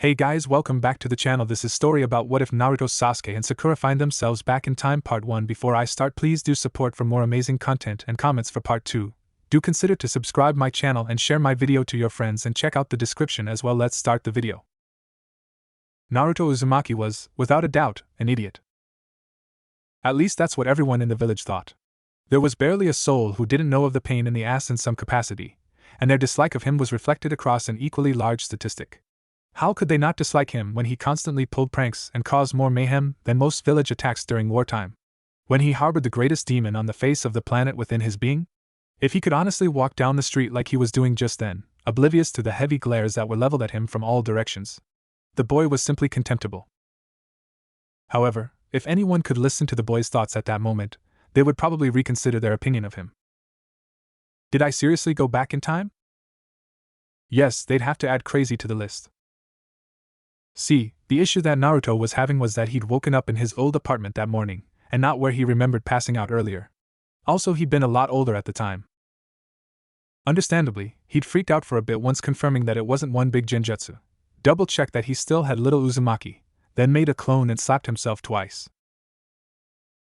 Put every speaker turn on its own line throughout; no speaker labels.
Hey guys, welcome back to the channel. This is story about what if Naruto, Sasuke and Sakura find themselves back in time part 1. Before I start, please do support for more amazing content and comments for part 2. Do consider to subscribe my channel and share my video to your friends and check out the description as well. Let's start the video. Naruto Uzumaki was, without a doubt, an idiot. At least that's what everyone in the village thought. There was barely a soul who didn't know of the pain in the ass in some capacity, and their dislike of him was reflected across an equally large statistic. How could they not dislike him when he constantly pulled pranks and caused more mayhem than most village attacks during wartime? When he harbored the greatest demon on the face of the planet within his being? If he could honestly walk down the street like he was doing just then, oblivious to the heavy glares that were leveled at him from all directions, the boy was simply contemptible. However, if anyone could listen to the boy's thoughts at that moment, they would probably reconsider their opinion of him. Did I seriously go back in time? Yes, they'd have to add crazy to the list. See, the issue that Naruto was having was that he'd woken up in his old apartment that morning, and not where he remembered passing out earlier. Also, he'd been a lot older at the time. Understandably, he'd freaked out for a bit once confirming that it wasn't one big genjutsu, double-checked that he still had little Uzumaki, then made a clone and slapped himself twice.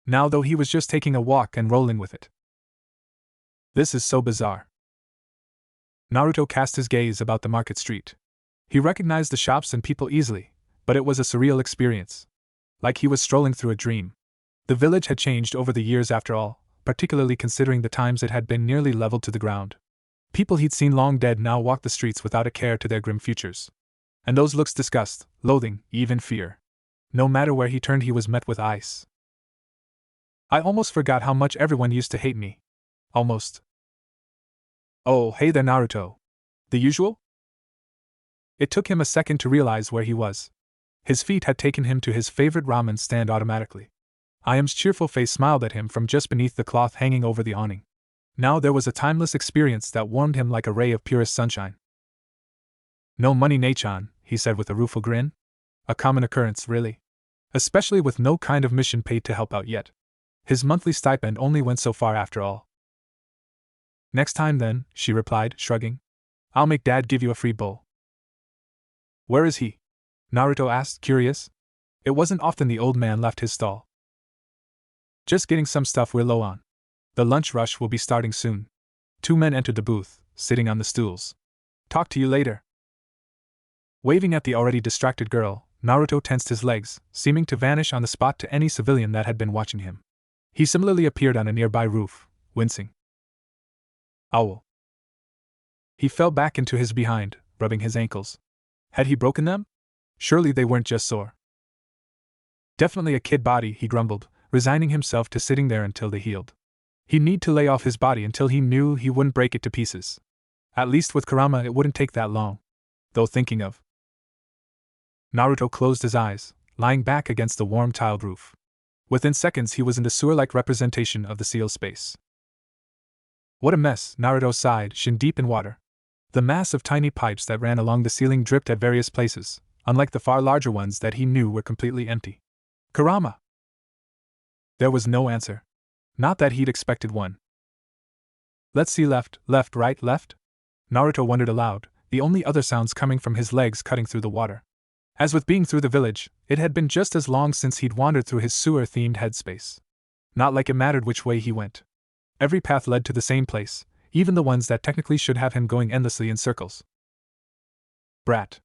Now though he was just taking a walk and rolling with it. This is so bizarre. Naruto cast his gaze about the market street. He recognized the shops and people easily, but it was a surreal experience. Like he was strolling through a dream. The village had changed over the years after all, particularly considering the times it had been nearly leveled to the ground. People he'd seen long dead now walked the streets without a care to their grim futures. And those looks disgust, loathing, even fear. No matter where he turned he was met with ice. I almost forgot how much everyone used to hate me. Almost. Oh, hey there Naruto. The usual? It took him a second to realize where he was. His feet had taken him to his favorite ramen stand automatically. Iam's cheerful face smiled at him from just beneath the cloth hanging over the awning. Now there was a timeless experience that warmed him like a ray of purest sunshine. No money Nachan, he said with a rueful grin. A common occurrence, really. Especially with no kind of mission paid to help out yet. His monthly stipend only went so far after all. Next time then, she replied, shrugging. I'll make Dad give you a free bowl. Where is he? Naruto asked, curious. It wasn't often the old man left his stall. Just getting some stuff we're low on. The lunch rush will be starting soon. Two men entered the booth, sitting on the stools. Talk to you later. Waving at the already distracted girl, Naruto tensed his legs, seeming to vanish on the spot to any civilian that had been watching him. He similarly appeared on a nearby roof, wincing. Owl. He fell back into his behind, rubbing his ankles. Had he broken them? Surely they weren't just sore. Definitely a kid body, he grumbled, resigning himself to sitting there until they healed. He'd need to lay off his body until he knew he wouldn't break it to pieces. At least with Kurama it wouldn't take that long. Though thinking of. Naruto closed his eyes, lying back against the warm tiled roof. Within seconds he was in the sewer-like representation of the sealed space. What a mess, Naruto sighed, shin deep in water. The mass of tiny pipes that ran along the ceiling dripped at various places, unlike the far larger ones that he knew were completely empty. Kurama! There was no answer. Not that he'd expected one. Let's see left, right, left? Naruto wondered aloud, the only other sounds coming from his legs cutting through the water. As with being through the village, it had been just as long since he'd wandered through his sewer-themed headspace. Not like it mattered which way he went. Every path led to the same place, even the ones that technically should have him going endlessly in circles. Brat.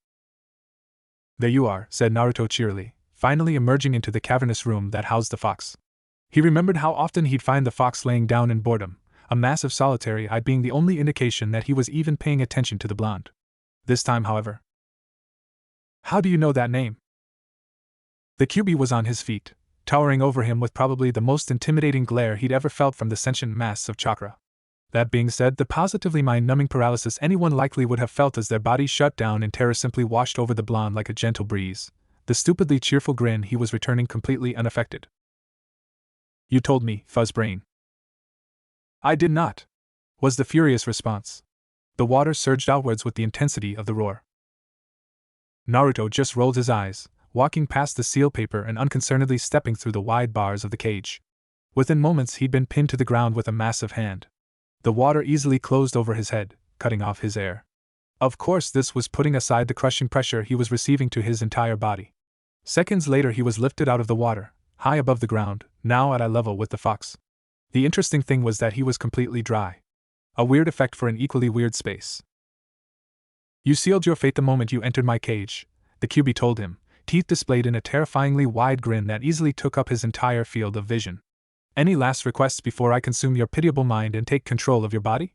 There you are, said Naruto cheerily, finally emerging into the cavernous room that housed the fox. He remembered how often he'd find the fox laying down in boredom, a massive solitary eye being the only indication that he was even paying attention to the blonde. This time, however. How do you know that name? The QB was on his feet, towering over him with probably the most intimidating glare he'd ever felt from the sentient mass of chakra. That being said, the positively mind-numbing paralysis anyone likely would have felt as their bodies shut down in terror simply washed over the blonde like a gentle breeze. The stupidly cheerful grin he was returning completely unaffected. You told me, Fuzzbrain. I did not, was the furious response. The water surged outwards with the intensity of the roar. Naruto just rolled his eyes, walking past the seal paper and unconcernedly stepping through the wide bars of the cage. Within moments he'd been pinned to the ground with a massive hand. The water easily closed over his head, cutting off his air. Of course, this was putting aside the crushing pressure he was receiving to his entire body. Seconds later, he was lifted out of the water, high above the ground, now at eye level with the fox. The interesting thing was that he was completely dry. A weird effect for an equally weird space. You sealed your fate the moment you entered my cage, the QB told him, teeth displayed in a terrifyingly wide grin that easily took up his entire field of vision. Any last requests before I consume your pitiable mind and take control of your body?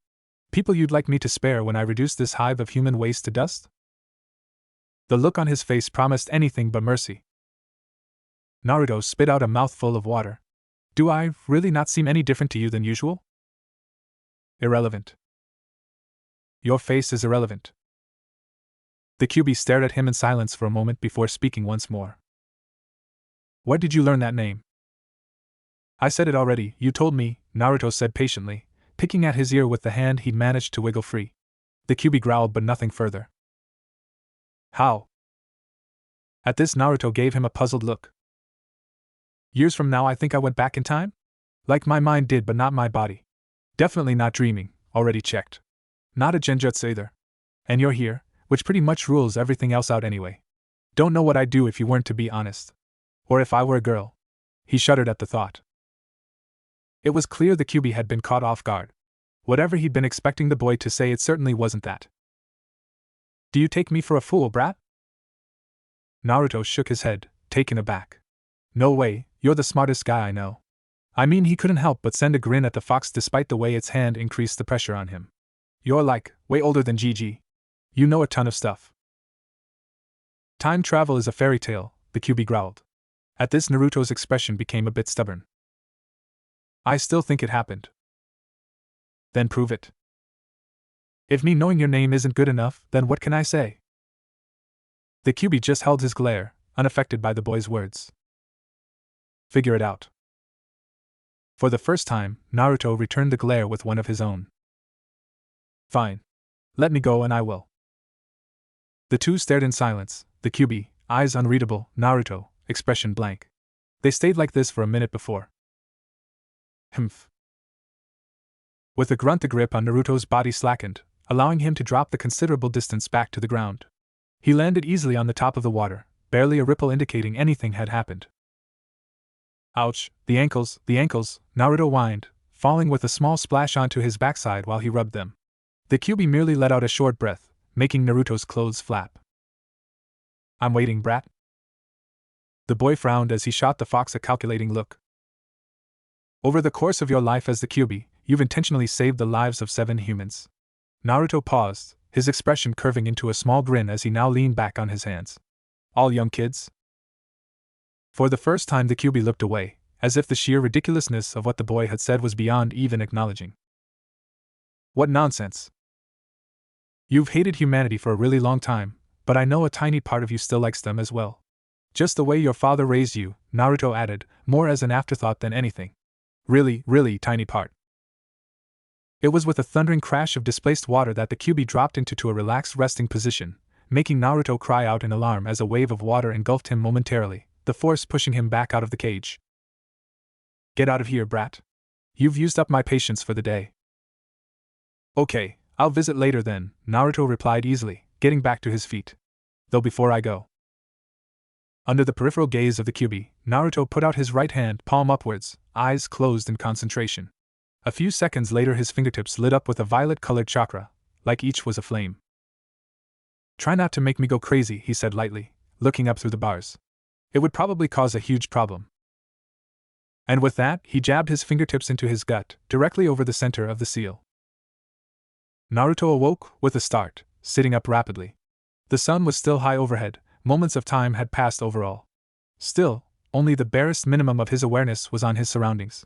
People you'd like me to spare when I reduce this hive of human waste to dust? The look on his face promised anything but mercy. Naruto spit out a mouthful of water. Do I really not seem any different to you than usual? Irrelevant. Your face is irrelevant. The QB stared at him in silence for a moment before speaking once more. Where did you learn that name? I said it already, you told me, Naruto said patiently, picking at his ear with the hand he'd managed to wiggle free. The QB growled but nothing further. How? At this, Naruto gave him a puzzled look. Years from now I think I went back in time? Like my mind did but not my body. Definitely not dreaming, already checked. Not a genjutsu either. And you're here, which pretty much rules everything else out anyway. Don't know what I'd do if you weren't, to be honest. Or if I were a girl. He shuddered at the thought. It was clear the QB had been caught off guard. Whatever he'd been expecting the boy to say, it certainly wasn't that. Do you take me for a fool, brat? Naruto shook his head, taken aback. No way, you're the smartest guy I know. I mean, he couldn't help but send a grin at the fox despite the way its hand increased the pressure on him. You're like, way older than GG. You know a ton of stuff. Time travel is a fairy tale, the QB growled. At this, Naruto's expression became a bit stubborn. I still think it happened. Then prove it. If me knowing your name isn't good enough, then what can I say? The QB just held his glare, unaffected by the boy's words. Figure it out. For the first time, Naruto returned the glare with one of his own. Fine. Let me go and I will. The two stared in silence, the QB, eyes unreadable, Naruto, expression blank. They stayed like this for a minute before. Humph. With a grunt, the grip on Naruto's body slackened, allowing him to drop the considerable distance back to the ground. He landed easily on the top of the water, barely a ripple indicating anything had happened. Ouch, the ankles, Naruto whined, falling with a small splash onto his backside while he rubbed them. The QB merely let out a short breath, making Naruto's clothes flap. I'm waiting, brat. The boy frowned as he shot the fox a calculating look. Over the course of your life as the QB, you've intentionally saved the lives of 7 humans. Naruto paused, his expression curving into a small grin as he now leaned back on his hands. All young kids? For the first time, the QB looked away, as if the sheer ridiculousness of what the boy had said was beyond even acknowledging. What nonsense! You've hated humanity for a really long time, but I know a tiny part of you still likes them as well. Just the way your father raised you, Naruto added, more as an afterthought than anything. Really tiny part. It was with a thundering crash of displaced water that the QB dropped into a relaxed resting position, making Naruto cry out in alarm as a wave of water engulfed him momentarily, the force pushing him back out of the cage. Get out of here, brat. You've used up my patience for the day. Okay, I'll visit later then, Naruto replied easily, getting back to his feet. Though before I go. Under the peripheral gaze of the QB, Naruto put out his right hand, palm upwards, eyes closed in concentration. A few seconds later, his fingertips lit up with a violet-colored chakra, like each was a flame. Try not to make me go crazy, he said lightly, looking up through the bars. It would probably cause a huge problem. And with that, he jabbed his fingertips into his gut, directly over the center of the seal. Naruto awoke, with a start, sitting up rapidly. The sun was still high overhead, moments of time had passed overall. Still, only the barest minimum of his awareness was on his surroundings.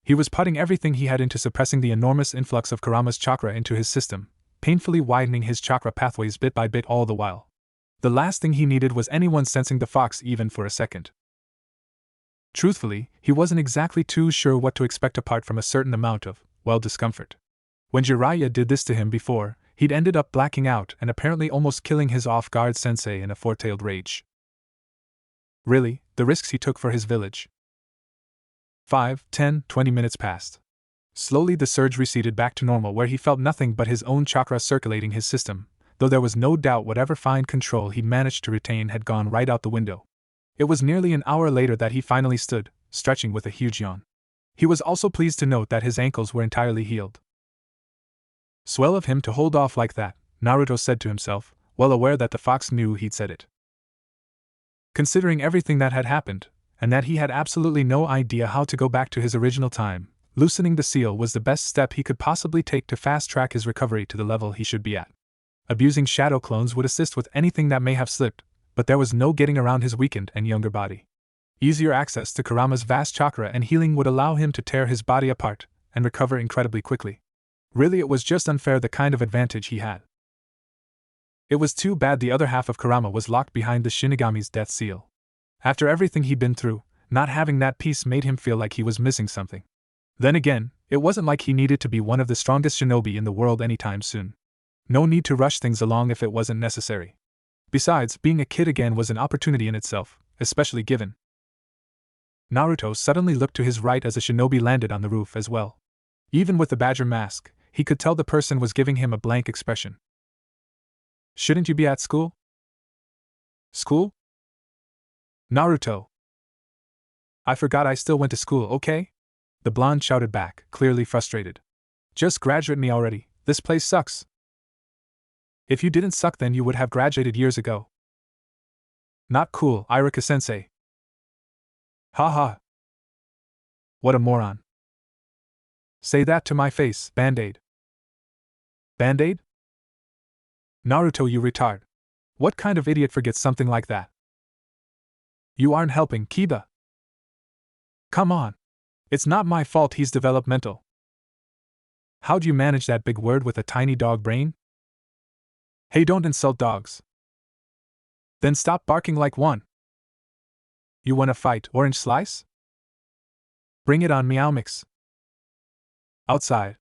He was putting everything he had into suppressing the enormous influx of Kurama's chakra into his system, painfully widening his chakra pathways bit by bit all the while. The last thing he needed was anyone sensing the fox even for a second. Truthfully, he wasn't exactly too sure what to expect apart from a certain amount of, discomfort. When Jiraiya did this to him before, he'd ended up blacking out and apparently almost killing his off-guard sensei in a foretailed rage. Really, the risks he took for his village. 5, 10, 20 minutes passed. Slowly the surge receded back to normal, where he felt nothing but his own chakra circulating his system, though there was no doubt whatever fine control he'd managed to retain had gone right out the window. It was nearly an hour later that he finally stood, stretching with a huge yawn. He was also pleased to note that his ankles were entirely healed. Swell of him to hold off like that, Naruto said to himself, well aware that the fox knew he'd said it. Considering everything that had happened, and that he had absolutely no idea how to go back to his original time, loosening the seal was the best step he could possibly take to fast-track his recovery to the level he should be at. Abusing shadow clones would assist with anything that may have slipped, but there was no getting around his weakened and younger body. Easier access to Kurama's vast chakra and healing would allow him to tear his body apart and recover incredibly quickly. Really, it was just unfair the kind of advantage he had. It was too bad the other half of Kurama was locked behind the Shinigami's death seal. After everything he'd been through, not having that piece made him feel like he was missing something. Then again, it wasn't like he needed to be one of the strongest shinobi in the world anytime soon. No need to rush things along if it wasn't necessary. Besides, being a kid again was an opportunity in itself, especially given. Naruto suddenly looked to his right as a shinobi landed on the roof as well. Even with the badger mask, he could tell the person was giving him a blank expression. Shouldn't you be at school? School? Naruto. I forgot I still went to school, okay? The blonde shouted back, clearly frustrated. Just graduate me already, this place sucks. If you didn't suck then you would have graduated years ago. Not cool, Iruka-sensei. Haha. What a moron. Say that to my face, Band-Aid. Band-Aid? Naruto, you retard. What kind of idiot forgets something like that? You aren't helping, Kiba. Come on. It's not my fault he's developmental. How'd you manage that big word with a tiny dog brain? Hey, don't insult dogs. Then stop barking like one. You wanna fight, Orange Slice? Bring it on, Meow Mix. Outside.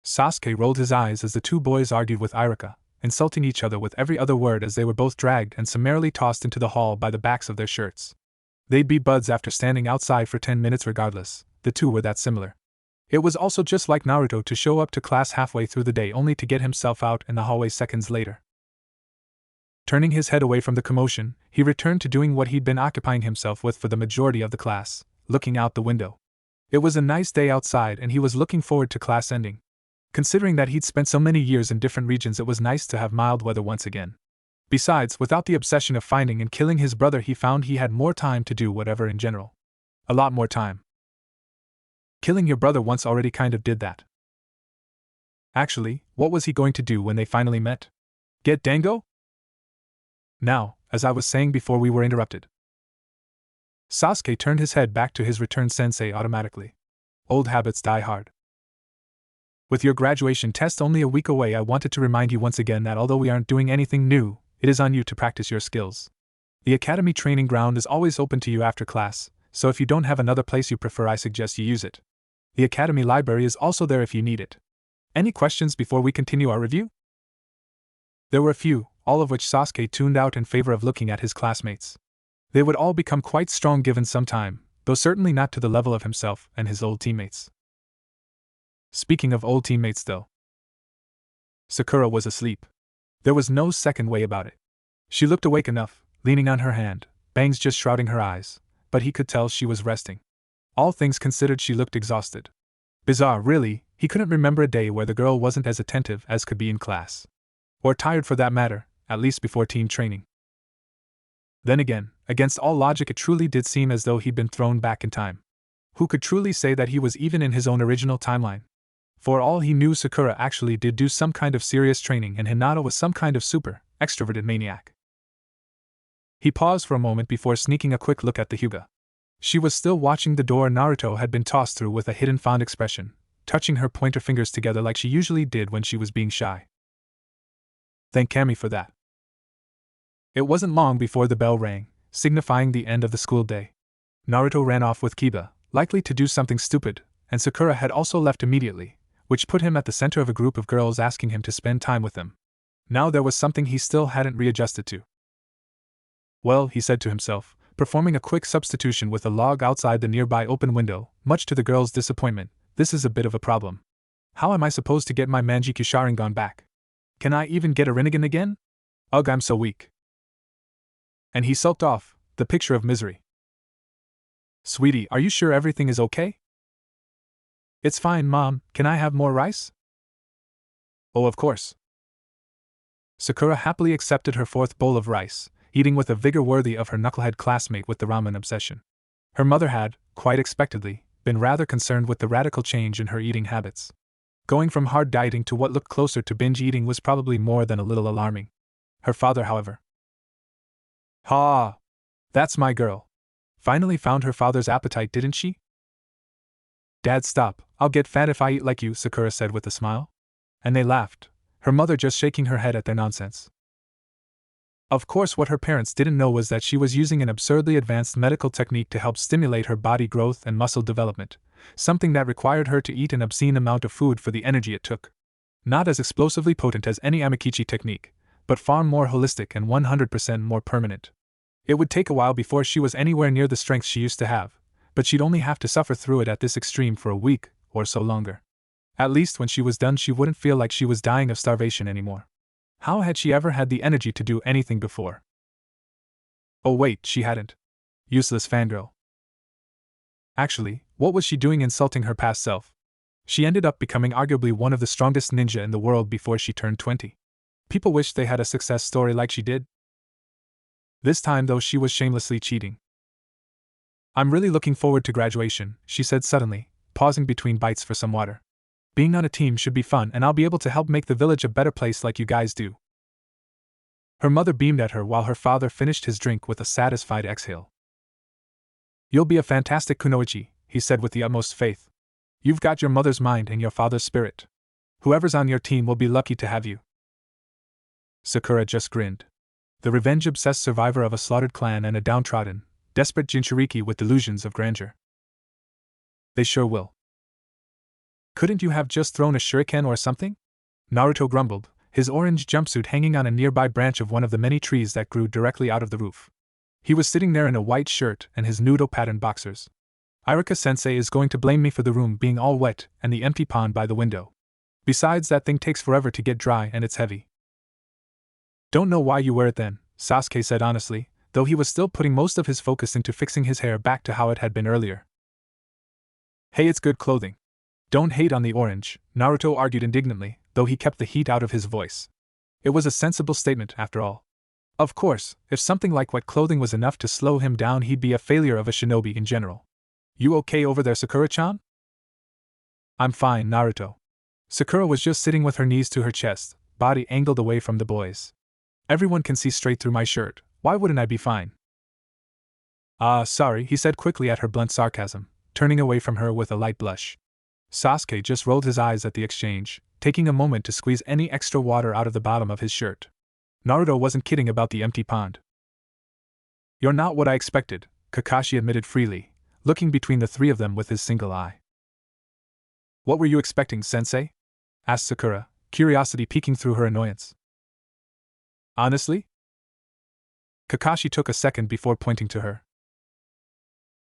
Sasuke rolled his eyes as the two boys argued with Iruka, insulting each other with every other word as they were both dragged and summarily tossed into the hall by the backs of their shirts. They'd be buds after standing outside for 10 minutes regardless, the two were that similar. It was also just like Naruto to show up to class halfway through the day only to get himself out in the hallway seconds later. Turning his head away from the commotion, he returned to doing what he'd been occupying himself with for the majority of the class, looking out the window. It was a nice day outside and he was looking forward to class ending. Considering that he'd spent so many years in different regions, it was nice to have mild weather once again. Besides, without the obsession of finding and killing his brother, he found he had more time to do whatever in general. A lot more time. Killing your brother once already kind of did that. Actually, what was he going to do when they finally met? Get Dango? Now, as I was saying before we were interrupted. Sasuke turned his head back to his returned sensei automatically. Old habits die hard. With your graduation test only a week away, I wanted to remind you once again that although we aren't doing anything new, it is on you to practice your skills. The academy training ground is always open to you after class, so if you don't have another place you prefer, I suggest you use it. The academy library is also there if you need it. Any questions before we continue our review? There were a few, all of which Sasuke tuned out in favor of looking at his classmates. They would all become quite strong given some time, though certainly not to the level of himself and his old teammates. Speaking of old teammates though, Sakura was asleep. There was no second way about it. She looked awake enough, leaning on her hand, bangs just shrouding her eyes, but he could tell she was resting. All things considered, she looked exhausted. Bizarre, really, he couldn't remember a day where the girl wasn't as attentive as could be in class. Or tired for that matter, at least before team training. Then again, against all logic, it truly did seem as though he'd been thrown back in time. Who could truly say that he was even in his own original timeline? For all he knew, Sakura actually did do some kind of serious training and Hinata was some kind of super, extroverted maniac. He paused for a moment before sneaking a quick look at the Hyuga. She was still watching the door Naruto had been tossed through with a hidden fond expression, touching her pointer fingers together like she usually did when she was being shy. Thank Kami for that. It wasn't long before the bell rang, signifying the end of the school day. Naruto ran off with Kiba, likely to do something stupid, and Sakura had also left immediately, which put him at the center of a group of girls asking him to spend time with them. Now there was something he still hadn't readjusted to. Well, he said to himself, performing a quick substitution with a log outside the nearby open window, much to the girls' disappointment, this is a bit of a problem. How am I supposed to get my Manjikyu Sharingan back? Can I even get a Rinnegan again? Ugh, I'm so weak. And he sulked off, the picture of misery. Sweetie, are you sure everything is okay? It's fine, Mom. Can I have more rice? Oh, of course. Sakura happily accepted her fourth bowl of rice, eating with a vigor worthy of her knucklehead classmate with the ramen obsession. Her mother had, quite expectedly, been rather concerned with the radical change in her eating habits. Going from hard dieting to what looked closer to binge eating was probably more than a little alarming. Her father, however. Ha! That's my girl. Finally found her father's appetite, didn't she? Dad, stop. I'll get fat if I eat like you, Sakura said with a smile. And they laughed, her mother just shaking her head at their nonsense. Of course, what her parents didn't know was that she was using an absurdly advanced medical technique to help stimulate her body growth and muscle development, something that required her to eat an obscene amount of food for the energy it took. Not as explosively potent as any Amakichi technique, but far more holistic and 100% more permanent. It would take a while before she was anywhere near the strength she used to have, but she'd only have to suffer through it at this extreme for a week or so longer. At least when she was done, she wouldn't feel like she was dying of starvation anymore. How had she ever had the energy to do anything before? Oh wait, she hadn't. Useless fangirl. Actually, what was she doing insulting her past self? She ended up becoming arguably one of the strongest ninja in the world before she turned 20. People wished they had a success story like she did. This time, though, she was shamelessly cheating. I'm really looking forward to graduation, she said suddenly, pausing between bites for some water. Being on a team should be fun, and I'll be able to help make the village a better place like you guys do. Her mother beamed at her while her father finished his drink with a satisfied exhale. You'll be a fantastic kunoichi, he said with the utmost faith. You've got your mother's mind and your father's spirit. Whoever's on your team will be lucky to have you. Sakura just grinned. The revenge-obsessed survivor of a slaughtered clan and a downtrodden, desperate Jinchuriki with delusions of grandeur. They sure will. Couldn't you have just thrown a shuriken or something? Naruto grumbled, his orange jumpsuit hanging on a nearby branch of one of the many trees that grew directly out of the roof. He was sitting there in a white shirt and his noodle-patterned boxers. Iruka-sensei is going to blame me for the room being all wet and the empty pond by the window. Besides, that thing takes forever to get dry and it's heavy. Don't know why you wear it then, Sasuke said honestly, though he was still putting most of his focus into fixing his hair back to how it had been earlier. Hey, it's good clothing. Don't hate on the orange, Naruto argued indignantly, though he kept the heat out of his voice. It was a sensible statement, after all. Of course, if something like wet clothing was enough to slow him down, he'd be a failure of a shinobi in general. You okay over there, Sakura-chan? I'm fine, Naruto. Sakura was just sitting with her knees to her chest, body angled away from the boys. Everyone can see straight through my shirt, why wouldn't I be fine? Sorry, he said quickly at her blunt sarcasm, turning away from her with a light blush. Sasuke just rolled his eyes at the exchange, taking a moment to squeeze any extra water out of the bottom of his shirt. Naruto wasn't kidding about the empty pond. You're not what I expected, Kakashi admitted freely, looking between the three of them with his single eye. What were you expecting, sensei? Asked Sakura, curiosity peeking through her annoyance. Honestly? Kakashi took a second before pointing to her.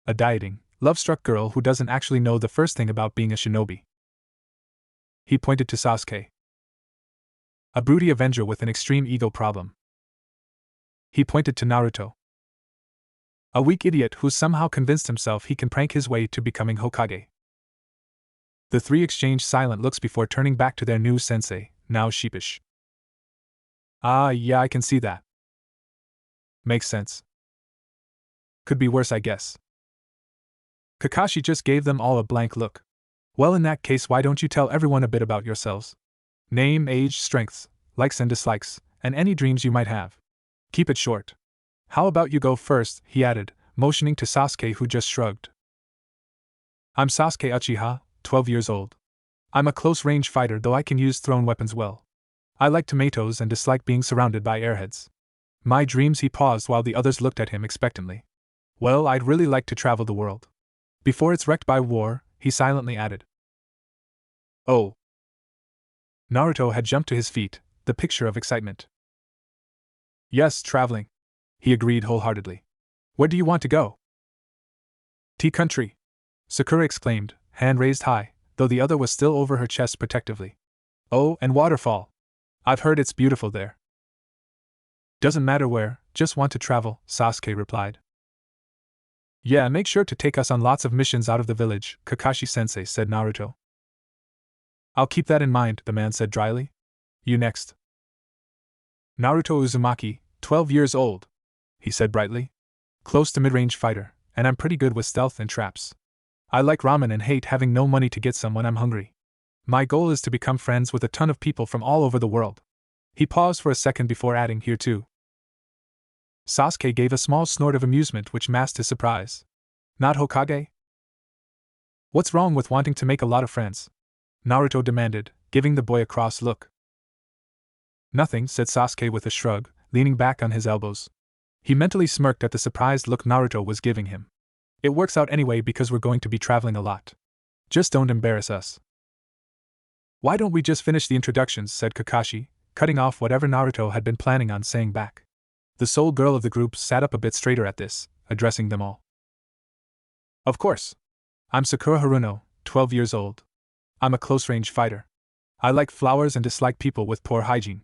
A dieting, love-struck girl who doesn't actually know the first thing about being a shinobi. He pointed to Sasuke. A broody avenger with an extreme ego problem. He pointed to Naruto. A weak idiot who's somehow convinced himself he can prank his way to becoming Hokage. The three exchanged silent looks before turning back to their new sensei, now sheepish. Yeah, I can see that. Makes sense. Could be worse, I guess. Kakashi just gave them all a blank look. Well, in that case, why don't you tell everyone a bit about yourselves? Name, age, strengths, likes and dislikes, and any dreams you might have. Keep it short. How about you go first, he added, motioning to Sasuke, who just shrugged. I'm Sasuke Uchiha, 12 years old. I'm a close-range fighter, though I can use thrown weapons well. I like tomatoes and dislike being surrounded by airheads. My dreams, he paused while the others looked at him expectantly. Well, I'd really like to travel the world. Before it's wrecked by war, he silently added. Oh. Naruto had jumped to his feet, the picture of excitement. Yes, traveling. He agreed wholeheartedly. Where do you want to go? Tea country. Sakura exclaimed, hand raised high, though the other was still over her chest protectively. Oh, and waterfall. I've heard it's beautiful there. Doesn't matter where, just want to travel, Sasuke replied. Yeah, make sure to take us on lots of missions out of the village, Kakashi-sensei said Naruto. I'll keep that in mind, the man said dryly. You next. Naruto Uzumaki, 12 years old, he said brightly. Close to mid-range fighter, and I'm pretty good with stealth and traps. I like ramen and hate having no money to get some when I'm hungry. My goal is to become friends with a ton of people from all over the world. He paused for a second before adding, here too. Sasuke gave a small snort of amusement which masked his surprise. Not Hokage? What's wrong with wanting to make a lot of friends? Naruto demanded, giving the boy a cross look. Nothing, said Sasuke with a shrug, leaning back on his elbows. He mentally smirked at the surprised look Naruto was giving him. It works out anyway because we're going to be traveling a lot. Just don't embarrass us. Why don't we just finish the introductions, said Kakashi, cutting off whatever Naruto had been planning on saying back. The sole girl of the group sat up a bit straighter at this, addressing them all. Of course. I'm Sakura Haruno, 12 years old. I'm a close-range fighter. I like flowers and dislike people with poor hygiene.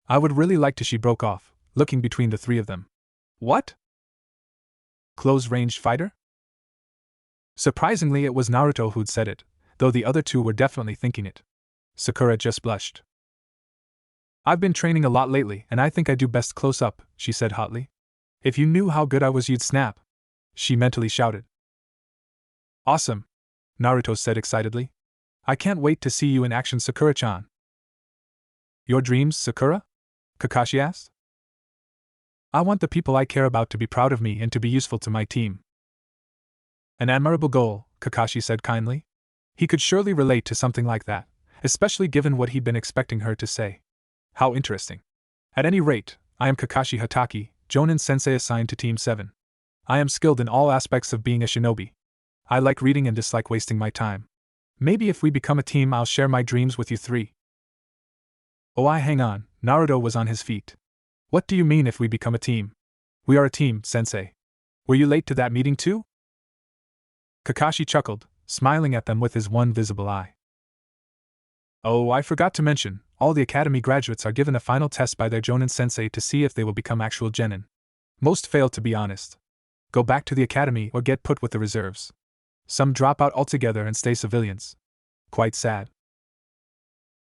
I would really like to, she broke off, looking between the three of them. What? Close-range fighter? Surprisingly, it was Naruto who'd said it, though the other two were definitely thinking it. Sakura just blushed. I've been training a lot lately, and I think I do best close up, she said hotly. If you knew how good I was, you'd snap. She mentally shouted. Awesome, Naruto said excitedly. I can't wait to see you in action, Sakura-chan. Your dreams, Sakura? Kakashi asked. I want the people I care about to be proud of me and to be useful to my team. An admirable goal, Kakashi said kindly. He could surely relate to something like that, especially given what he'd been expecting her to say. How interesting. At any rate, I am Kakashi Hatake, Jonin-sensei assigned to Team 7. I am skilled in all aspects of being a shinobi. I like reading and dislike wasting my time. Maybe if we become a team, I'll share my dreams with you three. Oh, hang on, Naruto was on his feet. What do you mean if we become a team? We are a team, sensei. Were you late to that meeting too? Kakashi chuckled, smiling at them with his one visible eye. Oh, I forgot to mention, all the academy graduates are given a final test by their Jonin-sensei to see if they will become actual genin. Most fail, to be honest. Go back to the academy or get put with the reserves. Some drop out altogether and stay civilians. Quite sad.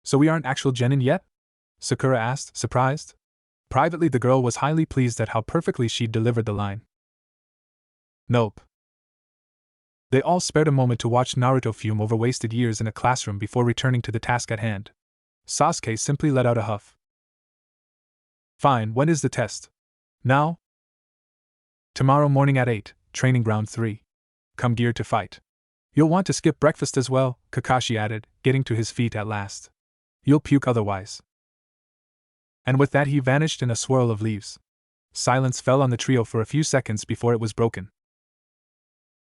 So we aren't actual genin yet? Sakura asked, surprised. Privately, the girl was highly pleased at how perfectly she'd delivered the line. Nope. They all spared a moment to watch Naruto fume over wasted years in a classroom before returning to the task at hand. Sasuke simply let out a huff. Fine, when is the test? Now? Tomorrow morning at 8, training ground 3. Come geared to fight. You'll want to skip breakfast as well, Kakashi added, getting to his feet at last. You'll puke otherwise. And with that he vanished in a swirl of leaves. Silence fell on the trio for a few seconds before it was broken.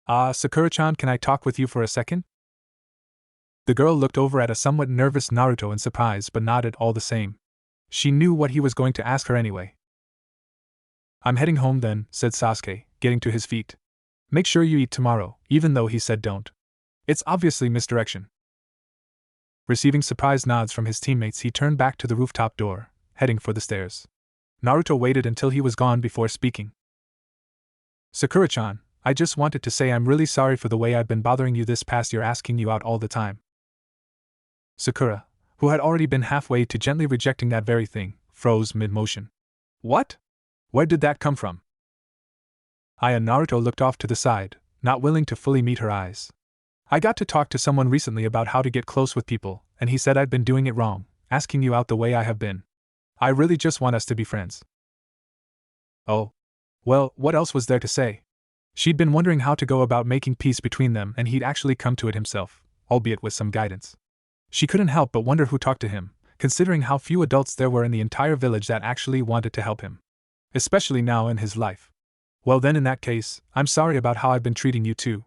Sakura-chan, can I talk with you for a second? The girl looked over at a somewhat nervous Naruto in surprise but nodded all the same. She knew what he was going to ask her anyway. I'm heading home then, said Sasuke, getting to his feet. Make sure you eat tomorrow, even though he said don't. It's obviously misdirection. Receiving surprised nods from his teammates, he turned back to the rooftop door, heading for the stairs. Naruto waited until he was gone before speaking. Sakura-chan, I just wanted to say I'm really sorry for the way I've been bothering you this past year, asking you out all the time. Sakura, who had already been halfway to gently rejecting that very thing, froze mid-motion. What? Where did that come from? Naruto looked off to the side, not willing to fully meet her eyes. I got to talk to someone recently about how to get close with people, and he said I'd been doing it wrong, asking you out the way I have been. I really just want us to be friends. Oh. Well, what else was there to say? She'd been wondering how to go about making peace between them, and he'd actually come to it himself, albeit with some guidance. She couldn't help but wonder who talked to him, considering how few adults there were in the entire village that actually wanted to help him. Especially now in his life. Well then, in that case, I'm sorry about how I've been treating you too.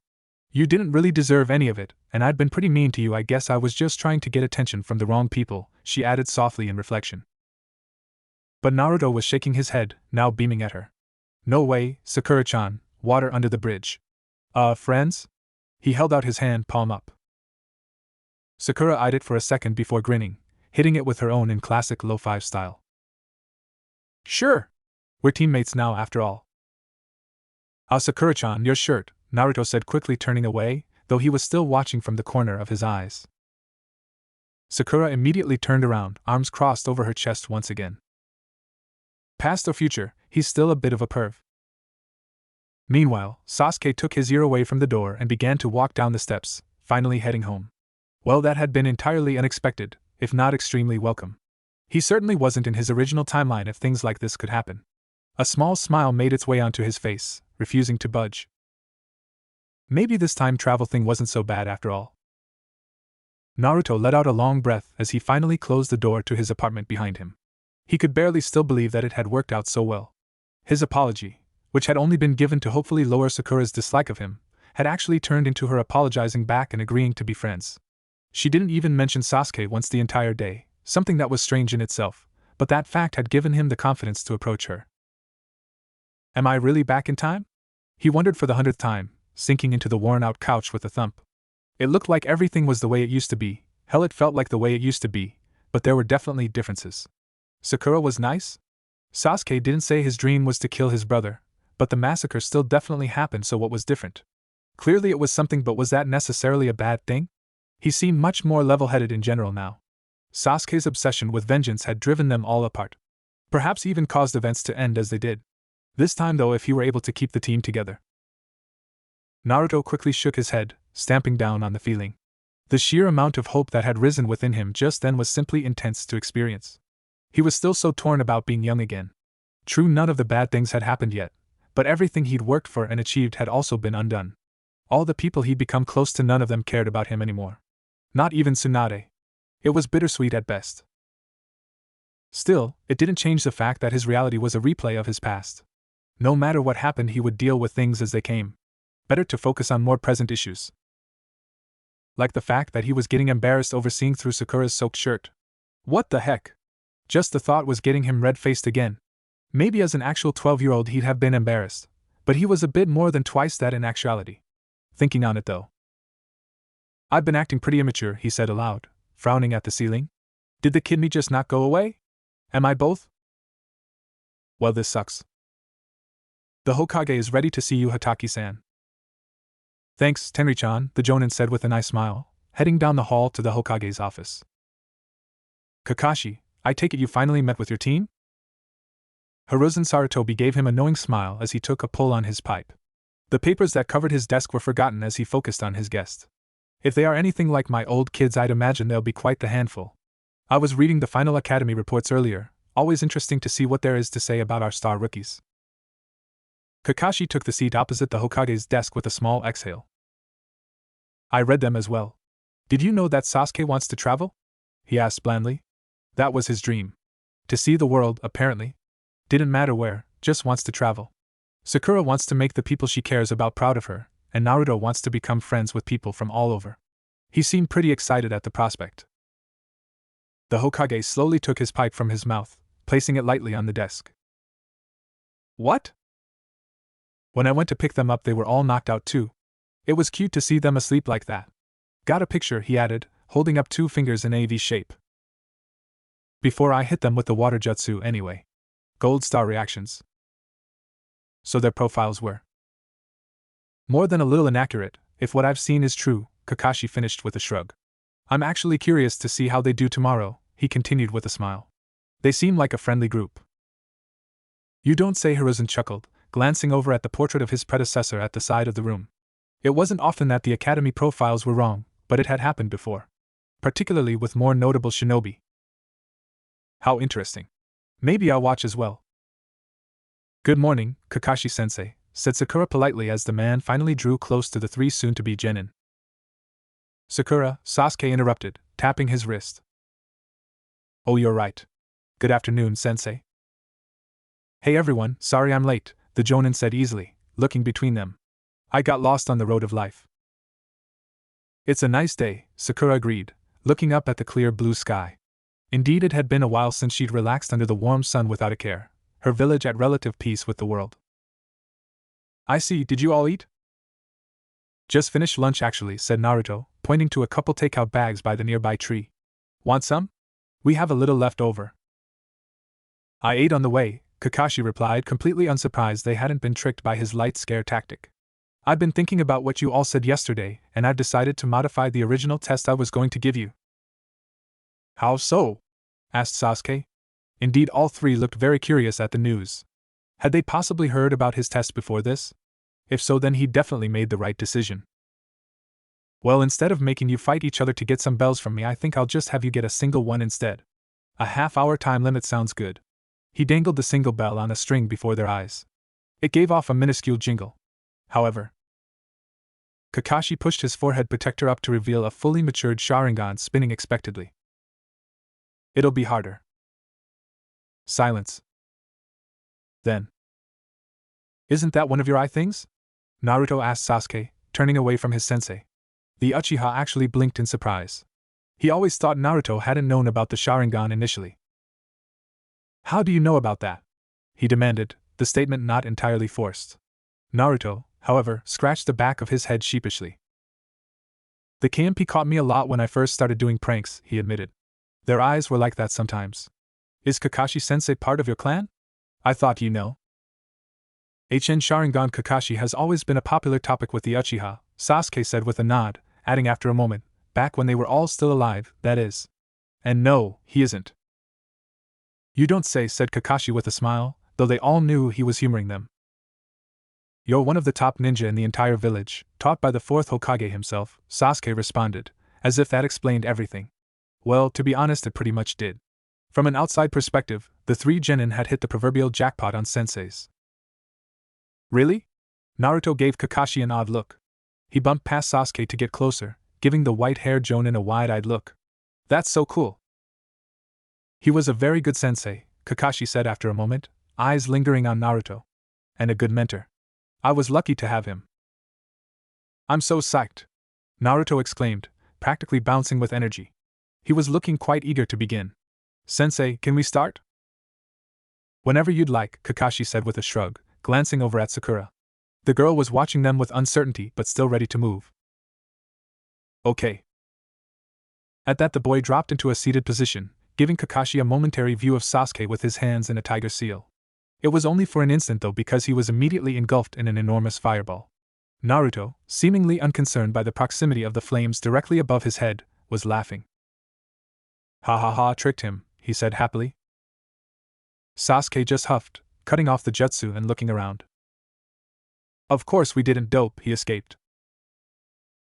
You didn't really deserve any of it, and I'd been pretty mean to you. I guess I was just trying to get attention from the wrong people, she added softly in reflection. But Naruto was shaking his head, now beaming at her. No way, Sakura-chan, water under the bridge. Friends? He held out his hand, palm up. Sakura eyed it for a second before grinning, hitting it with her own in classic lo-fi style. Sure. We're teammates now after all. Ah, Sakura-chan, your shirt, Naruto said quickly, turning away, though he was still watching from the corner of his eyes. Sakura immediately turned around, arms crossed over her chest once again. Past or future, he's still a bit of a perv. Meanwhile, Sasuke took his ear away from the door and began to walk down the steps, finally heading home. Well, that had been entirely unexpected, if not extremely welcome. He certainly wasn't in his original timeline if things like this could happen. A small smile made its way onto his face, refusing to budge. Maybe this time travel thing wasn't so bad after all. Naruto let out a long breath as he finally closed the door to his apartment behind him. He could barely still believe that it had worked out so well. His apology, which had only been given to hopefully lower Sakura's dislike of him, had actually turned into her apologizing back and agreeing to be friends. She didn't even mention Sasuke once the entire day, something that was strange in itself, but that fact had given him the confidence to approach her. Am I really back in time? He wondered for the 100th time, sinking into the worn-out couch with a thump. It looked like everything was the way it used to be, hell, it felt like the way it used to be, but there were definitely differences. Sakura was nice? Sasuke didn't say his dream was to kill his brother, but the massacre still definitely happened, so what was different? Clearly it was something, but was that necessarily a bad thing? He seemed much more level-headed in general now. Sasuke's obsession with vengeance had driven them all apart. Perhaps even caused events to end as they did. This time though, if he were able to keep the team together. Naruto quickly shook his head, stamping down on the feeling. The sheer amount of hope that had risen within him just then was simply intense to experience. He was still so torn about being young again. True, none of the bad things had happened yet, but everything he'd worked for and achieved had also been undone. All the people he'd become close to, none of them cared about him anymore. Not even Tsunade. It was bittersweet at best. Still, it didn't change the fact that his reality was a replay of his past. No matter what happened, he would deal with things as they came. Better to focus on more present issues. Like the fact that he was getting embarrassed over seeing through Sakura's soaked shirt. What the heck? Just the thought was getting him red-faced again. Maybe as an actual 12-year-old he'd have been embarrassed, but he was a bit more than twice that in actuality. Thinking on it though. I've been acting pretty immature, he said aloud, frowning at the ceiling. Did the kid me just not go away? Am I both? Well, this sucks. The Hokage is ready to see you, Hataki-san. Thanks, Tenri-chan, the Jonin said with a nice smile, heading down the hall to the Hokage's office. Kakashi, I take it you finally met with your team? Hiruzen Sarutobi gave him a knowing smile as he took a pull on his pipe. The papers that covered his desk were forgotten as he focused on his guest. If they are anything like my old kids, I'd imagine they'll be quite the handful. I was reading the final academy reports earlier, always interesting to see what there is to say about our star rookies. Kakashi took the seat opposite the Hokage's desk with a small exhale. I read them as well. Did you know that Sasuke wants to travel? He asked blandly. That was his dream. To see the world, apparently. Didn't matter where, just wants to travel. Sakura wants to make the people she cares about proud of her, and Naruto wants to become friends with people from all over. He seemed pretty excited at the prospect. The Hokage slowly took his pipe from his mouth, placing it lightly on the desk. What? When I went to pick them up, they were all knocked out too. It was cute to see them asleep like that. Got a picture, he added, holding up 2 fingers in a V shape. Before I hit them with the water jutsu anyway. Gold star reactions. So their profiles were more than a little inaccurate, if what I've seen is true, Kakashi finished with a shrug. I'm actually curious to see how they do tomorrow, he continued with a smile. They seem like a friendly group. You don't say, Hiruzen chuckled, glancing over at the portrait of his predecessor at the side of the room. It wasn't often that the academy profiles were wrong, but it had happened before. Particularly with more notable shinobi. How interesting. Maybe I'll watch as well. Good morning, Kakashi-sensei, said Sakura politely as the man finally drew close to the 3 soon-to-be genin. Sakura, Sasuke interrupted, tapping his wrist. Oh, you're right. Good afternoon, sensei. Hey everyone, sorry I'm late, the Jonin said easily, looking between them. I got lost on the road of life. It's a nice day, Sakura agreed, looking up at the clear blue sky. Indeed, it had been a while since she'd relaxed under the warm sun without a care, her village at relative peace with the world. I see, did you all eat? Just finished lunch actually, said Naruto, pointing to a couple takeout bags by the nearby tree. Want some? We have a little left over. I ate on the way, Kakashi replied, completely unsurprised they hadn't been tricked by his light scare tactic. I've been thinking about what you all said yesterday, and I've decided to modify the original test I was going to give you. How so? Asked Sasuke. Indeed, all three looked very curious at the news. Had they possibly heard about his test before this? If so, then he definitely made the right decision. Well, instead of making you fight each other to get some bells from me, I think I'll just have you get a single one instead. A half-hour time limit sounds good. He dangled the single bell on a string before their eyes. It gave off a minuscule jingle. However, Kakashi pushed his forehead protector up to reveal a fully matured Sharingan spinning expectantly. It'll be harder. Silence. Then. Isn't that one of your eye things? Naruto asked Sasuke, turning away from his sensei. The Uchiha actually blinked in surprise. He always thought Naruto hadn't known about the Sharingan initially. How do you know about that? He demanded, the statement not entirely forced. Naruto, however, scratched the back of his head sheepishly. The KMP caught me a lot when I first started doing pranks, he admitted. Their eyes were like that sometimes. Is Kakashi-sensei part of your clan? I thought you know. HN Sharingan Kakashi has always been a popular topic with the Uchiha, Sasuke said with a nod, adding after a moment, back when they were all still alive, that is. And no, he isn't. You don't say, said Kakashi with a smile, though they all knew he was humoring them. You're one of the top ninja in the entire village, taught by the fourth Hokage himself, Sasuke responded, as if that explained everything. Well, to be honest, it pretty much did. From an outside perspective, the three genin had hit the proverbial jackpot on senseis. Really? Naruto gave Kakashi an odd look. He bumped past Sasuke to get closer, giving the white-haired Jonin a wide-eyed look. That's so cool. He was a very good sensei, Kakashi said after a moment, eyes lingering on Naruto. And a good mentor. I was lucky to have him. I'm so psyched! Naruto exclaimed, practically bouncing with energy. He was looking quite eager to begin. Sensei, can we start? Whenever you'd like, Kakashi said with a shrug, glancing over at Sakura. The girl was watching them with uncertainty but still ready to move. Okay. At that, the boy dropped into a seated position, giving Kakashi a momentary view of Sasuke with his hands in a tiger seal. It was only for an instant though, because he was immediately engulfed in an enormous fireball. Naruto, seemingly unconcerned by the proximity of the flames directly above his head, was laughing. Ha ha ha, tricked him, he said happily. Sasuke just huffed, cutting off the jutsu and looking around. Of course we didn't, dope, he escaped.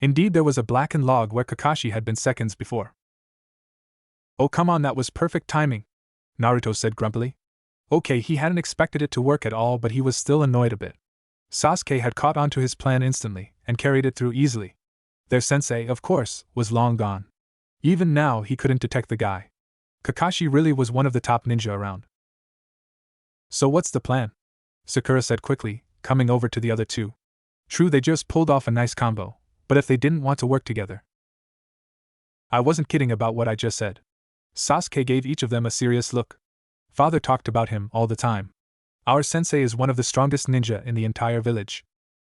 Indeed, there was a blackened log where Kakashi had been seconds before. Oh come on, that was perfect timing, Naruto said grumpily. Okay, he hadn't expected it to work at all, but he was still annoyed a bit. Sasuke had caught on to his plan instantly, and carried it through easily. Their sensei, of course, was long gone. Even now he couldn't detect the guy. Kakashi really was one of the top ninja around. So what's the plan? Sakura said quickly, coming over to the other two. True, they just pulled off a nice combo, but if they didn't want to work together. I wasn't kidding about what I just said. Sasuke gave each of them a serious look. Father talked about him all the time. Our sensei is one of the strongest ninja in the entire village.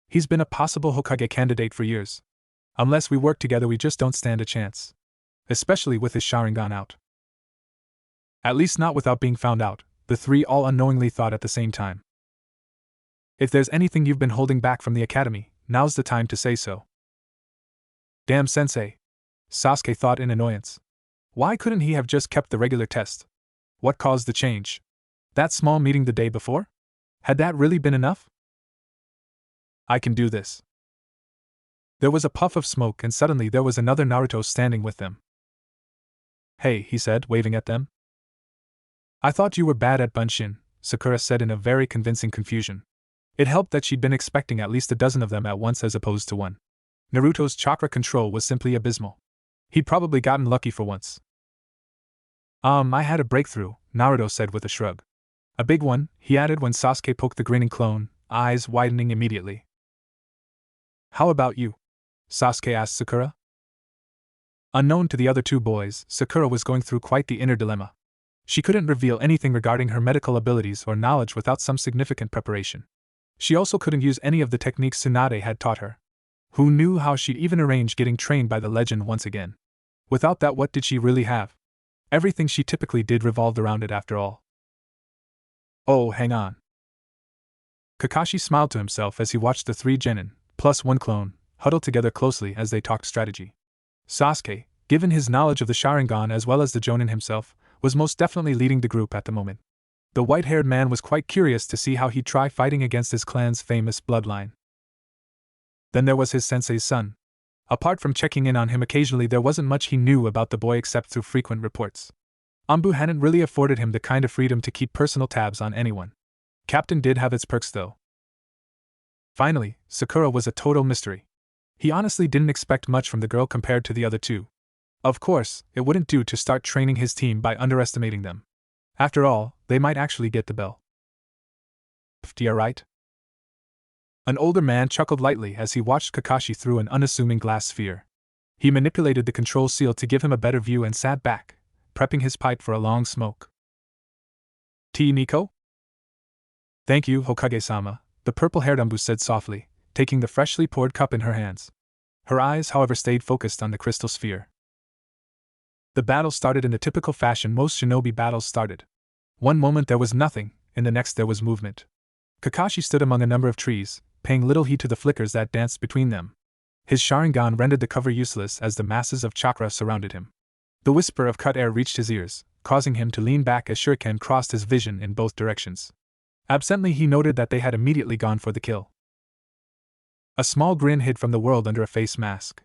He's been a possible Hokage candidate for years. Unless we work together, we just don't stand a chance. Especially with his Sharingan out. At least not without being found out, the three all unknowingly thought at the same time. If there's anything you've been holding back from the academy, now's the time to say so. Damn sensei, Sasuke thought in annoyance. Why couldn't he have just kept the regular test? What caused the change? That small meeting the day before? Had that really been enough? I can do this. There was a puff of smoke and suddenly there was another Naruto standing with them. Hey, he said, waving at them. I thought you were bad at Bunshin, Sakura said in a very convincing confusion. It helped that she'd been expecting at least a dozen of them at once as opposed to one. Naruto's chakra control was simply abysmal. He'd probably gotten lucky for once. I had a breakthrough, Naruto said with a shrug. A big one, he added when Sasuke poked the grinning clone, eyes widening immediately. How about you? Sasuke asked Sakura. Unknown to the other two boys, Sakura was going through quite the inner dilemma. She couldn't reveal anything regarding her medical abilities or knowledge without some significant preparation. She also couldn't use any of the techniques Tsunade had taught her. Who knew how she'd even arrange getting trained by the legend once again? Without that, what did she really have? Everything she typically did revolved around it after all. Oh, hang on. Kakashi smiled to himself as he watched the 3 genin, plus 1 clone, huddle together closely as they talked strategy. Sasuke, given his knowledge of the Sharingan as well as the Jonin himself, was most definitely leading the group at the moment. The white-haired man was quite curious to see how he'd try fighting against his clan's famous bloodline. Then there was his sensei's son. Apart from checking in on him occasionally, there wasn't much he knew about the boy except through frequent reports. Anbu hadn't really afforded him the kind of freedom to keep personal tabs on anyone. Captain did have its perks though. Finally, Sakura was a total mystery. He honestly didn't expect much from the girl compared to the other two. Of course, it wouldn't do to start training his team by underestimating them. After all, they might actually get the bell. "You're right?" An older man chuckled lightly as he watched Kakashi through an unassuming glass sphere. He manipulated the control seal to give him a better view and sat back, prepping his pipe for a long smoke. "Tea, Nico?" "Thank you, Hokage-sama," the purple-haired Anbu said softly, taking the freshly poured cup in her hands. Her eyes, however, stayed focused on the crystal sphere. The battle started in the typical fashion most shinobi battles started. One moment there was nothing, in the next there was movement. Kakashi stood among a number of trees, paying little heed to the flickers that danced between them. His Sharingan rendered the cover useless as the masses of chakra surrounded him. The whisper of cut air reached his ears, causing him to lean back as shuriken crossed his vision in both directions. Absently he noted that they had immediately gone for the kill. A small grin hid from the world under a face mask.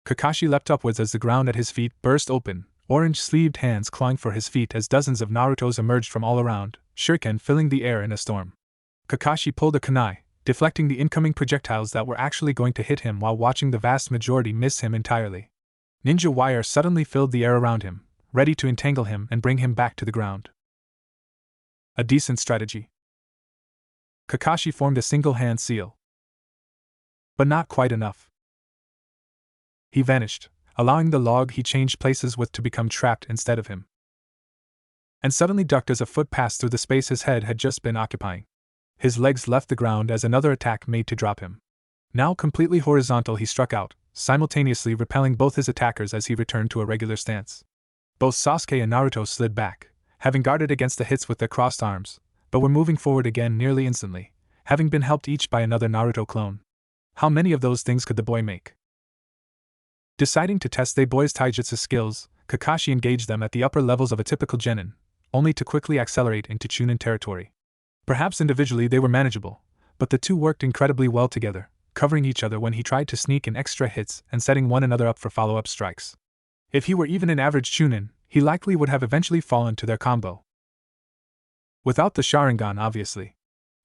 Kakashi leapt upwards as the ground at his feet burst open, orange-sleeved hands clawing for his feet as dozens of Narutos emerged from all around, shuriken filling the air in a storm. Kakashi pulled a kunai, deflecting the incoming projectiles that were actually going to hit him while watching the vast majority miss him entirely. Ninja wire suddenly filled the air around him, ready to entangle him and bring him back to the ground. A decent strategy. Kakashi formed a single-hand seal. But not quite enough. He vanished, allowing the log he changed places with to become trapped instead of him. And suddenly ducked as a foot passed through the space his head had just been occupying. His legs left the ground as another attack made to drop him. Now completely horizontal, he struck out, simultaneously repelling both his attackers as he returned to a regular stance. Both Sasuke and Naruto slid back, having guarded against the hits with their crossed arms, but were moving forward again nearly instantly, having been helped each by another Naruto clone. How many of those things could the boy make? Deciding to test the boy's taijutsu skills, Kakashi engaged them at the upper levels of a typical genin, only to quickly accelerate into chunin territory. Perhaps individually they were manageable, but the two worked incredibly well together, covering each other when he tried to sneak in extra hits and setting one another up for follow-up strikes. If he were even an average chunin, he likely would have eventually fallen to their combo. Without the Sharingan, obviously.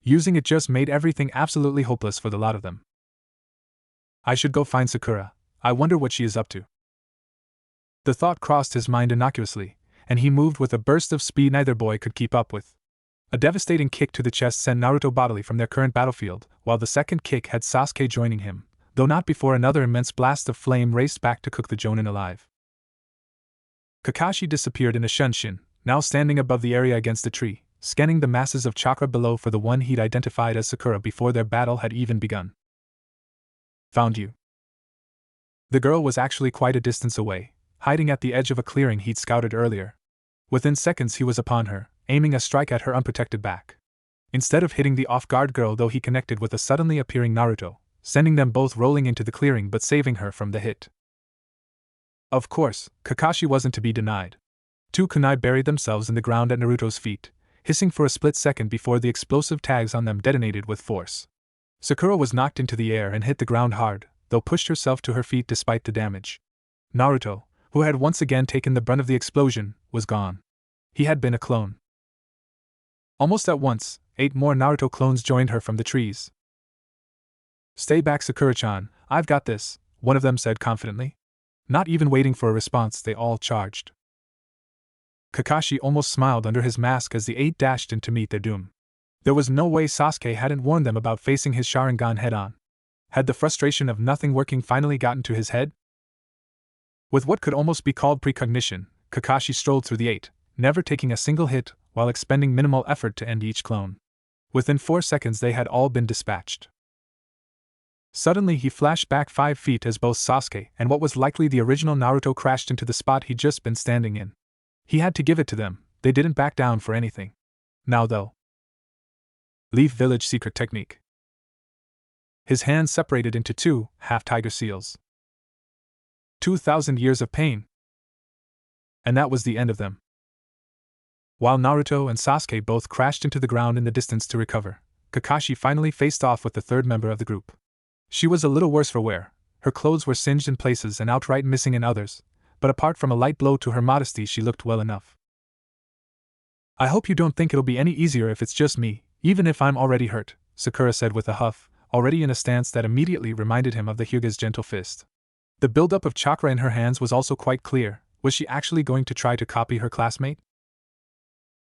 Using it just made everything absolutely hopeless for the lot of them. I should go find Sakura. I wonder what she is up to. The thought crossed his mind innocuously, and he moved with a burst of speed neither boy could keep up with. A devastating kick to the chest sent Naruto bodily from their current battlefield, while the second kick had Sasuke joining him, though not before another immense blast of flame raced back to cook the Jonin alive. Kakashi disappeared in a shunshin, now standing above the area against a tree, scanning the masses of chakra below for the one he'd identified as Sakura before their battle had even begun. Found you. The girl was actually quite a distance away, hiding at the edge of a clearing he'd scouted earlier. Within seconds he was upon her, aiming a strike at her unprotected back. Instead of hitting the off-guard girl though, he connected with a suddenly appearing Naruto, sending them both rolling into the clearing but saving her from the hit. Of course, Kakashi wasn't to be denied. Two kunai buried themselves in the ground at Naruto's feet, hissing for a split second before the explosive tags on them detonated with force. Sakura was knocked into the air and hit the ground hard, though pushed herself to her feet despite the damage. Naruto, who had once again taken the brunt of the explosion, was gone. He had been a clone. Almost at once, 8 more Naruto clones joined her from the trees. Stay back, Sakura-chan, I've got this, one of them said confidently. Not even waiting for a response, they all charged. Kakashi almost smiled under his mask as the 8 dashed in to meet their doom. There was no way Sasuke hadn't warned them about facing his Sharingan head-on. Had the frustration of nothing working finally gotten to his head? With what could almost be called precognition, Kakashi strolled through the 8, never taking a single hit, while expending minimal effort to end each clone. Within 4 seconds they had all been dispatched. Suddenly he flashed back 5 feet as both Sasuke and what was likely the original Naruto crashed into the spot he'd just been standing in. He had to give it to them, they didn't back down for anything. Now though. Leaf Village Secret Technique. His hands separated into 2 half-tiger seals. 2,000 years of pain. And that was the end of them. While Naruto and Sasuke both crashed into the ground in the distance to recover, Kakashi finally faced off with the third member of the group. She was a little worse for wear, her clothes were singed in places and outright missing in others, but apart from a light blow to her modesty she looked well enough. I hope you don't think it'll be any easier if it's just me, even if I'm already hurt, Sakura said with a huff, already in a stance that immediately reminded him of the Hyuga's gentle fist. The buildup of chakra in her hands was also quite clear. Was she actually going to try to copy her classmate?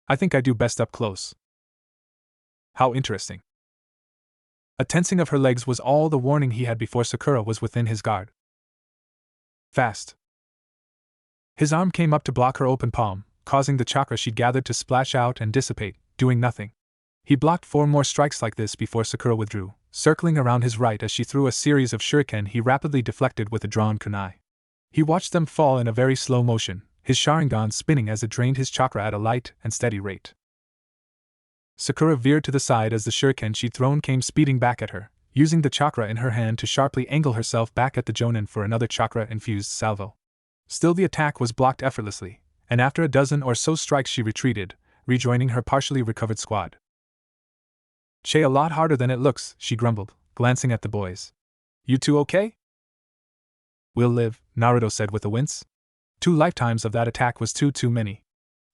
I think I do best up close. How interesting. A tensing of her legs was all the warning he had before Sakura was within his guard. Fast. His arm came up to block her open palm, causing the chakra she'd gathered to splash out and dissipate, doing nothing. He blocked 4 more strikes like this before Sakura withdrew, circling around his right as she threw a series of shuriken he rapidly deflected with a drawn kunai. He watched them fall in a very slow motion, his Sharingan spinning as it drained his chakra at a light and steady rate. Sakura veered to the side as the shuriken she'd thrown came speeding back at her, using the chakra in her hand to sharply angle herself back at the Jonin for another chakra-infused salvo. Still the attack was blocked effortlessly, and after a dozen or so strikes she retreated, rejoining her partially recovered squad. "Che, a lot harder than it looks," she grumbled, glancing at the boys. "You two okay?" "We'll live," Naruto said with a wince. 2 lifetimes of that attack was too many.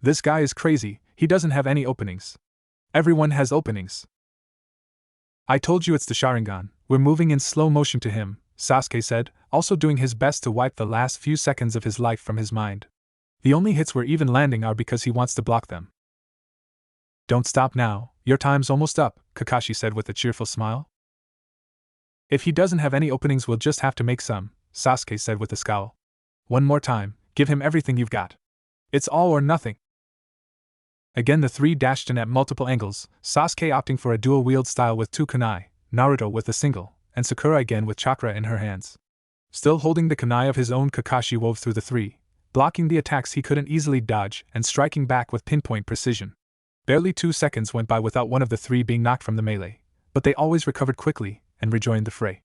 This guy is crazy, he doesn't have any openings. Everyone has openings. I told you it's the Sharingan, we're moving in slow motion to him, Sasuke said, also doing his best to wipe the last few seconds of his life from his mind. The only hits we're even landing are because he wants to block them. Don't stop now, your time's almost up, Kakashi said with a cheerful smile. If he doesn't have any openings we'll just have to make some, Sasuke said with a scowl. One more time, give him everything you've got. It's all or nothing. Again the 3 dashed in at multiple angles, Sasuke opting for a dual-wield style with 2 kunai, Naruto with a single, and Sakura again with chakra in her hands. Still holding the kunai of his own, Kakashi wove through the 3, blocking the attacks he couldn't easily dodge and striking back with pinpoint precision. Barely 2 seconds went by without one of the 3 being knocked from the melee, but they always recovered quickly and rejoined the fray.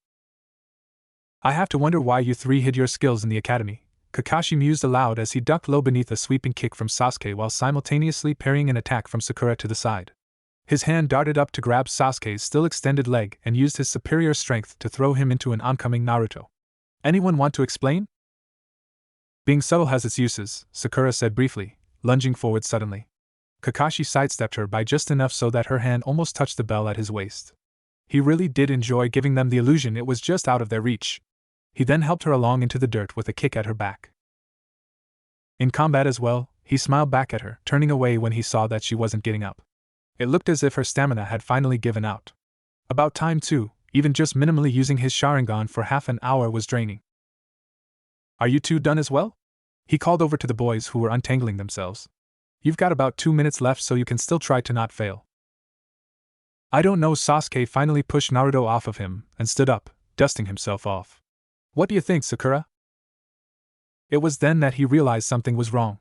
I have to wonder why you 3 hid your skills in the academy, Kakashi mused aloud as he ducked low beneath a sweeping kick from Sasuke while simultaneously parrying an attack from Sakura to the side. His hand darted up to grab Sasuke's still extended leg and used his superior strength to throw him into an oncoming Naruto. Anyone want to explain? Being subtle has its uses, Sakura said briefly, lunging forward suddenly. Kakashi sidestepped her by just enough so that her hand almost touched the bell at his waist. He really did enjoy giving them the illusion it was just out of their reach. He then helped her along into the dirt with a kick at her back. In combat as well, he smiled back at her, turning away when he saw that she wasn't getting up. It looked as if her stamina had finally given out. About time too, even just minimally using his Sharingan for half an hour was draining. Are you two done as well? He called over to the boys who were untangling themselves. You've got about 2 minutes left so you can still try to not fail. I don't know. Sasuke finally pushed Naruto off of him and stood up, dusting himself off. What do you think, Sakura? It was then that he realized something was wrong.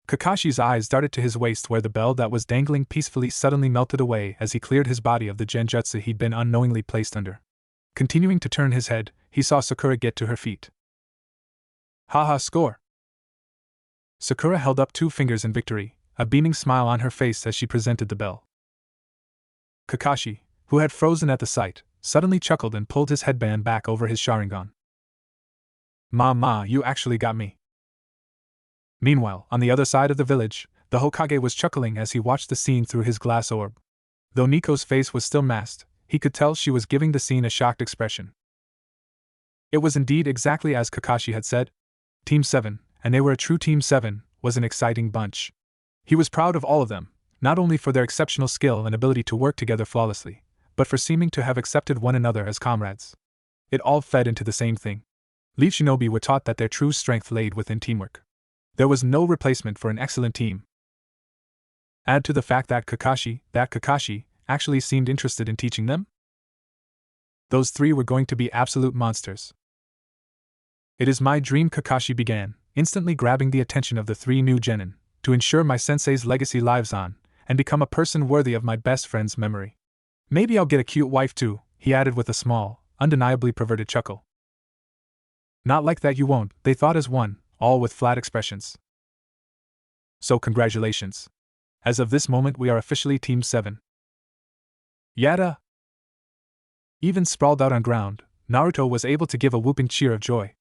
Kakashi's eyes darted to his waist where the bell that was dangling peacefully suddenly melted away as he cleared his body of the genjutsu he'd been unknowingly placed under. Continuing to turn his head, he saw Sakura get to her feet. Haha, score! Sakura held up 2 fingers in victory, a beaming smile on her face as she presented the bell. Kakashi, who had frozen at the sight, suddenly chuckled and pulled his headband back over his Sharingan. Ma, you actually got me. Meanwhile, on the other side of the village, the Hokage was chuckling as he watched the scene through his glass orb. Though Nico's face was still masked, he could tell she was giving the scene a shocked expression. It was indeed exactly as Kakashi had said. Team 7, and they were a true Team 7, was an exciting bunch. He was proud of all of them, not only for their exceptional skill and ability to work together flawlessly, but for seeming to have accepted one another as comrades. It all fed into the same thing. Leaf Shinobi were taught that their true strength laid within teamwork. There was no replacement for an excellent team. Add to the fact that Kakashi actually seemed interested in teaching them. Those three were going to be absolute monsters. It is my dream, Kakashi began, instantly grabbing the attention of the three new genin, to ensure my sensei's legacy lives on, and become a person worthy of my best friend's memory. Maybe I'll get a cute wife too, he added with a small, undeniably perverted chuckle. Not like that, you won't, they thought as one, all with flat expressions. So congratulations. As of this moment we are officially Team 7. Yada! Even sprawled out on ground, Naruto was able to give a whooping cheer of joy.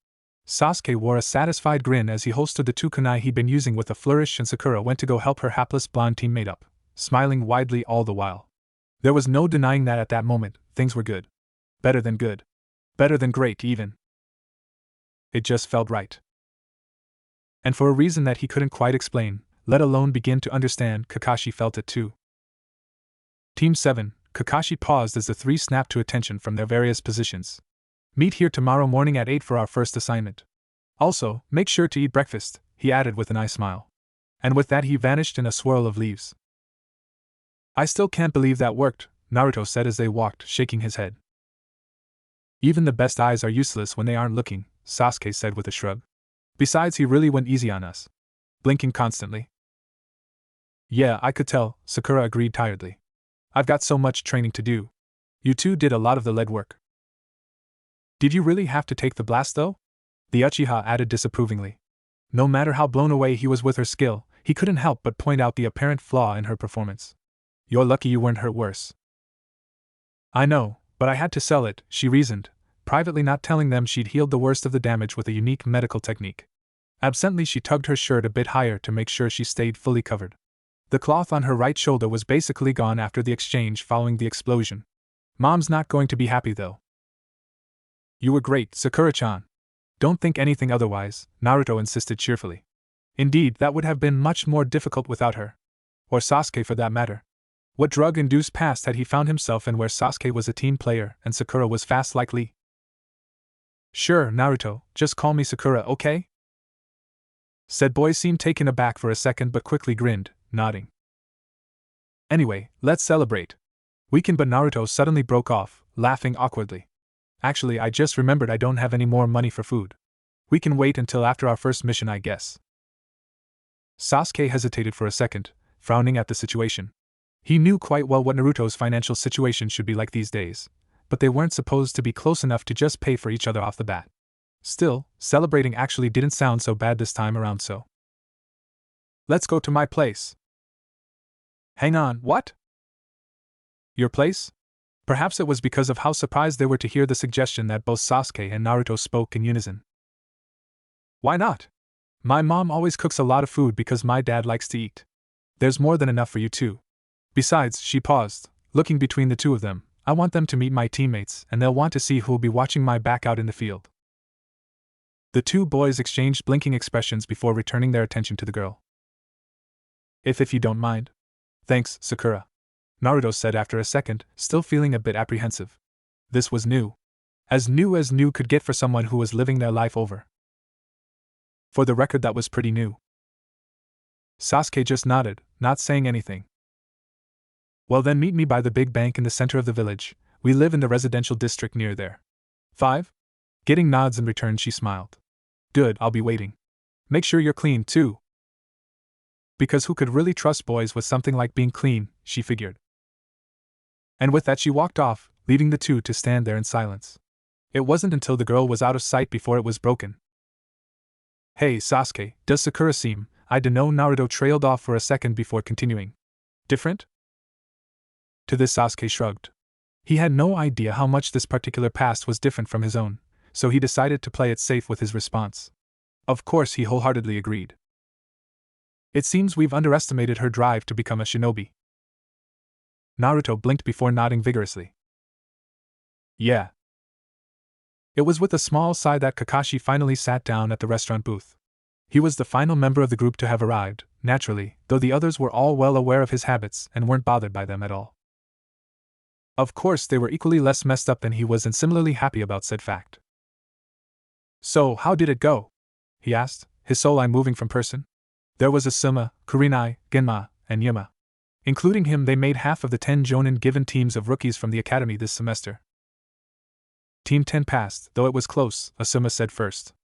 Sasuke wore a satisfied grin as he holstered the two kunai he'd been using with a flourish, and Sakura went to go help her hapless blonde teammate up, smiling widely all the while. There was no denying that at that moment, things were good. Better than good. Better than great, even. It just felt right. And for a reason that he couldn't quite explain, let alone begin to understand, Kakashi felt it too. Team 7, Kakashi paused as the three snapped to attention from their various positions. Meet here tomorrow morning at 8 for our first assignment. Also, make sure to eat breakfast, he added with an eye smile. And with that he vanished in a swirl of leaves. I still can't believe that worked, Naruto said as they walked, shaking his head. Even the best eyes are useless when they aren't looking, Sasuke said with a shrug. Besides, he really went easy on us. Blinking constantly. Yeah, I could tell, Sakura agreed tiredly. I've got so much training to do. You two did a lot of the lead work. Did you really have to take the blast though? The Uchiha added disapprovingly. No matter how blown away he was with her skill, he couldn't help but point out the apparent flaw in her performance. You're lucky you weren't hurt worse. I know, but I had to sell it, she reasoned, privately not telling them she'd healed the worst of the damage with a unique medical technique. Absently she tugged her shirt a bit higher to make sure she stayed fully covered. The cloth on her right shoulder was basically gone after the exchange following the explosion. Mom's not going to be happy though. You were great, Sakura-chan. Don't think anything otherwise, Naruto insisted cheerfully. Indeed, that would have been much more difficult without her. Or Sasuke for that matter. What drug-induced past had he found himself in where Sasuke was a team player and Sakura was fast like Lee? Sure, Naruto, just call me Sakura, okay? Said boy seemed taken aback for a second but quickly grinned, nodding. Anyway, let's celebrate. We can, but Naruto suddenly broke off, laughing awkwardly. Actually, I just remembered I don't have any more money for food. We can wait until after our first mission, I guess. Sasuke hesitated for a second, frowning at the situation. He knew quite well what Naruto's financial situation should be like these days, but they weren't supposed to be close enough to just pay for each other off the bat. Still, celebrating actually didn't sound so bad this time around, so. Let's go to my place. Hang on, what? Your place? Perhaps it was because of how surprised they were to hear the suggestion that both Sasuke and Naruto spoke in unison. Why not? My mom always cooks a lot of food because my dad likes to eat. There's more than enough for you too. Besides, she paused, looking between the two of them, I want them to meet my teammates and they'll want to see who'll be watching my back out in the field. The two boys exchanged blinking expressions before returning their attention to the girl. If you don't mind. Thanks, Sakura. Naruto said after a second, still feeling a bit apprehensive. This was new. As new could get for someone who was living their life over. For the record, that was pretty new. Sasuke just nodded, not saying anything. Well then, meet me by the big bank in the center of the village. We live in the residential district near there. 5? Getting nods in return, she smiled. Good, I'll be waiting. Make sure you're clean, too. Because who could really trust boys with something like being clean, she figured. And with that she walked off, leaving the two to stand there in silence. It wasn't until the girl was out of sight before it was broken. Hey Sasuke, does Sakura seem, I dunno, Naruto trailed off for a second before continuing. Different? To this Sasuke shrugged. He had no idea how much this particular past was different from his own, so he decided to play it safe with his response. Of course, he wholeheartedly agreed. It seems we've underestimated her drive to become a shinobi. Naruto blinked before nodding vigorously. Yeah. It was with a small sigh that Kakashi finally sat down at the restaurant booth. He was the final member of the group to have arrived, naturally, though the others were all well aware of his habits and weren't bothered by them at all. Of course, they were equally less messed up than he was and similarly happy about said fact. So, how did it go? He asked, his soul eye moving from person. There was Asuma, Kurenai, Genma, and Yuma. Including him, they made half of the 10 Jonin given teams of rookies from the academy this semester. Team 10 passed, though it was close, Asuma said first.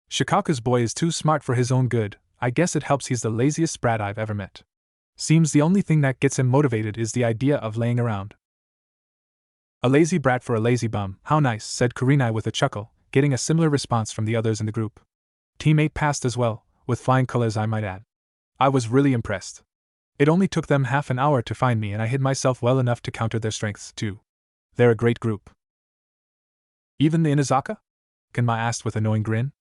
Shikaku's boy is too smart for his own good, I guess it helps he's the laziest brat I've ever met. Seems the only thing that gets him motivated is the idea of laying around. A lazy brat for a lazy bum, how nice, said Kurenai with a chuckle, getting a similar response from the others in the group. Team 8 passed as well, with flying colors I might add. I was really impressed. It only took them half an hour to find me and I hid myself well enough to counter their strengths too. They're a great group. Even the Inazaka? Genma asked with a knowing grin.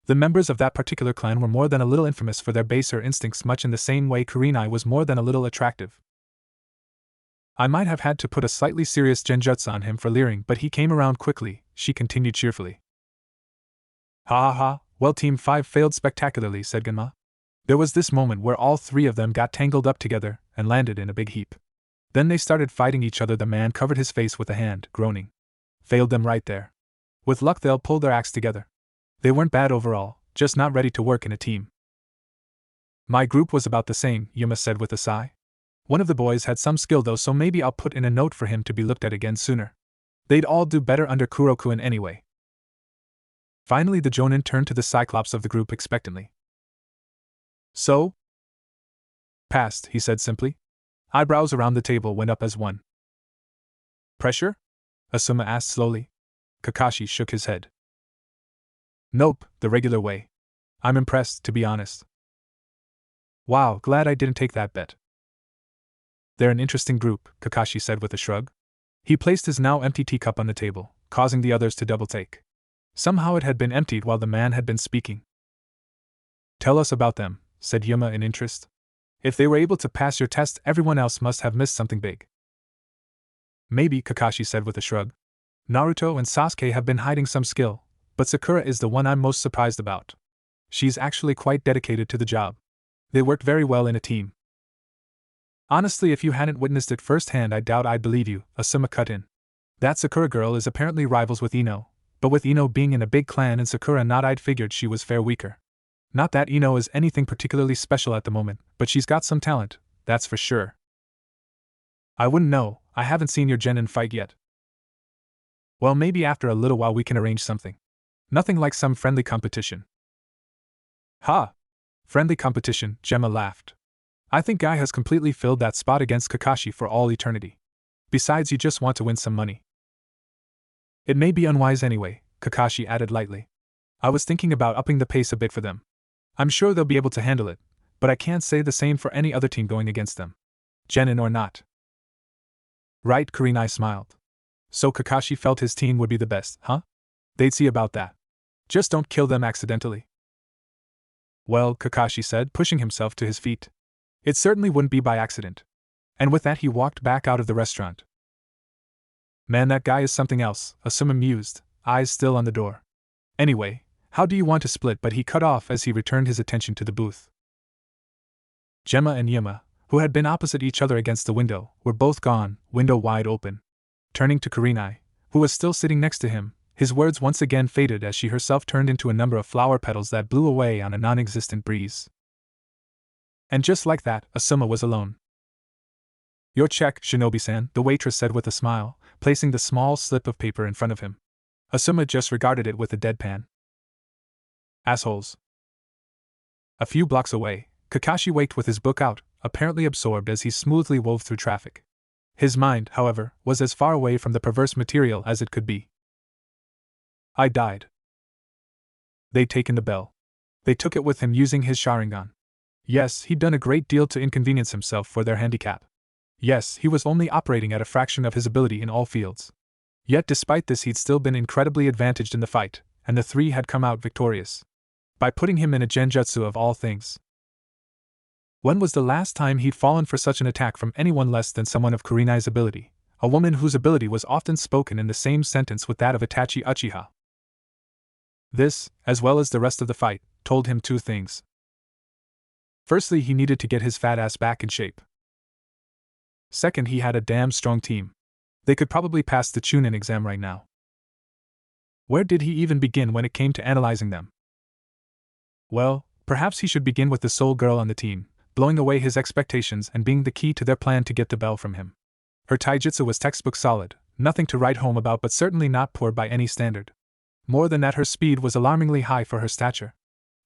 The members of that particular clan were more than a little infamous for their baser instincts, much in the same way Kurenai was more than a little attractive. I might have had to put a slightly serious genjutsu on him for leering, but he came around quickly, she continued cheerfully. Ha ha ha, well Team 5 failed spectacularly, said Genma. There was this moment where all three of them got tangled up together and landed in a big heap. Then they started fighting each other. The man covered his face with a hand, groaning. Failed them right there. With luck they'll pull their acts together. They weren't bad overall, just not ready to work in a team. My group was about the same, Yuma said with a sigh. One of the boys had some skill though, so maybe I'll put in a note for him to be looked at again sooner. They'd all do better under Kuroku-in anyway. Finally the Jonin turned to the Cyclops of the group expectantly. So? Passed, he said simply. Eyebrows around the table went up as one. Pressure? Asuma asked slowly. Kakashi shook his head. Nope, the regular way. I'm impressed, to be honest. Wow, glad I didn't take that bet. They're an interesting group, Kakashi said with a shrug. He placed his now empty teacup on the table, causing the others to double-take. Somehow it had been emptied while the man had been speaking. Tell us about them, said Yuma in interest. If they were able to pass your test, everyone else must have missed something big. Maybe, Kakashi said with a shrug. Naruto and Sasuke have been hiding some skill, but Sakura is the one I'm most surprised about. She's actually quite dedicated to the job. They work very well in a team. Honestly, if you hadn't witnessed it firsthand, I doubt I'd believe you, Asuma cut in. That Sakura girl is apparently rivals with Ino, but with Ino being in a big clan and Sakura not, I'd figured she was fair weaker. Not that Ino is anything particularly special at the moment, but she's got some talent, that's for sure. I wouldn't know, I haven't seen your genin fight yet. Well, maybe after a little while we can arrange something. Nothing like some friendly competition. Ha! Friendly competition, Gemma laughed. I think Guy has completely filled that spot against Kakashi for all eternity. Besides, you just want to win some money. It may be unwise anyway, Kakashi added lightly. I was thinking about upping the pace a bit for them. I'm sure they'll be able to handle it, but I can't say the same for any other team going against them. Genin or not. Right, Kurenai smiled. So Kakashi felt his team would be the best, huh? They'd see about that. Just don't kill them accidentally. Well, Kakashi said, pushing himself to his feet. It certainly wouldn't be by accident. And with that he walked back out of the restaurant. Man, that guy is something else, Asuma mused, eyes still on the door. Anyway, how do you want to split? But he cut off as he returned his attention to the booth. Gemma and Yuma, who had been opposite each other against the window, were both gone, window wide open. Turning to Kurenai, who was still sitting next to him, his words once again faded as she herself turned into a number of flower petals that blew away on a non-existent breeze. And just like that, Asuma was alone. Your check, Shinobi-san, the waitress said with a smile, placing the small slip of paper in front of him. Asuma just regarded it with a deadpan. Assholes. A few blocks away, Kakashi waked with his book out, apparently absorbed as he smoothly wove through traffic. His mind, however, was as far away from the perverse material as it could be. I died. They'd taken the bell. They took it with him using his Sharingan. Yes, he'd done a great deal to inconvenience himself for their handicap. Yes, he was only operating at a fraction of his ability in all fields. Yet despite this he'd still been incredibly advantaged in the fight, and the three had come out victorious. By putting him in a genjutsu of all things. When was the last time he'd fallen for such an attack from anyone less than someone of Kurenai's ability, a woman whose ability was often spoken in the same sentence with that of Itachi Uchiha? This, as well as the rest of the fight, told him two things. Firstly, he needed to get his fat ass back in shape. Second, he had a damn strong team. They could probably pass the Chunin exam right now. Where did he even begin when it came to analyzing them? Well, perhaps he should begin with the sole girl on the team, blowing away his expectations and being the key to their plan to get the bell from him. Her taijutsu was textbook solid, nothing to write home about but certainly not poor by any standard. More than that, her speed was alarmingly high for her stature.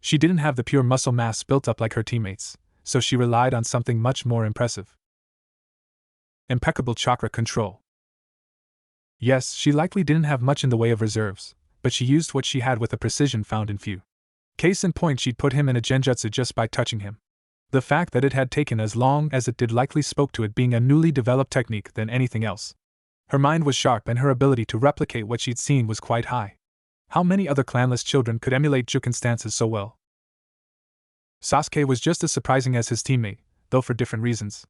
She didn't have the pure muscle mass built up like her teammates, so she relied on something much more impressive. Impeccable chakra control. Yes, she likely didn't have much in the way of reserves, but she used what she had with a precision found in few. Case in point, she'd put him in a genjutsu just by touching him. The fact that it had taken as long as it did likely spoke to it being a newly developed technique than anything else. Her mind was sharp and her ability to replicate what she'd seen was quite high. How many other clanless children could emulate Juken stances so well? Sasuke was just as surprising as his teammate, though for different reasons.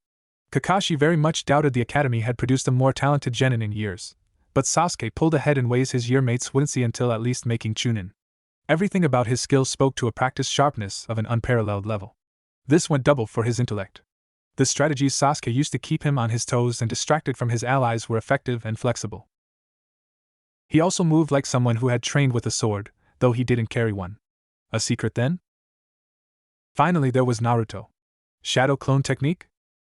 Kakashi very much doubted the academy had produced a more talented genin in years, but Sasuke pulled ahead in ways his year mates wouldn't see until at least making Chunin. Everything about his skills spoke to a practiced sharpness of an unparalleled level. This went double for his intellect. The strategies Sasuke used to keep him on his toes and distracted from his allies were effective and flexible. He also moved like someone who had trained with a sword, though he didn't carry one. A secret then? Finally, there was Naruto. Shadow clone technique?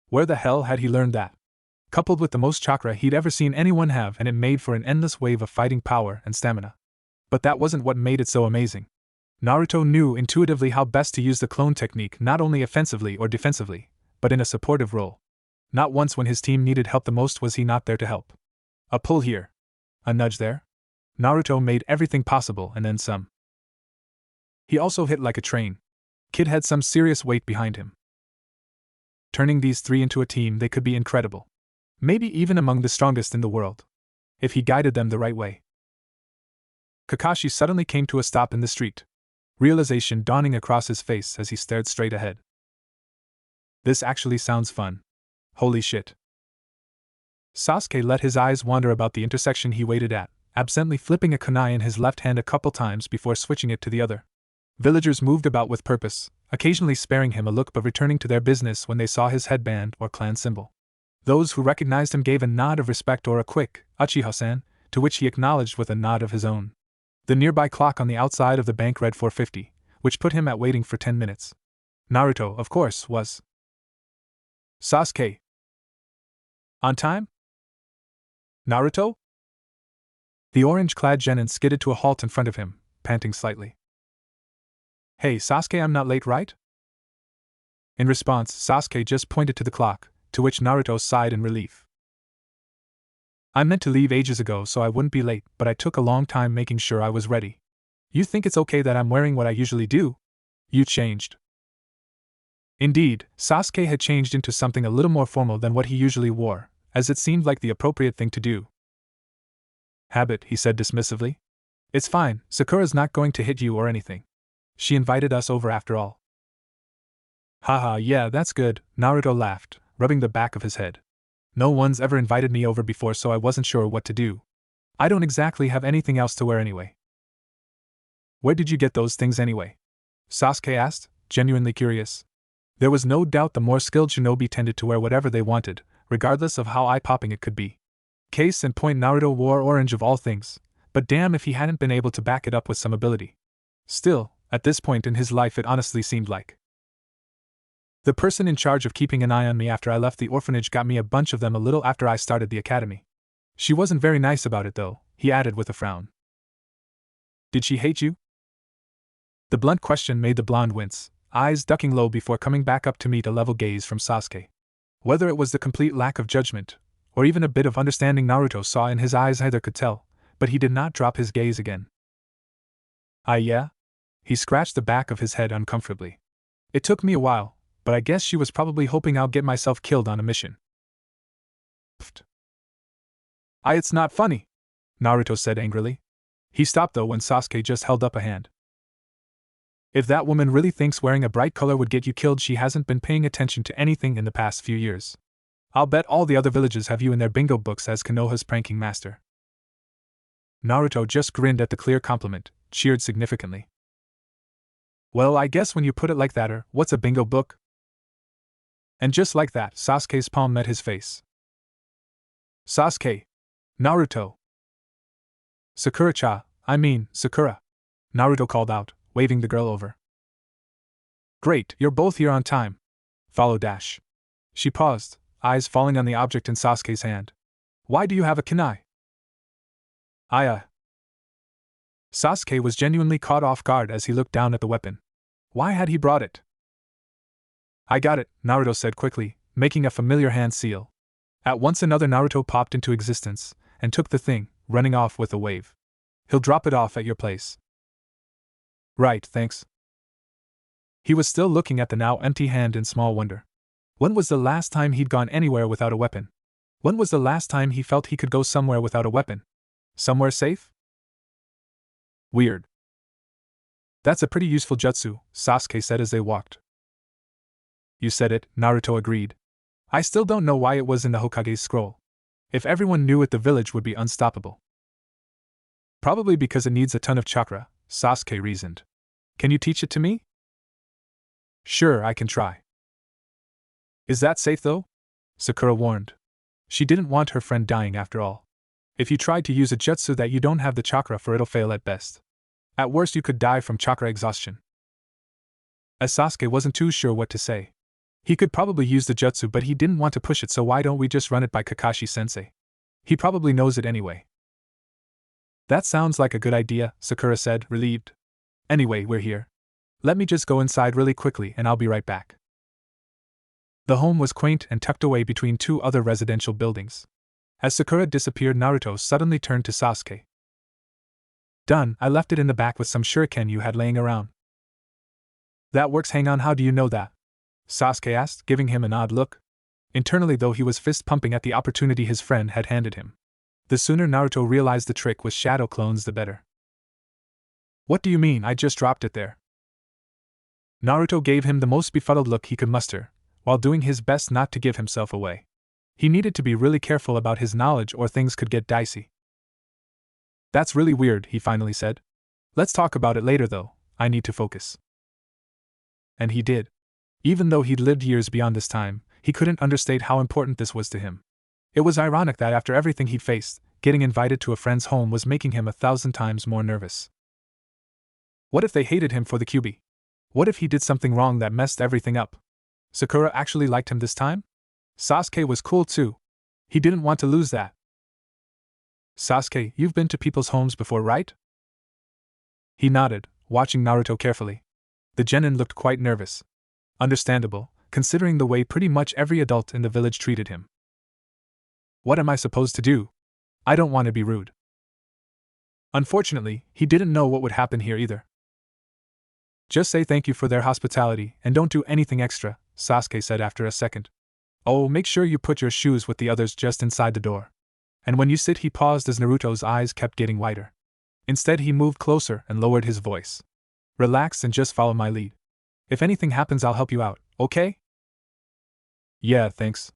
Where the hell had he learned that? Coupled with the most chakra he'd ever seen anyone have, and it made for an endless wave of fighting power and stamina. But that wasn't what made it so amazing. Naruto knew intuitively how best to use the clone technique not only offensively or defensively, but in a supportive role. Not once when his team needed help the most was he not there to help. A pull here. A nudge there. Naruto made everything possible and then some. He also hit like a train. Kid had some serious weight behind him. Turning these three into a team, they could be incredible. Maybe even among the strongest in the world. If he guided them the right way. Kakashi suddenly came to a stop in the street. Realization dawning across his face as he stared straight ahead. This actually sounds fun. Holy shit. Sasuke let his eyes wander about the intersection he waited at, absently flipping a kunai in his left hand a couple times before switching it to the other. Villagers moved about with purpose, occasionally sparing him a look but returning to their business when they saw his headband or clan symbol. Those who recognized him gave a nod of respect or a quick, Uchiha-san, to which he acknowledged with a nod of his own. The nearby clock on the outside of the bank read 4:50, which put him at waiting for 10 minutes. Naruto, of course, was. Sasuke. On time? Naruto? The orange-clad genin skidded to a halt in front of him, panting slightly. Hey Sasuke, I'm not late, right? In response, Sasuke just pointed to the clock, to which Naruto sighed in relief. I meant to leave ages ago so I wouldn't be late, but I took a long time making sure I was ready. You think it's okay that I'm wearing what I usually do? You changed. Indeed, Sasuke had changed into something a little more formal than what he usually wore, as it seemed like the appropriate thing to do. Habit, he said dismissively. It's fine, Sakura's not going to hit you or anything. She invited us over after all. Haha, yeah, that's good, Naruto laughed, rubbing the back of his head. No one's ever invited me over before, so I wasn't sure what to do. I don't exactly have anything else to wear anyway. Where did you get those things anyway? Sasuke asked, genuinely curious. There was no doubt the more skilled shinobi tended to wear whatever they wanted, regardless of how eye-popping it could be. Case in point, Naruto wore orange of all things, but damn if he hadn't been able to back it up with some ability. Still, at this point in his life it honestly seemed like. The person in charge of keeping an eye on me after I left the orphanage got me a bunch of them a little after I started the academy. She wasn't very nice about it though, he added with a frown. Did she hate you? The blunt question made the blonde wince, eyes ducking low before coming back up to meet a level gaze from Sasuke. Whether it was the complete lack of judgment, or even a bit of understanding Naruto saw in his eyes, neither could tell, but he did not drop his gaze again. Yeah? He scratched the back of his head uncomfortably. It took me a while, but I guess she was probably hoping I'll get myself killed on a mission. Pfft. It's not funny, Naruto said angrily. He stopped though when Sasuke just held up a hand. If that woman really thinks wearing a bright color would get you killed, she hasn't been paying attention to anything in the past few years. I'll bet all the other villages have you in their bingo books as Konoha's pranking master. Naruto just grinned at the clear compliment, cheered significantly. Well, I guess when you put it like that, what's a bingo book? And just like that, Sasuke's palm met his face. Sasuke. Naruto. Sakura-cha, Sakura. Naruto called out, waving the girl over. Great, you're both here on time. Follow Dash. She paused, eyes falling on the object in Sasuke's hand. Why do you have a kunai? I. Sasuke was genuinely caught off guard as he looked down at the weapon. Why had he brought it? I got it, Naruto said quickly, making a familiar hand seal. At once another Naruto popped into existence, and took the thing, running off with a wave. He'll drop it off at your place. Right, thanks. He was still looking at the now empty hand in small wonder. When was the last time he'd gone anywhere without a weapon? When was the last time he felt he could go somewhere without a weapon? Somewhere safe? Weird. That's a pretty useful jutsu, Sasuke said as they walked. You said it, Naruto agreed. I still don't know why it was in the Hokage's scroll. If everyone knew it, the village would be unstoppable. Probably because it needs a ton of chakra, Sasuke reasoned. Can you teach it to me? Sure, I can try. Is that safe though? Sakura warned. She didn't want her friend dying after all. If you tried to use a jutsu that you don't have the chakra for, it'll fail at best. At worst, you could die from chakra exhaustion. As Sasuke wasn't too sure what to say. He could probably use the jutsu, but he didn't want to push it, so why don't we just run it by Kakashi-sensei? He probably knows it anyway. That sounds like a good idea, Sakura said, relieved. Anyway, we're here. Let me just go inside really quickly and I'll be right back. The home was quaint and tucked away between two other residential buildings. As Sakura disappeared, Naruto suddenly turned to Sasuke. Done, I left it in the back with some shuriken you had laying around. That works, hang on, how do you know that? Sasuke asked, giving him an odd look. Internally, though, he was fist-pumping at the opportunity his friend had handed him. The sooner Naruto realized the trick with shadow clones, the better. What do you mean, I just dropped it there? Naruto gave him the most befuddled look he could muster, while doing his best not to give himself away. He needed to be really careful about his knowledge or things could get dicey. That's really weird, he finally said. Let's talk about it later though, I need to focus. And he did. Even though he'd lived years beyond this time, he couldn't understate how important this was to him. It was ironic that after everything he'd faced, getting invited to a friend's home was making him 1,000 times more nervous. What if they hated him for the QB? What if he did something wrong that messed everything up? Sakura actually liked him this time? Sasuke was cool too. He didn't want to lose that. Sasuke, you've been to people's homes before, right? He nodded, watching Naruto carefully. The genin looked quite nervous. Understandable, considering the way pretty much every adult in the village treated him. What am I supposed to do? I don't want to be rude. Unfortunately, he didn't know what would happen here either. Just say thank you for their hospitality and don't do anything extra, Sasuke said after a second. Oh, make sure you put your shoes with the others just inside the door. And when you sit, he paused as Naruto's eyes kept getting wider. Instead, he moved closer and lowered his voice. Relax and just follow my lead. If anything happens, I'll help you out, okay? Yeah, thanks.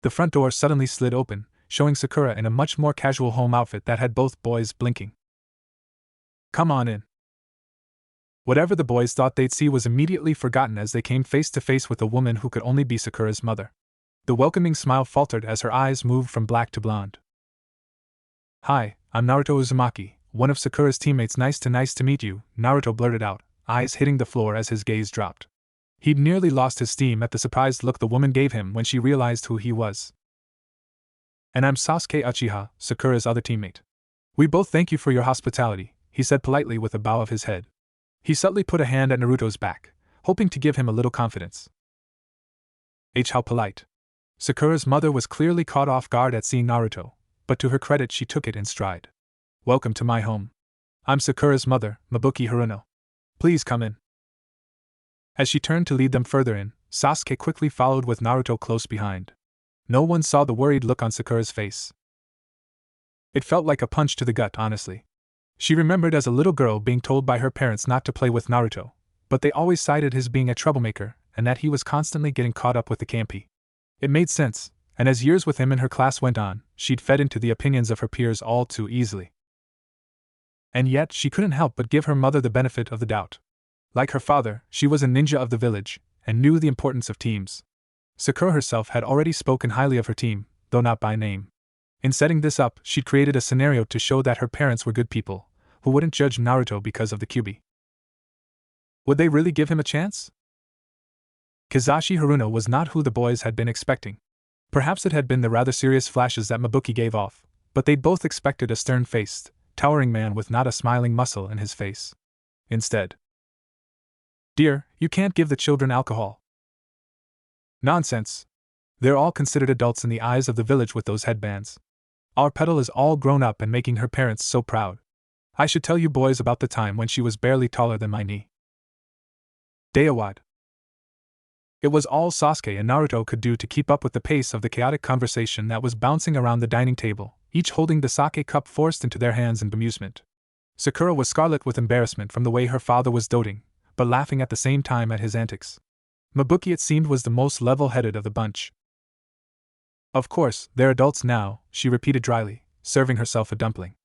The front door suddenly slid open, showing Sakura in a much more casual home outfit that had both boys blinking. Come on in. Whatever the boys thought they'd see was immediately forgotten as they came face to face with a woman who could only be Sakura's mother. The welcoming smile faltered as her eyes moved from black to blonde. Hi, I'm Naruto Uzumaki, one of Sakura's teammates. Nice to meet you, Naruto blurted out, eyes hitting the floor as his gaze dropped. He'd nearly lost his steam at the surprised look the woman gave him when she realized who he was. And I'm Sasuke Uchiha, Sakura's other teammate. We both thank you for your hospitality, he said politely with a bow of his head. He subtly put a hand at Naruto's back, hoping to give him a little confidence. How polite. Sakura's mother was clearly caught off guard at seeing Naruto, but to her credit she took it in stride. Welcome to my home. I'm Sakura's mother, Mabuki Haruno. Please come in. As she turned to lead them further in, Sasuke quickly followed with Naruto close behind. No one saw the worried look on Sakura's face. It felt like a punch to the gut, honestly. She remembered as a little girl being told by her parents not to play with Naruto, but they always cited his being a troublemaker and that he was constantly getting caught up with the campy. It made sense, and as years with him in her class went on, she'd fed into the opinions of her peers all too easily. And yet she couldn't help but give her mother the benefit of the doubt. Like her father, she was a ninja of the village, and knew the importance of teams. Sakura herself had already spoken highly of her team, though not by name. In setting this up, she'd created a scenario to show that her parents were good people, who wouldn't judge Naruto because of the QB. Would they really give him a chance? Kizashi Haruno was not who the boys had been expecting. Perhaps it had been the rather serious flashes that Mabuki gave off, but they'd both expected a stern-faced, towering man with not a smiling muscle in his face. Instead, "Dear, you can't give the children alcohol." "Nonsense. They're all considered adults in the eyes of the village with those headbands. Our Petal is all grown up and making her parents so proud. I should tell you boys about the time when she was barely taller than my knee." Dayawad. It was all Sasuke and Naruto could do to keep up with the pace of the chaotic conversation that was bouncing around the dining table, each holding the sake cup forced into their hands in bemusement. Sakura was scarlet with embarrassment from the way her father was doting, but laughing at the same time at his antics. Mabuki, it seemed, was the most level-headed of the bunch. "Of course, they're adults now," she repeated dryly, serving herself a dumpling.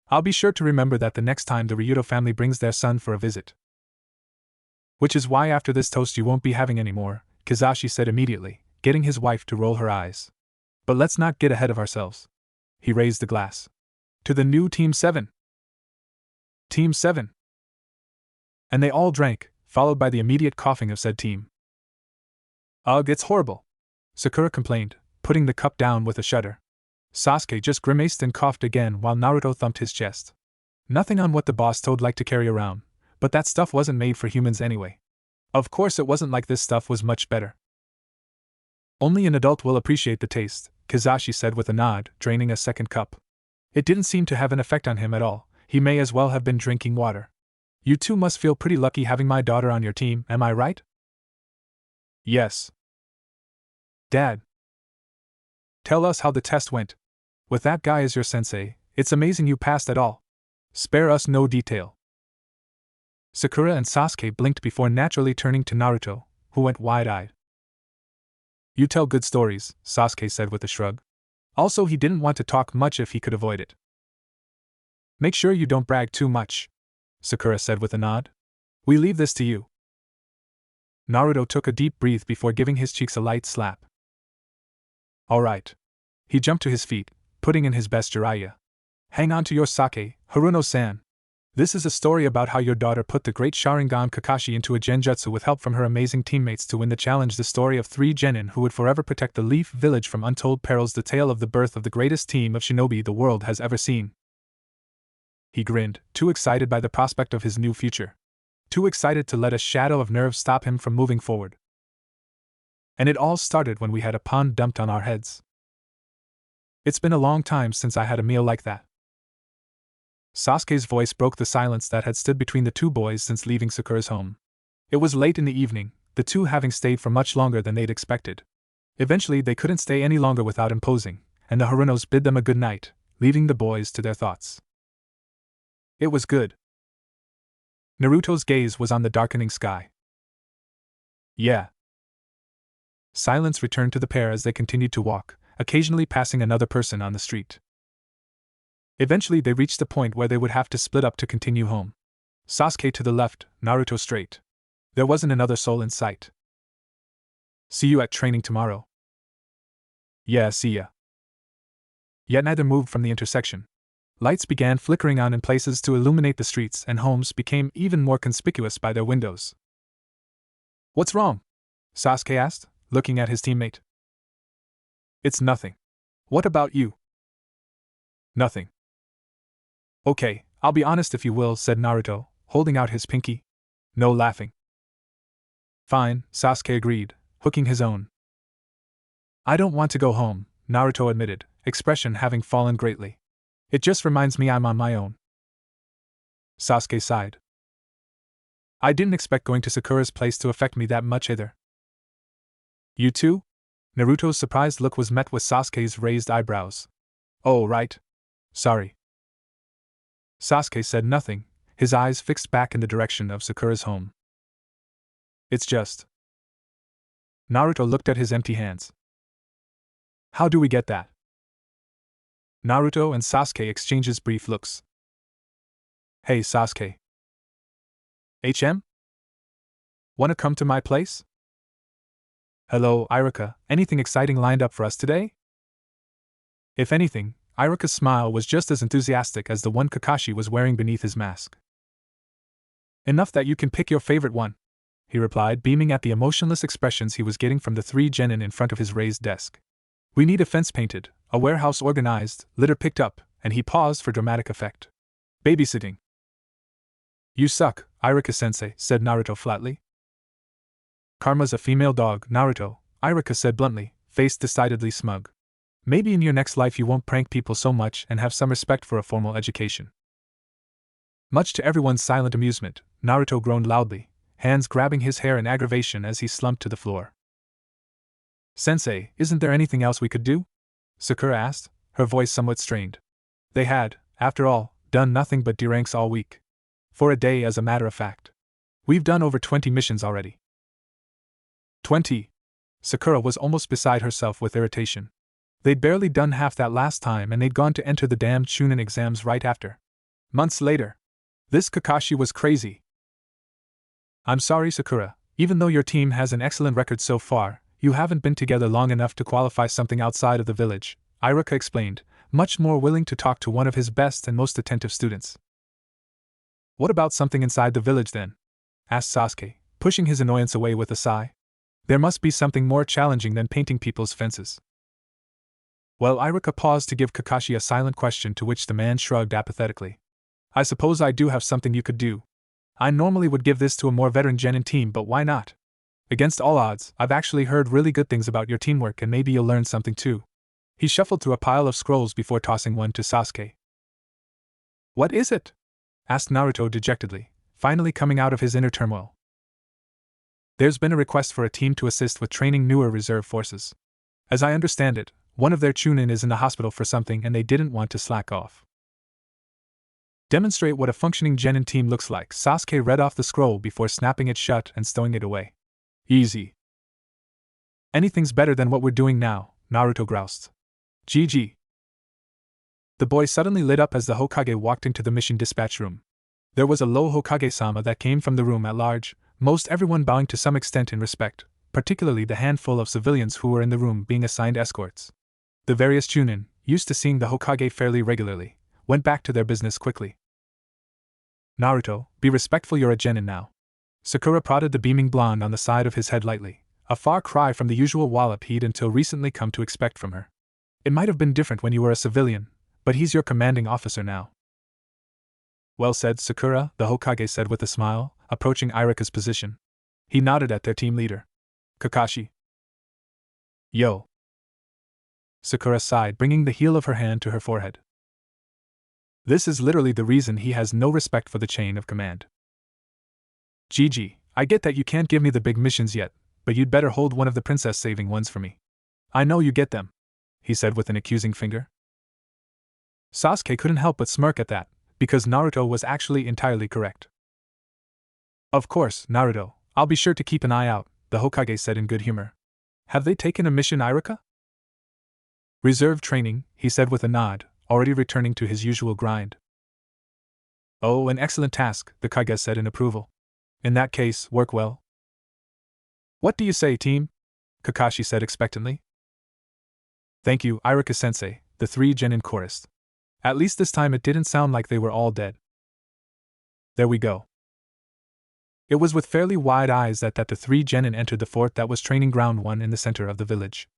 "I'll be sure to remember that the next time the Ryuto family brings their son for a visit. Which is why after this toast you won't be having any more," Kizashi said immediately, getting his wife to roll her eyes. "But let's not get ahead of ourselves." He raised the glass. "To the new Team 7! Team 7! And they all drank, followed by the immediate coughing of said team. "Ugh, it's horrible," Sakura complained, putting the cup down with a shudder. Sasuke just grimaced and coughed again while Naruto thumped his chest. Nothing on what the boss toad liked to carry around, but that stuff wasn't made for humans anyway. Of course it wasn't like this stuff was much better. "Only an adult will appreciate the taste," Kizashi said with a nod, draining a second cup. It didn't seem to have an effect on him at all. He may as well have been drinking water. "You two must feel pretty lucky having my daughter on your team, am I right?" "Yes." "Dad, tell us how the test went. With that guy as your sensei, it's amazing you passed at all. Spare us no detail." Sakura and Sasuke blinked before naturally turning to Naruto, who went wide-eyed. "You tell good stories," Sasuke said with a shrug. Also, he didn't want to talk much if he could avoid it. "Make sure you don't brag too much," Sakura said with a nod. "We leave this to you." Naruto took a deep breath before giving his cheeks a light slap. "All right." He jumped to his feet, putting in his best Jiraiya. "Hang on to your sake, Haruno-san. This is a story about how your daughter put the great Sharingan Kakashi into a genjutsu with help from her amazing teammates to win the challenge. The story of 3 genin who would forever protect the Leaf Village from untold perils. The tale of the birth of the greatest team of shinobi the world has ever seen." He grinned, too excited by the prospect of his new future. Too excited to let a shadow of nerve stop him from moving forward. "And it all started when we had a pond dumped on our heads. It's been a long time since I had a meal like that." Sasuke's voice broke the silence that had stood between the two boys since leaving Sakura's home. It was late in the evening, the two having stayed for much longer than they'd expected. Eventually they couldn't stay any longer without imposing, and the Harunos bid them a good night, leaving the boys to their thoughts. It was good. Naruto's gaze was on the darkening sky. "Yeah." Silence returned to the pair as they continued to walk, occasionally passing another person on the street. Eventually they reached a point where they would have to split up to continue home. Sasuke to the left, Naruto straight. There wasn't another soul in sight. "See you at training tomorrow." "Yeah, see ya." Yet neither moved from the intersection. Lights began flickering on in places to illuminate the streets, and homes became even more conspicuous by their windows. "What's wrong?" Sasuke asked, looking at his teammate. "It's nothing. What about you?" "Nothing." "Okay, I'll be honest if you will," said Naruto, holding out his pinky. "No laughing." "Fine," Sasuke agreed, hooking his own. "I don't want to go home," Naruto admitted, expression having fallen greatly. "It just reminds me I'm on my own." Sasuke sighed. "I didn't expect going to Sakura's place to affect me that much either." "You too?" Naruto's surprised look was met with Sasuke's raised eyebrows. "Oh, right. Sorry." Sasuke said nothing, his eyes fixed back in the direction of Sakura's home. "It's just..." Naruto looked at his empty hands. "How do we get that?" Naruto and Sasuke exchanged brief looks. "Hey Sasuke. HM? Wanna come to my place?" "Hello, Iruka, anything exciting lined up for us today?" If anything, Iruka's smile was just as enthusiastic as the one Kakashi was wearing beneath his mask. "Enough that you can pick your favorite one," he replied, beaming at the emotionless expressions he was getting from the 3 genin in front of his raised desk. "We need a fence painted, A warehouse organized, litter picked up, and he paused for dramatic effect. Babysitting. You suck, Iruka-sensei, said Naruto flatly. Karma's a female dog, Naruto, Iruka said bluntly, face decidedly smug. Maybe in your next life you won't prank people so much and have some respect for a formal education. Much to everyone's silent amusement, Naruto groaned loudly, hands grabbing his hair in aggravation as he slumped to the floor. Sensei, isn't there anything else we could do? Sakura asked, her voice somewhat strained. They had, after all, done nothing but deranks all week. For a day, as a matter of fact. We've done over 20 missions already. 20? Sakura was almost beside herself with irritation. They'd barely done half that last time and they'd gone to enter the damned Chunin exams right after. Months later. This Kakashi was crazy. I'm sorry, Sakura, even though your team has an excellent record so far, you haven't been together long enough to qualify something outside of the village, Iruka explained, much more willing to talk to one of his best and most attentive students. What about something inside the village then? Asked Sasuke, pushing his annoyance away with a sigh. There must be something more challenging than painting people's fences. Well, Iruka paused to give Kakashi a silent question, to which the man shrugged apathetically. I suppose I do have something you could do. I normally would give this to a more veteran genin team, but why not? Against all odds, I've actually heard really good things about your teamwork and maybe you'll learn something too. He shuffled through a pile of scrolls before tossing one to Sasuke. What is it? Asked Naruto dejectedly, finally coming out of his inner turmoil. There's been a request for a team to assist with training newer reserve forces. As I understand it, one of their Chunin is in the hospital for something and they didn't want to slack off. Demonstrate what a functioning genin team looks like. Sasuke read off the scroll before snapping it shut and stowing it away. Easy. Anything's better than what we're doing now, Naruto groused. GG. The boy suddenly lit up as the Hokage walked into the mission dispatch room. There was a low Hokage-sama that came from the room at large, most everyone bowing to some extent in respect, particularly the handful of civilians who were in the room being assigned escorts. The various Chunin, used to seeing the Hokage fairly regularly, went back to their business quickly. Naruto, be respectful, you're a genin now. Sakura prodded the beaming blonde on the side of his head lightly, a far cry from the usual wallop he'd until recently come to expect from her. It might have been different when you were a civilian, but he's your commanding officer now. Well said, Sakura, the Hokage said with a smile, approaching Iruka's position. He nodded at their team leader. Kakashi. Yo. Sakura sighed, bringing the heel of her hand to her forehead. This is literally the reason he has no respect for the chain of command. GG, I get that you can't give me the big missions yet, but you'd better hold one of the princess-saving ones for me. I know you get them, he said with an accusing finger. Sasuke couldn't help but smirk at that, because Naruto was actually entirely correct. Of course, Naruto, I'll be sure to keep an eye out, the Hokage said in good humor. Have they taken a mission, Iruka? Reserve training, he said with a nod, already returning to his usual grind. Oh, an excellent task, the Kage said in approval. In that case, work well. What do you say, team? Kakashi said expectantly. Thank you, Iruka-sensei, the three genin chorused. At least this time it didn't sound like they were all dead. There we go. It was with fairly wide eyes that the three genin entered the fort that was training ground 1 in the center of the village.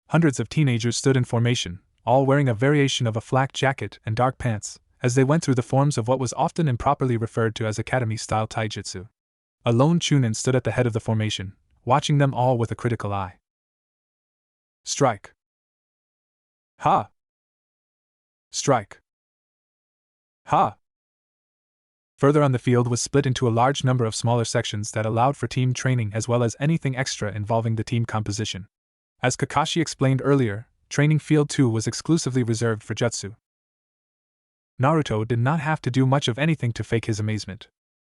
Hundreds of teenagers stood in formation, all wearing a variation of a flak jacket and dark pants, as they went through the forms of what was often improperly referred to as academy-style taijutsu. A lone Chunin stood at the head of the formation, watching them all with a critical eye. Strike. Ha! Strike. Ha! Further on, the field was split into a large number of smaller sections that allowed for team training as well as anything extra involving the team composition. As Kakashi explained earlier, Training Field 2 was exclusively reserved for jutsu. Naruto did not have to do much of anything to fake his amazement.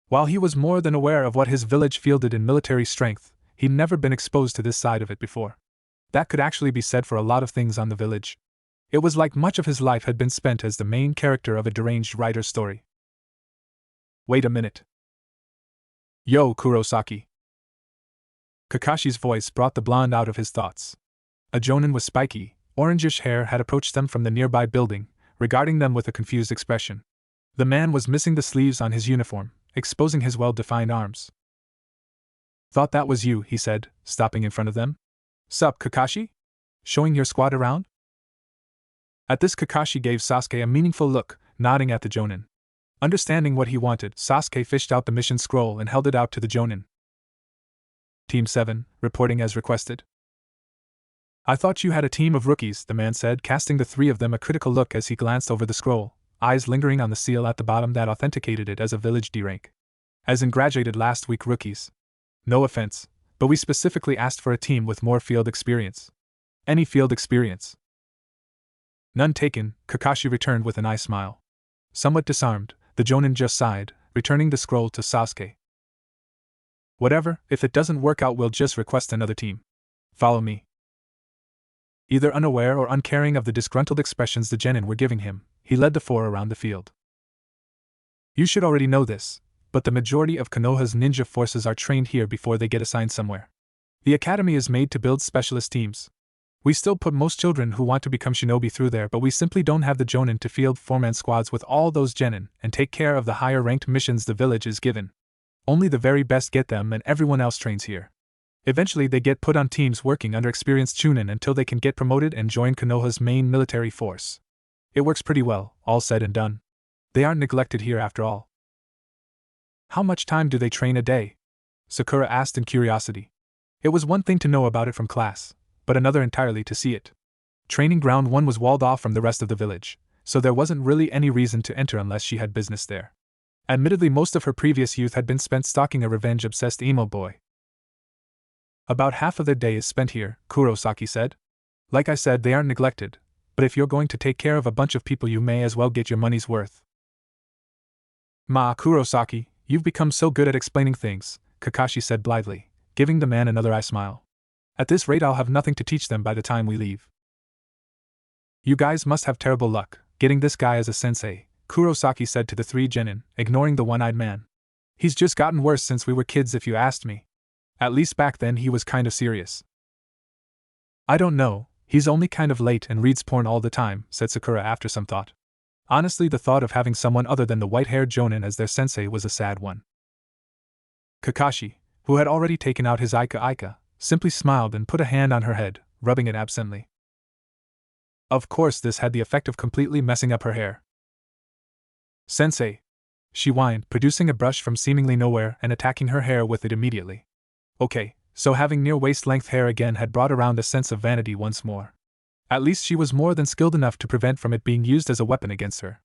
While he was more than aware of what his village fielded in military strength, he'd never been exposed to this side of it before. That could actually be said for a lot of things on the village. It was like much of his life had been spent as the main character of a deranged writer's story. Wait a minute. Yo, Kurosaki. Kakashi's voice brought the blonde out of his thoughts. A jonin with spiky, orangish hair had approached them from the nearby building, regarding them with a confused expression. The man was missing the sleeves on his uniform, exposing his well-defined arms. Thought that was you, he said, stopping in front of them. Sup, Kakashi? Showing your squad around? At this, Kakashi gave Sasuke a meaningful look, nodding at the Jonin. Understanding what he wanted, Sasuke fished out the mission scroll and held it out to the Jonin. Team 7, reporting as requested. I thought you had a team of rookies, the man said, casting the three of them a critical look as he glanced over the scroll, eyes lingering on the seal at the bottom that authenticated it as a village D rank. As in graduated last week rookies. No offense, but we specifically asked for a team with more field experience. Any field experience? None taken, Kakashi returned with an eye smile. Somewhat disarmed, the Jonin just sighed, returning the scroll to Sasuke. Whatever, if it doesn't work out, we'll just request another team. Follow me. Either unaware or uncaring of the disgruntled expressions the genin were giving him, he led the four around the field. You should already know this, but the majority of Konoha's ninja forces are trained here before they get assigned somewhere. The academy is made to build specialist teams. We still put most children who want to become shinobi through there, but we simply don't have the jonin to field four-man squads with all those genin and take care of the higher-ranked missions the village is given. Only the very best get them, and everyone else trains here. Eventually they get put on teams working under experienced chunin until they can get promoted and join Konoha's main military force. It works pretty well, all said and done. They aren't neglected here after all. How much time do they train a day? Sakura asked in curiosity. It was one thing to know about it from class, but another entirely to see it. Training ground 1 was walled off from the rest of the village, so there wasn't really any reason to enter unless she had business there. Admittedly, most of her previous youth had been spent stalking a revenge-obsessed emo boy. About half of their day is spent here, Kurosaki said. Like I said, they aren't neglected, but if you're going to take care of a bunch of people, you may as well get your money's worth. Kurosaki, you've become so good at explaining things, Kakashi said blithely, giving the man another eye smile. At this rate, I'll have nothing to teach them by the time we leave. You guys must have terrible luck, getting this guy as a sensei, Kurosaki said to the three genin, ignoring the one-eyed man. He's just gotten worse since we were kids, if you asked me. At least back then he was kind of serious. I don't know, he's only kind of late and reads porn all the time, said Sakura after some thought. Honestly, the thought of having someone other than the white-haired jonin as their sensei was a sad one. Kakashi, who had already taken out his Aika, simply smiled and put a hand on her head, rubbing it absently. Of course, this had the effect of completely messing up her hair. Sensei, she whined, producing a brush from seemingly nowhere and attacking her hair with it immediately. Okay, so having near waist-length hair again had brought around a sense of vanity once more. At least she was more than skilled enough to prevent from it being used as a weapon against her.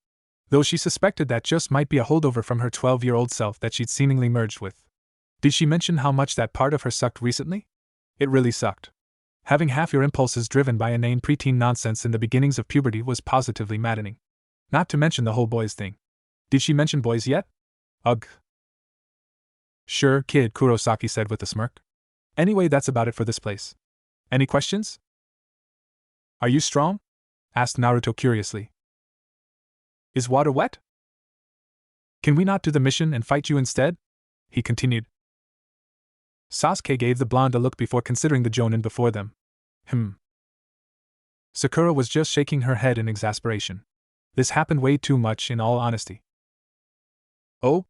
Though she suspected that just might be a holdover from her 12-year-old self that she'd seemingly merged with. Did she mention how much that part of her sucked recently? It really sucked. Having half your impulses driven by inane preteen nonsense in the beginnings of puberty was positively maddening. Not to mention the whole boys thing. Did she mention boys yet? Ugh. Sure, kid, Kurosaki said with a smirk. Anyway, that's about it for this place. Any questions? Are you strong? Asked Naruto curiously. Is water wet? Can we not do the mission and fight you instead? He continued. Sasuke gave the blonde a look before considering the jonin before them. Sakura was just shaking her head in exasperation. This happened way too much, in all honesty. Oh?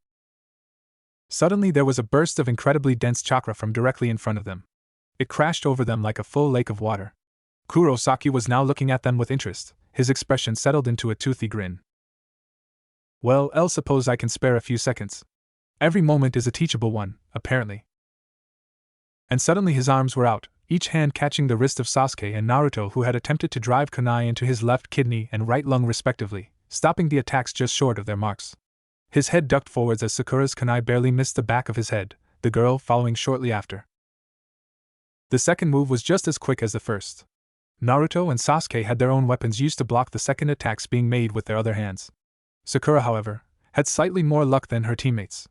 Suddenly there was a burst of incredibly dense chakra from directly in front of them. It crashed over them like a full lake of water. Kurosaki was now looking at them with interest, his expression settled into a toothy grin. Well, I'll suppose I can spare a few seconds. Every moment is a teachable one, apparently. And suddenly his arms were out, each hand catching the wrist of Sasuke and Naruto, who had attempted to drive kunai into his left kidney and right lung respectively, stopping the attacks just short of their marks. His head ducked forwards as Sakura's kunai barely missed the back of his head, the girl following shortly after. The second move was just as quick as the first. Naruto and Sasuke had their own weapons used to block the second attacks being made with their other hands. Sakura, however, had slightly more luck than her teammates.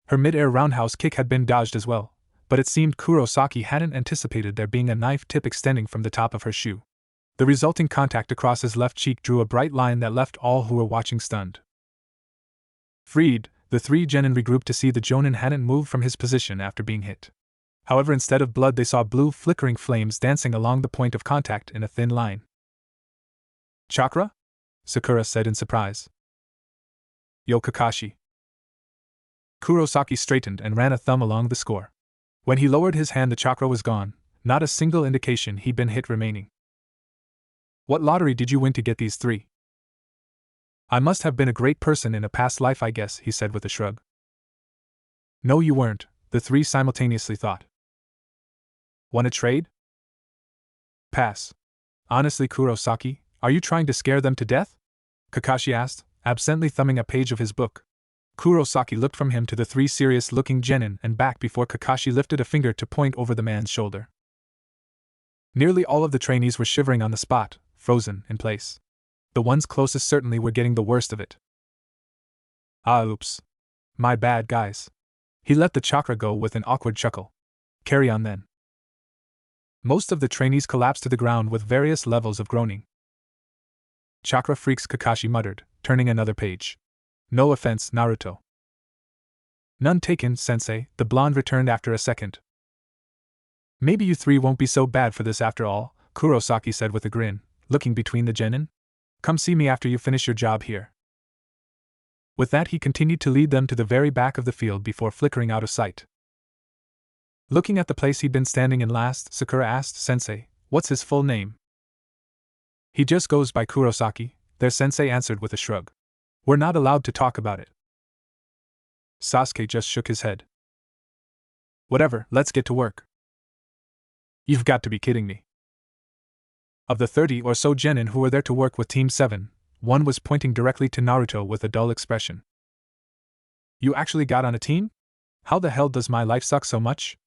Her mid-air roundhouse kick had been dodged as well, but it seemed Kurosaki hadn't anticipated there being a knife tip extending from the top of her shoe. The resulting contact across his left cheek drew a bright line that left all who were watching stunned. Freed, the three genin regrouped to see the jonin hadn't moved from his position after being hit. However, instead of blood they saw blue flickering flames dancing along the point of contact in a thin line. Chakra? Sakura said in surprise. Yo, Kakashi. Kurosaki straightened and ran a thumb along the score. When he lowered his hand, the chakra was gone, not a single indication he'd been hit remaining. What lottery did you win to get these 3? I must have been a great person in a past life, I guess, he said with a shrug. No, you weren't, the 3 simultaneously thought. Want to trade? Pass. Honestly, Kurosaki, are you trying to scare them to death? Kakashi asked, absently thumbing a page of his book. Kurosaki looked from him to the 3 serious-looking genin and back before Kakashi lifted a finger to point over the man's shoulder. Nearly all of the trainees were shivering on the spot, frozen in place. The ones closest certainly were getting the worst of it. Ah, oops. My bad, guys. He let the chakra go with an awkward chuckle. Carry on then. Most of the trainees collapsed to the ground with various levels of groaning. Chakra freaks, Kakashi muttered, turning another page. No offense, Naruto. None taken, sensei, the blonde returned after a second. Maybe you 3 won't be so bad for this after all, Kurosaki said with a grin, looking between the genin. Come see me after you finish your job here. With that, he continued to lead them to the very back of the field before flickering out of sight. Looking at the place he'd been standing in last, Sakura asked, Sensei, what's his full name? He just goes by Kurosaki, their sensei answered with a shrug. We're not allowed to talk about it. Sasuke just shook his head. Whatever, let's get to work. You've got to be kidding me. Of the 30 or so genin who were there to work with Team 7, one was pointing directly to Naruto with a dull expression. You actually got on a team? How the hell does my life suck so much?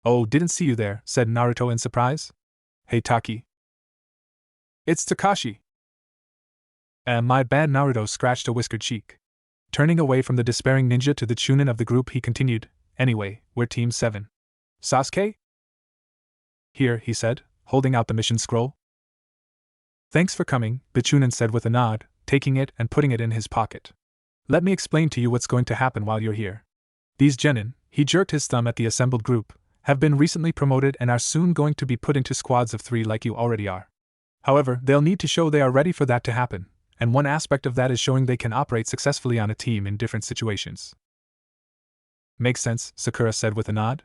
Oh, didn't see you there, said Naruto in surprise. Hey Taki. It's Takashi. My bad, Naruto scratched a whiskered cheek. Turning away from the despairing ninja to the chunin of the group, he continued, Anyway, we're Team 7. Sasuke? Here, he said, holding out the mission scroll. Thanks for coming, the chunin said with a nod, taking it and putting it in his pocket. Let me explain to you what's going to happen while you're here. These genin, he jerked his thumb at the assembled group, have been recently promoted and are soon going to be put into squads of 3 like you already are. However, they'll need to show they are ready for that to happen, and one aspect of that is showing they can operate successfully on a team in different situations. Makes sense, Sakura said with a nod.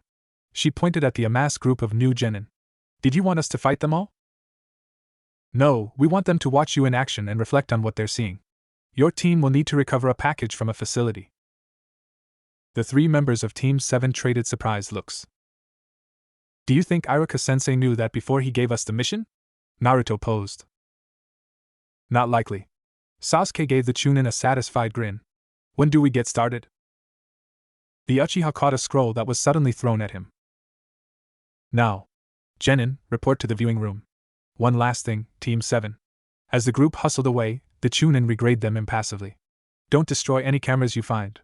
She pointed at the amassed group of new genin. Did you want us to fight them all? No, we want them to watch you in action and reflect on what they're seeing. Your team will need to recover a package from a facility. The 3 members of Team 7 traded surprised looks. Do you think Iruka-sensei knew that before he gave us the mission? Naruto posed. Not likely. Sasuke gave the chunin a satisfied grin. When do we get started? The Uchiha caught a scroll that was suddenly thrown at him. Now. Genin, report to the viewing room. One last thing, Team 7. As the group hustled away, the chunin regrade them impassively. Don't destroy any cameras you find.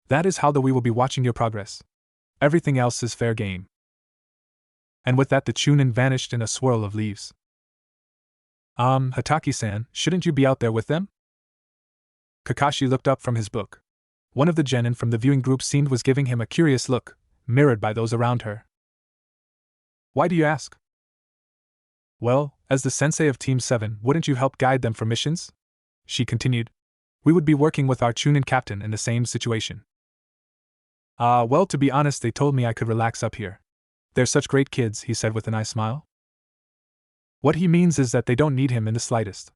That is how we will be watching your progress. Everything else is fair game. And with that, the chunin vanished in a swirl of leaves. Hataki-san, shouldn't you be out there with them? Kakashi looked up from his book. One of the genin from the viewing group seemed was giving him a curious look, mirrored by those around her. Why do you ask? Well, as the sensei of Team 7, wouldn't you help guide them for missions? She continued. We would be working with our chunin captain in the same situation. Well, to be honest, they told me I could relax up here. They're such great kids, he said with a nice smile. What he means is that they don't need him in the slightest.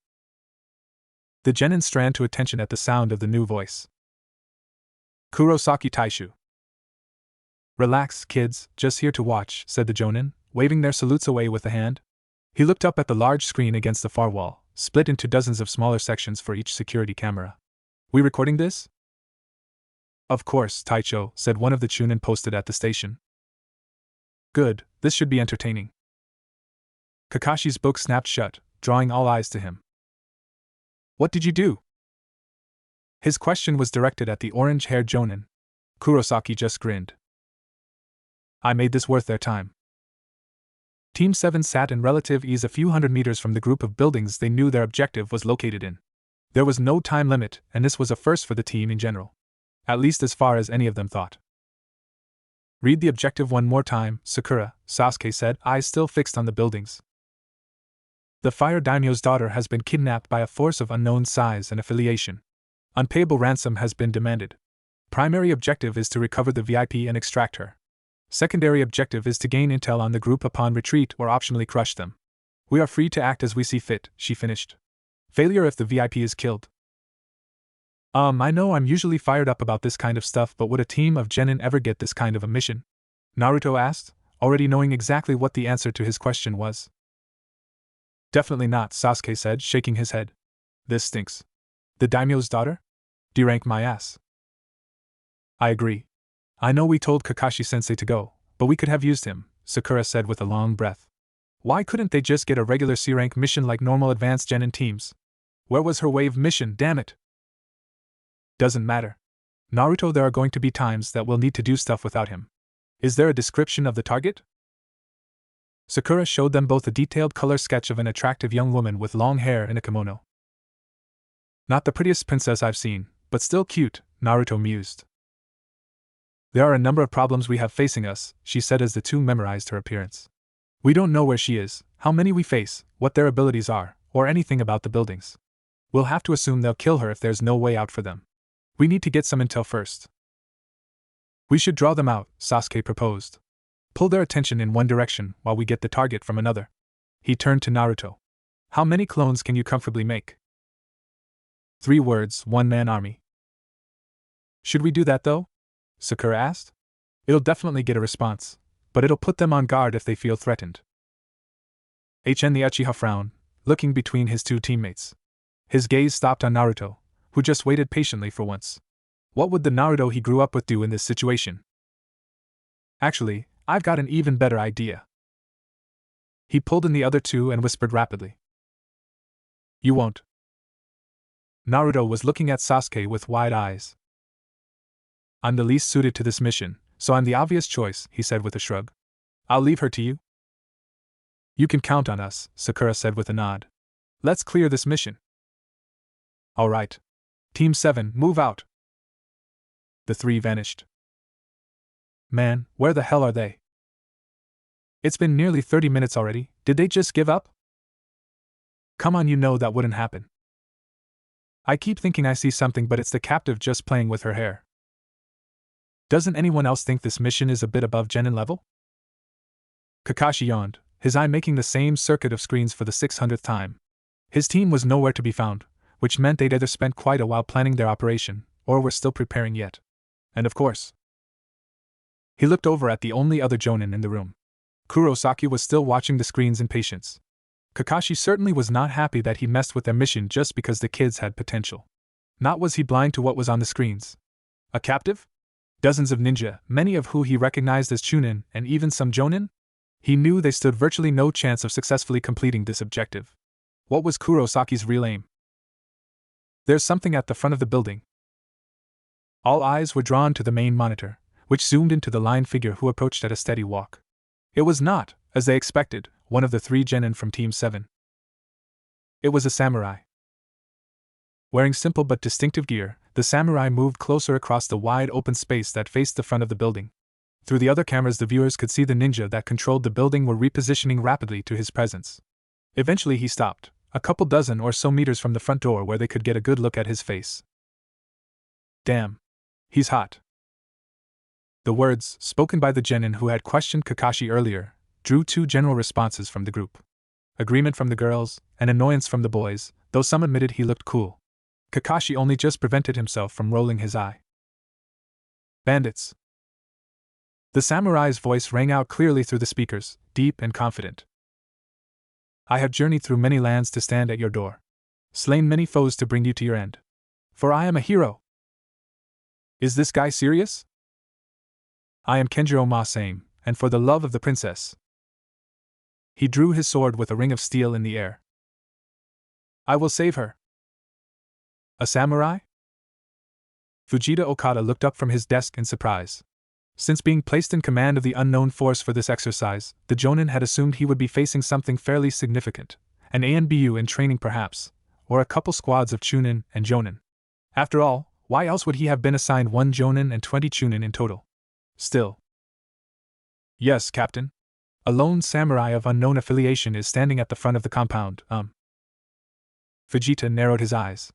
The genin strained to attention at the sound of the new voice. Kurosaki Taishu. Relax, kids, just here to watch, said the jonin, waving their salutes away with a hand. He looked up at the large screen against the far wall, split into dozens of smaller sections for each security camera. We recording this? Of course, Taicho, said one of the chunin posted at the station. Good, this should be entertaining. Kakashi's book snapped shut, drawing all eyes to him. What did you do? His question was directed at the orange-haired jonin. Kurosaki just grinned. I made this worth their time. Team 7 sat in relative ease a few hundred meters from the group of buildings they knew their objective was located in. There was no time limit, and this was a first for the team in general. At least as far as any of them thought. Read the objective one more time, Sakura, Sasuke said, eyes still fixed on the buildings. The Fire Daimyo's daughter has been kidnapped by a force of unknown size and affiliation. Unpayable ransom has been demanded. Primary objective is to recover the VIP and extract her. Secondary objective is to gain intel on the group upon retreat or optionally crush them. We are free to act as we see fit, she finished. Failure if the VIP is killed. I know I'm usually fired up about this kind of stuff, but would a team of genin ever get this kind of a mission? Naruto asked, already knowing exactly what the answer to his question was. Definitely not, Sasuke said, shaking his head. This stinks. The daimyo's daughter? Derank my ass. I agree. I know we told Kakashi-sensei to go, but we could have used him, Sakura said with a long breath. Why couldn't they just get a regular C-rank mission like normal advanced genin teams? Where was her wave mission, damn it? Doesn't matter. Naruto, there are going to be times that we'll need to do stuff without him. Is there a description of the target? Sakura showed them both a detailed color sketch of an attractive young woman with long hair and a kimono. Not the prettiest princess I've seen, but still cute, Naruto mused. There are a number of problems we have facing us, she said as the two memorized her appearance. We don't know where she is, how many we face, what their abilities are, or anything about the buildings. We'll have to assume they'll kill her if there's no way out for them. We need to get some intel first. We should draw them out, Sasuke proposed. Pull their attention in one direction while we get the target from another. He turned to Naruto. How many clones can you comfortably make? 3 words, 1-man army. Should we do that though? Sakura asked. It'll definitely get a response, but it'll put them on guard if they feel threatened. The Uchiha frowned, looking between his two teammates. His gaze stopped on Naruto, who just waited patiently for once. What would the Naruto he grew up with do in this situation? Actually, I've got an even better idea. He pulled in the other two and whispered rapidly. You won't. Naruto was looking at Sasuke with wide eyes. I'm the least suited to this mission, so I'm the obvious choice, he said with a shrug. I'll leave her to you. You can count on us, Sakura said with a nod. Let's clear this mission. All right. Team 7, move out. The 3 vanished. Man, where the hell are they? It's been nearly 30 minutes already, did they just give up? Come on, you know that wouldn't happen. I keep thinking I see something, but it's the captive just playing with her hair. Doesn't anyone else think this mission is a bit above genin level? Kakashi yawned, his eye making the same circuit of screens for the 600th time. His team was nowhere to be found, which meant they'd either spent quite a while planning their operation, or were still preparing yet. And of course, he looked over at the only other jonin in the room. Kurosaki was still watching the screens in patience. Kakashi certainly was not happy that he messed with their mission just because the kids had potential. Not was he blind to what was on the screens. A captive? Dozens of ninja, many of who he recognized as chunin, and even some jonin? He knew they stood virtually no chance of successfully completing this objective. What was Kurosaki's real aim? There's something at the front of the building. All eyes were drawn to the main monitor, which zoomed into the line figure who approached at a steady walk. It was not, as they expected, one of the 3 genin from Team 7. It was a samurai. Wearing simple but distinctive gear, the samurai moved closer across the wide open space that faced the front of the building. Through the other cameras, the viewers could see the ninja that controlled the building were repositioning rapidly to his presence. Eventually he stopped, a couple dozen or so meters from the front door where they could get a good look at his face. Damn. He's hot. The words, spoken by the genin who had questioned Kakashi earlier, drew 2 general responses from the group. Agreement from the girls, and annoyance from the boys, though some admitted he looked cool. Kakashi only just prevented himself from rolling his eye. Bandits. The samurai's voice rang out clearly through the speakers, deep and confident. I have journeyed through many lands to stand at your door. Slain many foes to bring you to your end. For I am a hero. Is this guy serious? I am Kenjiro Masame, and for the love of the princess. He drew his sword with a ring of steel in the air. I will save her. A samurai? Fujita Okada looked up from his desk in surprise. Since being placed in command of the unknown force for this exercise, the jonin had assumed he would be facing something fairly significant, an ANBU in training perhaps, or a couple squads of chunin and jonin. After all, why else would he have been assigned 1 jonin and 20 chunin in total? Still. Yes, Captain. A lone samurai of unknown affiliation is standing at the front of the compound, Fujita narrowed his eyes.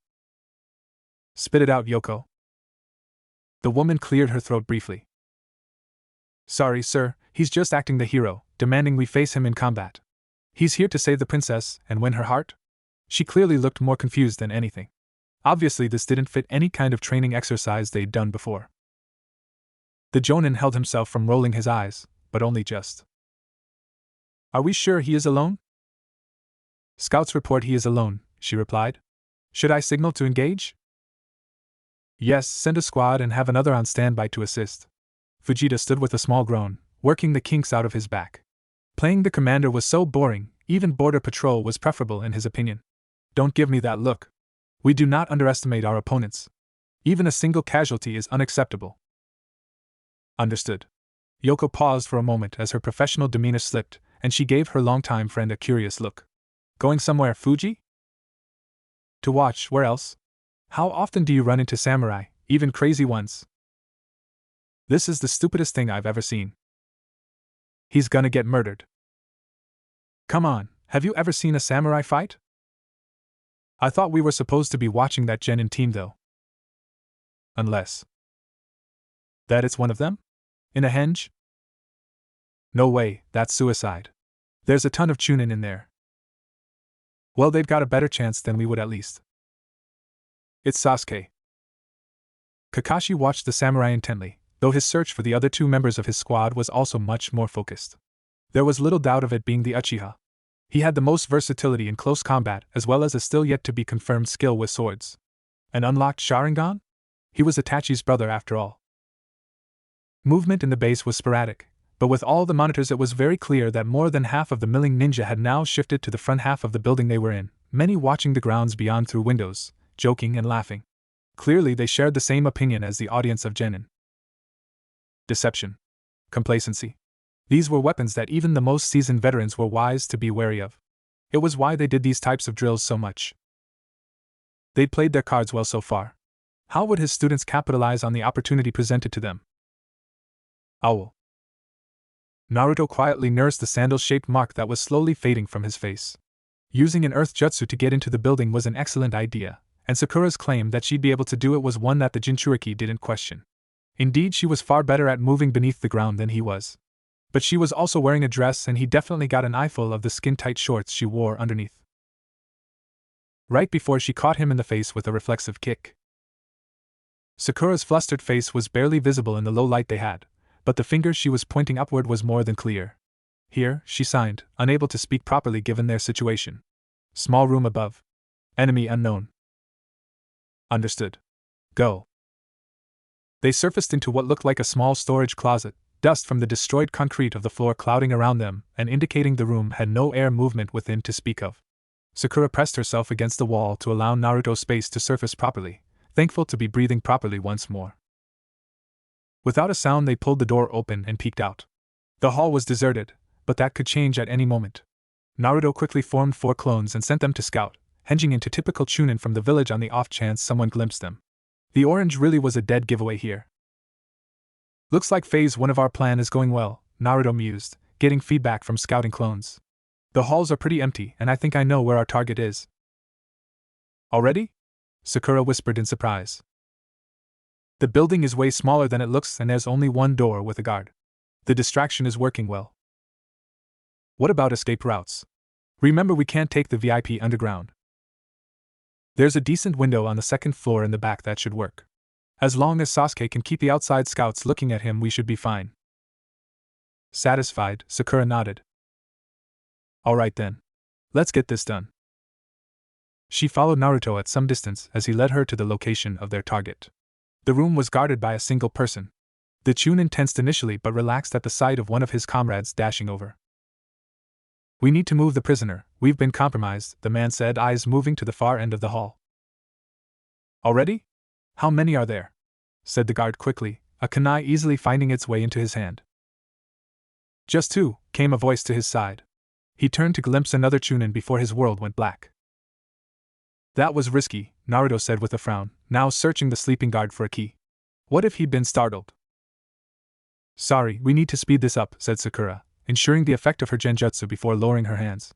Spit it out, Yoko. The woman cleared her throat briefly. Sorry, sir, he's just acting the hero, demanding we face him in combat. He's here to save the princess and win her heart? She clearly looked more confused than anything. Obviously, this didn't fit any kind of training exercise they'd done before. The Jonin held himself from rolling his eyes, but only just. Are we sure he is alone? Scouts report he is alone, she replied. Should I signal to engage? Yes, send a squad and have another on standby to assist. Fujita stood with a small groan, working the kinks out of his back. Playing the commander was so boring, even border patrol was preferable in his opinion. Don't give me that look. We do not underestimate our opponents. Even a single casualty is unacceptable. Understood. Yoko paused for a moment as her professional demeanor slipped, and she gave her longtime friend a curious look. Going somewhere, Fuji? To watch, where else? How often do you run into samurai, even crazy ones? This is the stupidest thing I've ever seen. He's gonna get murdered. Come on, have you ever seen a samurai fight? I thought we were supposed to be watching that genin team though. Unless that it's one of them? In a henge? No way, that's suicide. There's a ton of chunin in there. Well, they've got a better chance than we would at least. It's Sasuke. Kakashi watched the samurai intently, though his search for the other two members of his squad was also much more focused. There was little doubt of it being the Uchiha. He had the most versatility in close combat as well as a still yet to be confirmed skill with swords. An unlocked Sharingan? He was Itachi's brother after all. Movement in the base was sporadic, but with all the monitors it was very clear that more than half of the milling ninja had now shifted to the front half of the building they were in, many watching the grounds beyond through windows, joking and laughing. Clearly they shared the same opinion as the audience of genin. Deception. Complacency. These were weapons that even the most seasoned veterans were wise to be wary of. It was why they did these types of drills so much. They'd played their cards well so far. How would his students capitalize on the opportunity presented to them? Owl. Naruto quietly nursed the sandal-shaped mark that was slowly fading from his face. Using an earth jutsu to get into the building was an excellent idea, and Sakura's claim that she'd be able to do it was one that the Jinchuriki didn't question. Indeed, she was far better at moving beneath the ground than he was. But she was also wearing a dress and he definitely got an eyeful of the skin-tight shorts she wore underneath. Right before she caught him in the face with a reflexive kick. Sakura's flustered face was barely visible in the low light they had, but the finger she was pointing upward was more than clear. Here, she signed, unable to speak properly given their situation. Small room above. Enemy unknown. Understood. Go. They surfaced into what looked like a small storage closet, dust from the destroyed concrete of the floor clouding around them and indicating the room had no air movement within to speak of. Sakura pressed herself against the wall to allow Naruto space to surface properly, thankful to be breathing properly once more. Without a sound they pulled the door open and peeked out. The hall was deserted, but that could change at any moment. Naruto quickly formed 4 clones and sent them to scout, hinging into typical chunin from the village on the off chance someone glimpsed them. The orange really was a dead giveaway here. Looks like phase 1 of our plan is going well, Naruto mused, getting feedback from scouting clones. The halls are pretty empty and I think I know where our target is. Already? Sakura whispered in surprise. The building is way smaller than it looks and there's only one door with a guard. The distraction is working well. What about escape routes? Remember we can't take the VIP underground. There's a decent window on the 2nd floor in the back that should work. As long as Sasuke can keep the outside scouts looking at him we should be fine. Satisfied, Sakura nodded. Alright then. Let's get this done. She followed Naruto at some distance as he led her to the location of their target. The room was guarded by a single person. The Chunin tensed initially but relaxed at the sight of one of his comrades dashing over. We need to move the prisoner, we've been compromised, the man said, eyes moving to the far end of the hall. Already? How many are there? Said the guard quickly, a kunai easily finding its way into his hand. Just 2, came a voice to his side. He turned to glimpse another Chunin before his world went black. That was risky, Naruto said with a frown, now searching the sleeping guard for a key. What if he'd been startled? Sorry, we need to speed this up, said Sakura, ensuring the effect of her genjutsu before lowering her hands.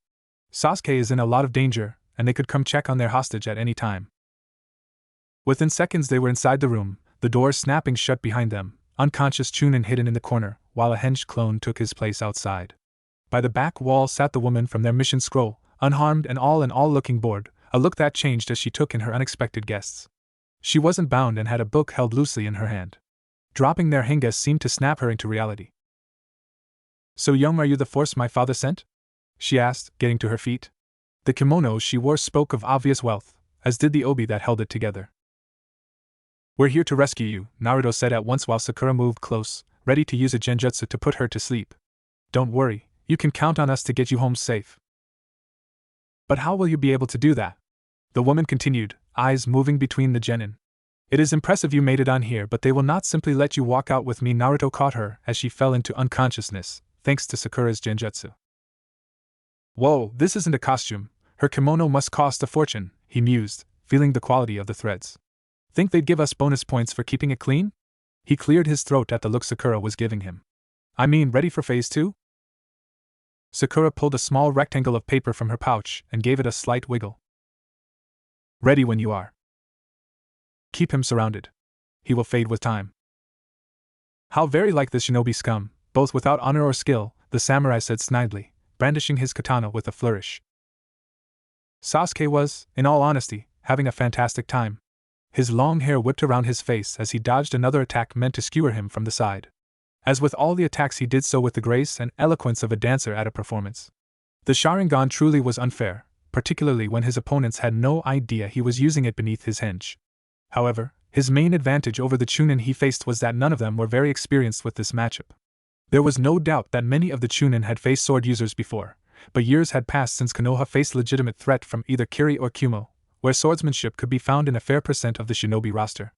Sasuke is in a lot of danger, and they could come check on their hostage at any time. Within seconds they were inside the room, the door snapping shut behind them, unconscious Chunin hidden in the corner, while a hinged clone took his place outside. By the back wall sat the woman from their mission scroll, unharmed and all looking bored, a look that changed as she took in her unexpected guests. She wasn't bound and had a book held loosely in her hand. Dropping their hingas seemed to snap her into reality. "So young, are you the force my father sent?" she asked, getting to her feet. The kimono she wore spoke of obvious wealth, as did the obi that held it together. "We're here to rescue you," Naruto said at once while Sakura moved close, ready to use a genjutsu to put her to sleep. "Don't worry, you can count on us to get you home safe." "But how will you be able to do that?" the woman continued, eyes moving between the genin. "It is impressive you made it on here, but they will not simply let you walk out with me." Naruto caught her as she fell into unconsciousness, thanks to Sakura's genjutsu. "Whoa, this isn't a costume. Her kimono must cost a fortune," he mused, feeling the quality of the threads. "Think they'd give us bonus points for keeping it clean?" He cleared his throat at the look Sakura was giving him. "I mean, ready for phase 2? Sakura pulled a small rectangle of paper from her pouch and gave it a slight wiggle. "Ready when you are. Keep him surrounded. He will fade with time." "How very like the shinobi scum, both without honor or skill," the samurai said snidely, brandishing his katana with a flourish. Sasuke was, in all honesty, having a fantastic time. His long hair whipped around his face as he dodged another attack meant to skewer him from the side. As with all the attacks, he did so with the grace and eloquence of a dancer at a performance. The Sharingan truly was unfair, particularly when his opponents had no idea he was using it beneath his henge. However, his main advantage over the Chunin he faced was that none of them were very experienced with this matchup. There was no doubt that many of the Chunin had faced sword users before, but years had passed since Konoha faced legitimate threat from either Kiri or Kumo, where swordsmanship could be found in a fair percent of the shinobi roster.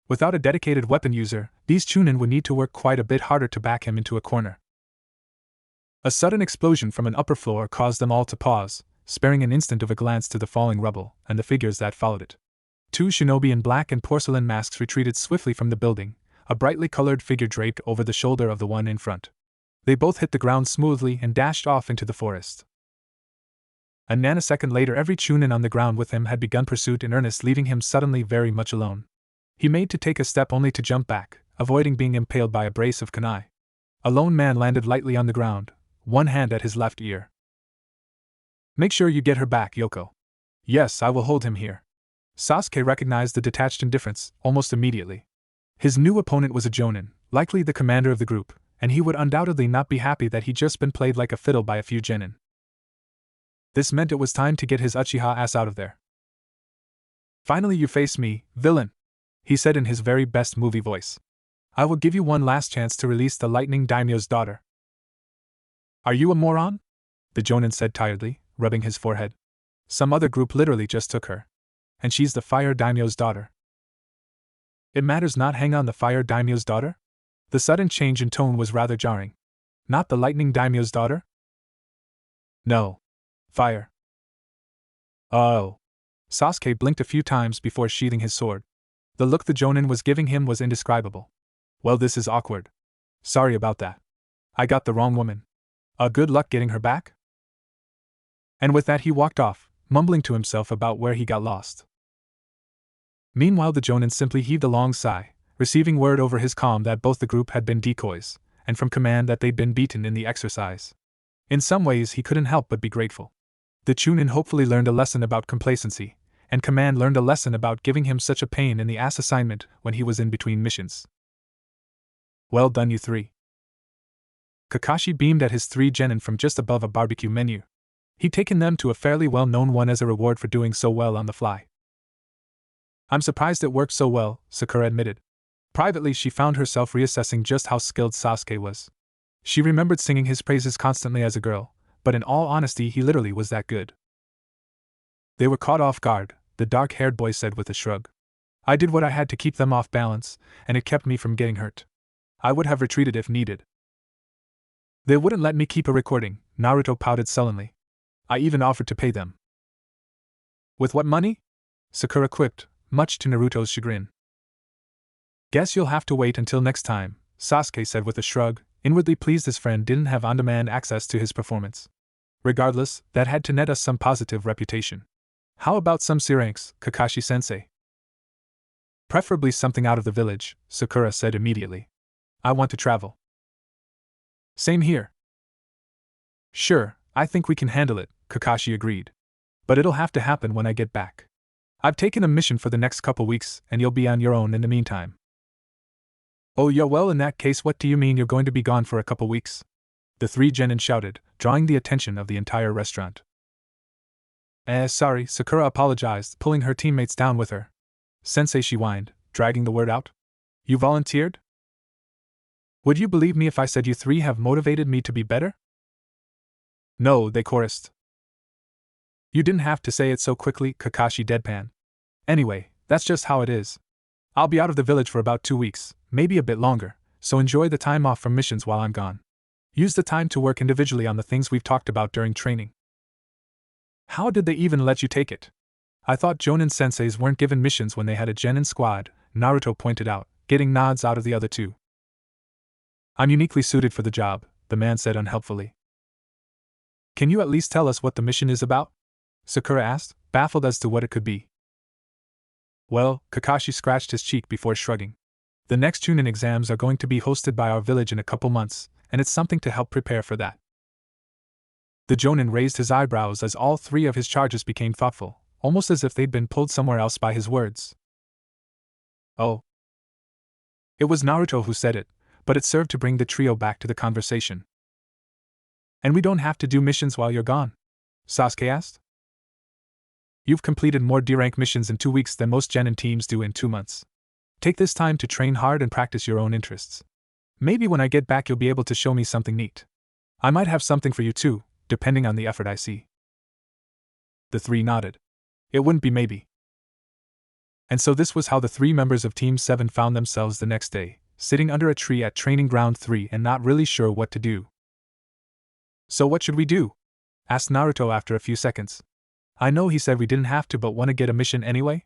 Without a dedicated weapon user, these Chunin would need to work quite a bit harder to back him into a corner. A sudden explosion from an upper floor caused them all to pause, sparing an instant of a glance to the falling rubble and the figures that followed it. Two shinobi in black and porcelain masks retreated swiftly from the building, a brightly colored figure draped over the shoulder of the one in front. They both hit the ground smoothly and dashed off into the forest. A nanosecond later, every Chunin on the ground with him had begun pursuit in earnest, leaving him suddenly very much alone. He made to take a step only to jump back, avoiding being impaled by a brace of kunai. A lone man landed lightly on the ground, one hand at his left ear. "Make sure you get her back, Yoko." "Yes, I will hold him here." Sasuke recognized the detached indifference almost immediately. His new opponent was a jonin, likely the commander of the group, and he would undoubtedly not be happy that he'd just been played like a fiddle by a few genin. This meant it was time to get his Uchiha ass out of there. "Finally you face me, villain," he said in his very best movie voice. "I will give you one last chance to release the Lightning Daimyo's daughter." "Are you a moron?" the jonin said tiredly, rubbing his forehead. "Some other group literally just took her. And she's the Fire Daimyo's daughter." "It matters not. Hang on, the Fire Daimyo's daughter?" The sudden change in tone was rather jarring. "Not the Lightning Daimyo's daughter?" "No. Fire." "Oh." Sasuke blinked a few times before sheathing his sword. The look the jonin was giving him was indescribable. "Well, this is awkward. Sorry about that. I got the wrong woman. Good luck getting her back?" And with that he walked off, mumbling to himself about where he got lost. Meanwhile the jonin simply heaved a long sigh, receiving word over his comm that both the group had been decoys, and from command that they'd been beaten in the exercise. In some ways he couldn't help but be grateful. The Chunin hopefully learned a lesson about complacency, and command learned a lesson about giving him such a pain in the ass assignment when he was in between missions. "Well done, you three." Kakashi beamed at his three genin from just above a barbecue menu. He'd taken them to a fairly well-known one as a reward for doing so well on the fly. "I'm surprised it worked so well," Sakura admitted. Privately, she found herself reassessing just how skilled Sasuke was. She remembered singing his praises constantly as a girl, but in all honesty he literally was that good. "They were caught off guard," the dark-haired boy said with a shrug. "I did what I had to keep them off balance, and it kept me from getting hurt. I would have retreated if needed." "They wouldn't let me keep a recording," Naruto pouted sullenly. "I even offered to pay them." "With what money?" Sakura quipped, much to Naruto's chagrin. "Guess you'll have to wait until next time," Sasuke said with a shrug, inwardly pleased his friend didn't have on-demand access to his performance. "Regardless, that had to net us some positive reputation. How about some C-ranks, Kakashi-sensei?" "Preferably something out of the village," Sakura said immediately. "I want to travel." "Same here." Sure, I think we can handle it, Kakashi agreed. But it'll have to happen when I get back. I've taken a mission for the next couple weeks, and you'll be on your own in the meantime. Oh yeah, well in that case what do you mean you're going to be gone for a couple weeks? The three genin shouted, drawing the attention of the entire restaurant. Sorry, Sakura apologized, pulling her teammates down with her. Sensei, she whined, dragging the word out. You volunteered? Would you believe me if I said you three have motivated me to be better? No, they chorused. You didn't have to say it so quickly, Kakashi deadpan. Anyway, that's just how it is. I'll be out of the village for about 2 weeks, maybe a bit longer, so enjoy the time off from missions while I'm gone. Use the time to work individually on the things we've talked about during training. How did they even let you take it? I thought Jonin senseis weren't given missions when they had a genin squad, Naruto pointed out, getting nods out of the other two. I'm uniquely suited for the job, the man said unhelpfully. Can you at least tell us what the mission is about? Sakura asked, baffled as to what it could be. Well, Kakashi scratched his cheek before shrugging. The next Chunin exams are going to be hosted by our village in a couple months, and it's something to help prepare for that. The Jonin raised his eyebrows as all three of his charges became thoughtful, almost as if they'd been pulled somewhere else by his words. Oh. It was Naruto who said it, but it served to bring the trio back to the conversation. And we don't have to do missions while you're gone? Sasuke asked. You've completed more D-rank missions in 2 weeks than most genin teams do in 2 months. Take this time to train hard and practice your own interests. Maybe when I get back you'll be able to show me something neat. I might have something for you too, depending on the effort I see. The three nodded. It wouldn't be maybe. And so this was how the 3 members of Team 7 found themselves the next day, sitting under a tree at Training Ground 3 and not really sure what to do. So what should we do? Asked Naruto after a few seconds. I know he said we didn't have to, but want to get a mission anyway?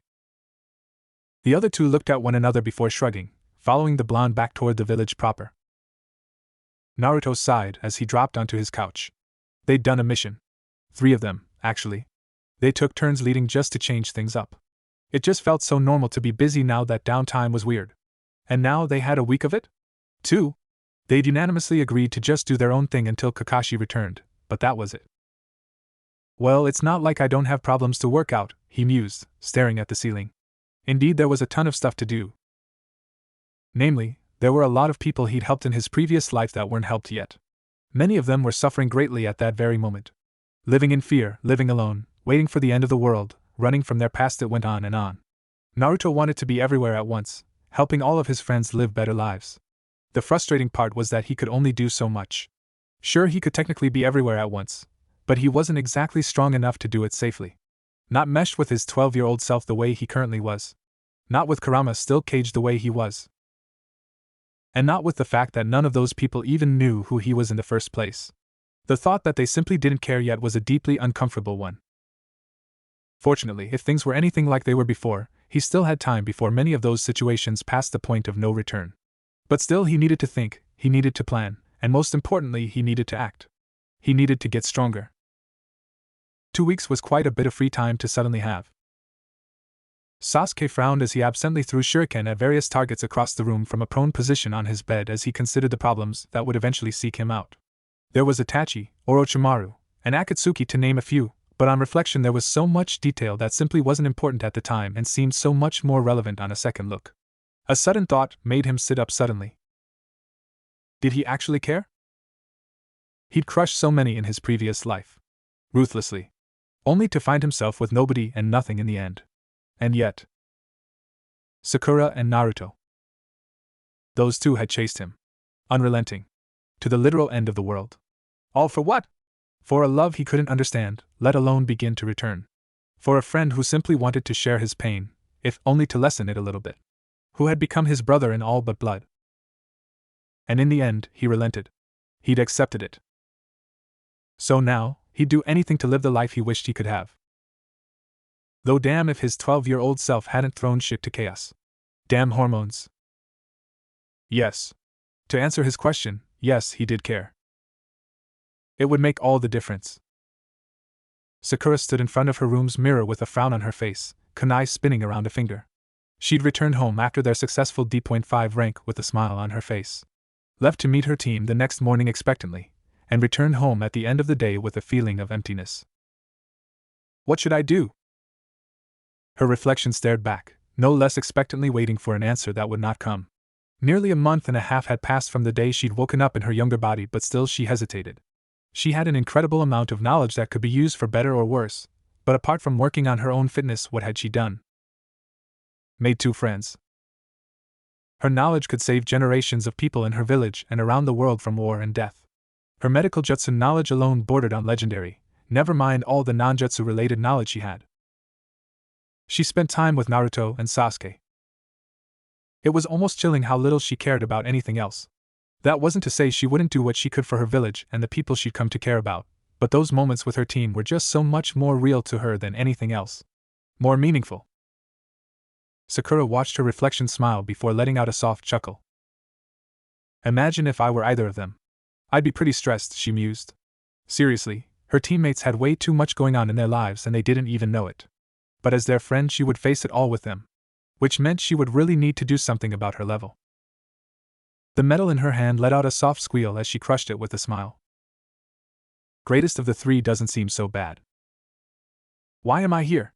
The other two looked at one another before shrugging, following the blonde back toward the village proper. Naruto sighed as he dropped onto his couch. They'd done a mission. 3 of them, actually. They took turns leading just to change things up. It just felt so normal to be busy now that downtime was weird. And now they had a week of it? 2. They'd unanimously agreed to just do their own thing until Kakashi returned, but that was it. Well, it's not like I don't have problems to work out, he mused, staring at the ceiling. Indeed, there was a ton of stuff to do. Namely, there were a lot of people he'd helped in his previous life that weren't helped yet. Many of them were suffering greatly at that very moment. Living in fear, living alone, waiting for the end of the world, running from their past. It went on and on. Naruto wanted to be everywhere at once, helping all of his friends live better lives. The frustrating part was that he could only do so much. Sure, he could technically be everywhere at once, but he wasn't exactly strong enough to do it safely. Not meshed with his 12-year-old self the way he currently was. Not with Kurama still caged the way he was. And not with the fact that none of those people even knew who he was in the first place. The thought that they simply didn't care yet was a deeply uncomfortable one. Fortunately, if things were anything like they were before, he still had time before many of those situations passed the point of no return. But still, he needed to think, he needed to plan, and most importantly, he needed to act. He needed to get stronger. 2 weeks was quite a bit of free time to suddenly have. Sasuke frowned as he absently threw shuriken at various targets across the room from a prone position on his bed as he considered the problems that would eventually seek him out. There was Itachi, Orochimaru, and Akatsuki to name a few, but on reflection there was so much detail that simply wasn't important at the time and seemed so much more relevant on a second look. A sudden thought made him sit up suddenly. Did he actually care? He'd crushed so many in his previous life. Ruthlessly. Only to find himself with nobody and nothing in the end. And yet. Sakura and Naruto. Those two had chased him. Unrelenting. To the literal end of the world. All for what? For a love he couldn't understand, let alone begin to return. For a friend who simply wanted to share his pain, if only to lessen it a little bit. Who had become his brother in all but blood. And in the end, he relented. He'd accepted it. So now, he'd do anything to live the life he wished he could have. Though damn if his 12-year-old self hadn't thrown shit to chaos. Damn hormones. Yes. To answer his question, yes, he did care. It would make all the difference. Sakura stood in front of her room's mirror with a frown on her face, kunai spinning around a finger. She'd returned home after their successful D.5 rank with a smile on her face. Left to meet her team the next morning expectantly, and returned home at the end of the day with a feeling of emptiness. What should I do? Her reflection stared back, no less expectantly waiting for an answer that would not come. Nearly a month and a half had passed from the day she'd woken up in her younger body, but still she hesitated. She had an incredible amount of knowledge that could be used for better or worse, but apart from working on her own fitness, what had she done? Made 2 friends. Her knowledge could save generations of people in her village and around the world from war and death. Her medical jutsu knowledge alone bordered on legendary, never mind all the non-jutsu related knowledge she had. She spent time with Naruto and Sasuke. It was almost chilling how little she cared about anything else. That wasn't to say she wouldn't do what she could for her village and the people she'd come to care about, but those moments with her team were just so much more real to her than anything else. More meaningful. Sakura watched her reflection smile before letting out a soft chuckle. Imagine if I were either of them. I'd be pretty stressed, she mused. Seriously, her teammates had way too much going on in their lives and they didn't even know it. But as their friend, she would face it all with them. Which meant she would really need to do something about her level. The metal in her hand let out a soft squeal as she crushed it with a smile. Greatest of the 3 doesn't seem so bad. Why am I here?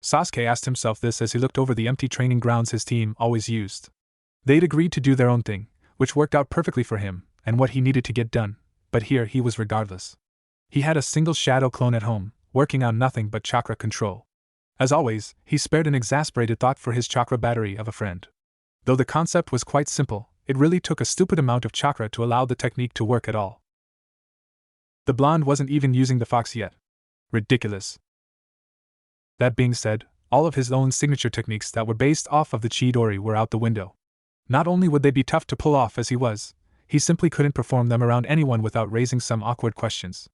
Sasuke asked himself this as he looked over the empty training grounds his team always used. They'd agreed to do their own thing, which worked out perfectly for him and what he needed to get done, but here he was regardless. He had a single shadow clone at home, working on nothing but chakra control. As always, he spared an exasperated thought for his chakra battery of a friend. Though the concept was quite simple, it really took a stupid amount of chakra to allow the technique to work at all. The blonde wasn't even using the fox yet. Ridiculous. That being said, all of his own signature techniques that were based off of the Chidori were out the window. Not only would they be tough to pull off as he simply couldn't perform them around anyone without raising some awkward questions.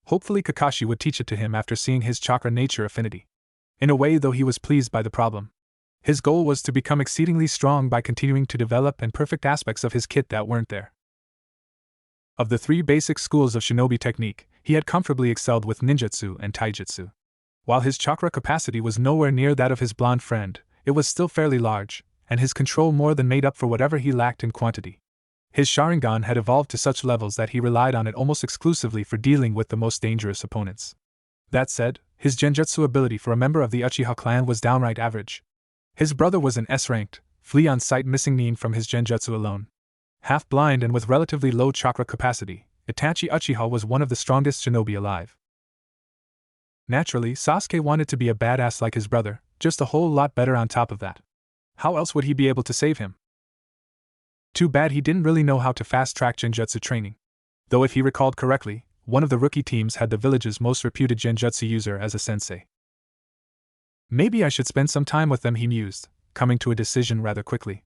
Hopefully Kakashi would teach it to him after seeing his chakra nature affinity. In a way, though, he was pleased by the problem. His goal was to become exceedingly strong by continuing to develop and perfect aspects of his kit that weren't there. Of the 3 basic schools of shinobi technique, he had comfortably excelled with ninjutsu and taijutsu. While his chakra capacity was nowhere near that of his blonde friend, it was still fairly large, and his control more than made up for whatever he lacked in quantity. His Sharingan had evolved to such levels that he relied on it almost exclusively for dealing with the most dangerous opponents. That said, his genjutsu ability for a member of the Uchiha clan was downright average. His brother was an S-ranked, flee-on-sight missing nin from his genjutsu alone. Half-blind and with relatively low chakra capacity, Itachi Uchiha was one of the strongest shinobi alive. Naturally, Sasuke wanted to be a badass like his brother, just a whole lot better on top of that. How else would he be able to save him? Too bad he didn't really know how to fast-track genjutsu training. Though if he recalled correctly, one of the rookie teams had the village's most reputed genjutsu user as a sensei. Maybe I should spend some time with them, he mused, coming to a decision rather quickly.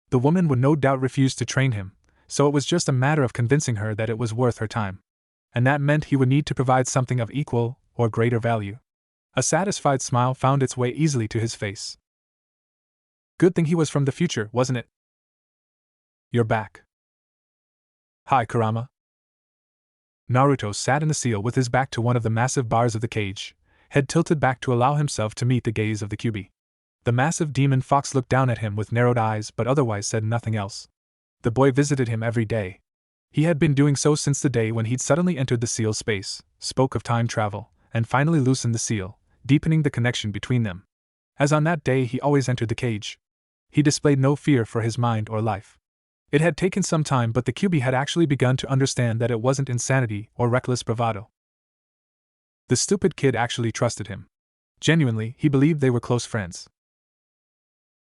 The woman would no doubt refuse to train him, so it was just a matter of convincing her that it was worth her time. And that meant he would need to provide something of equal or greater value. A satisfied smile found its way easily to his face. Good thing he was from the future, wasn't it? You're back. Hi, Kurama. Naruto sat in the seal with his back to one of the massive bars of the cage, head tilted back to allow himself to meet the gaze of the Kyuubi. The massive demon fox looked down at him with narrowed eyes but otherwise said nothing else. The boy visited him every day. He had been doing so since the day when he'd suddenly entered the seal's space, spoke of time travel, and finally loosened the seal, deepening the connection between them. As on that day he always entered the cage. He displayed no fear for his mind or life. It had taken some time, but the Kyuubi had actually begun to understand that it wasn't insanity or reckless bravado. The stupid kid actually trusted him. Genuinely, he believed they were close friends.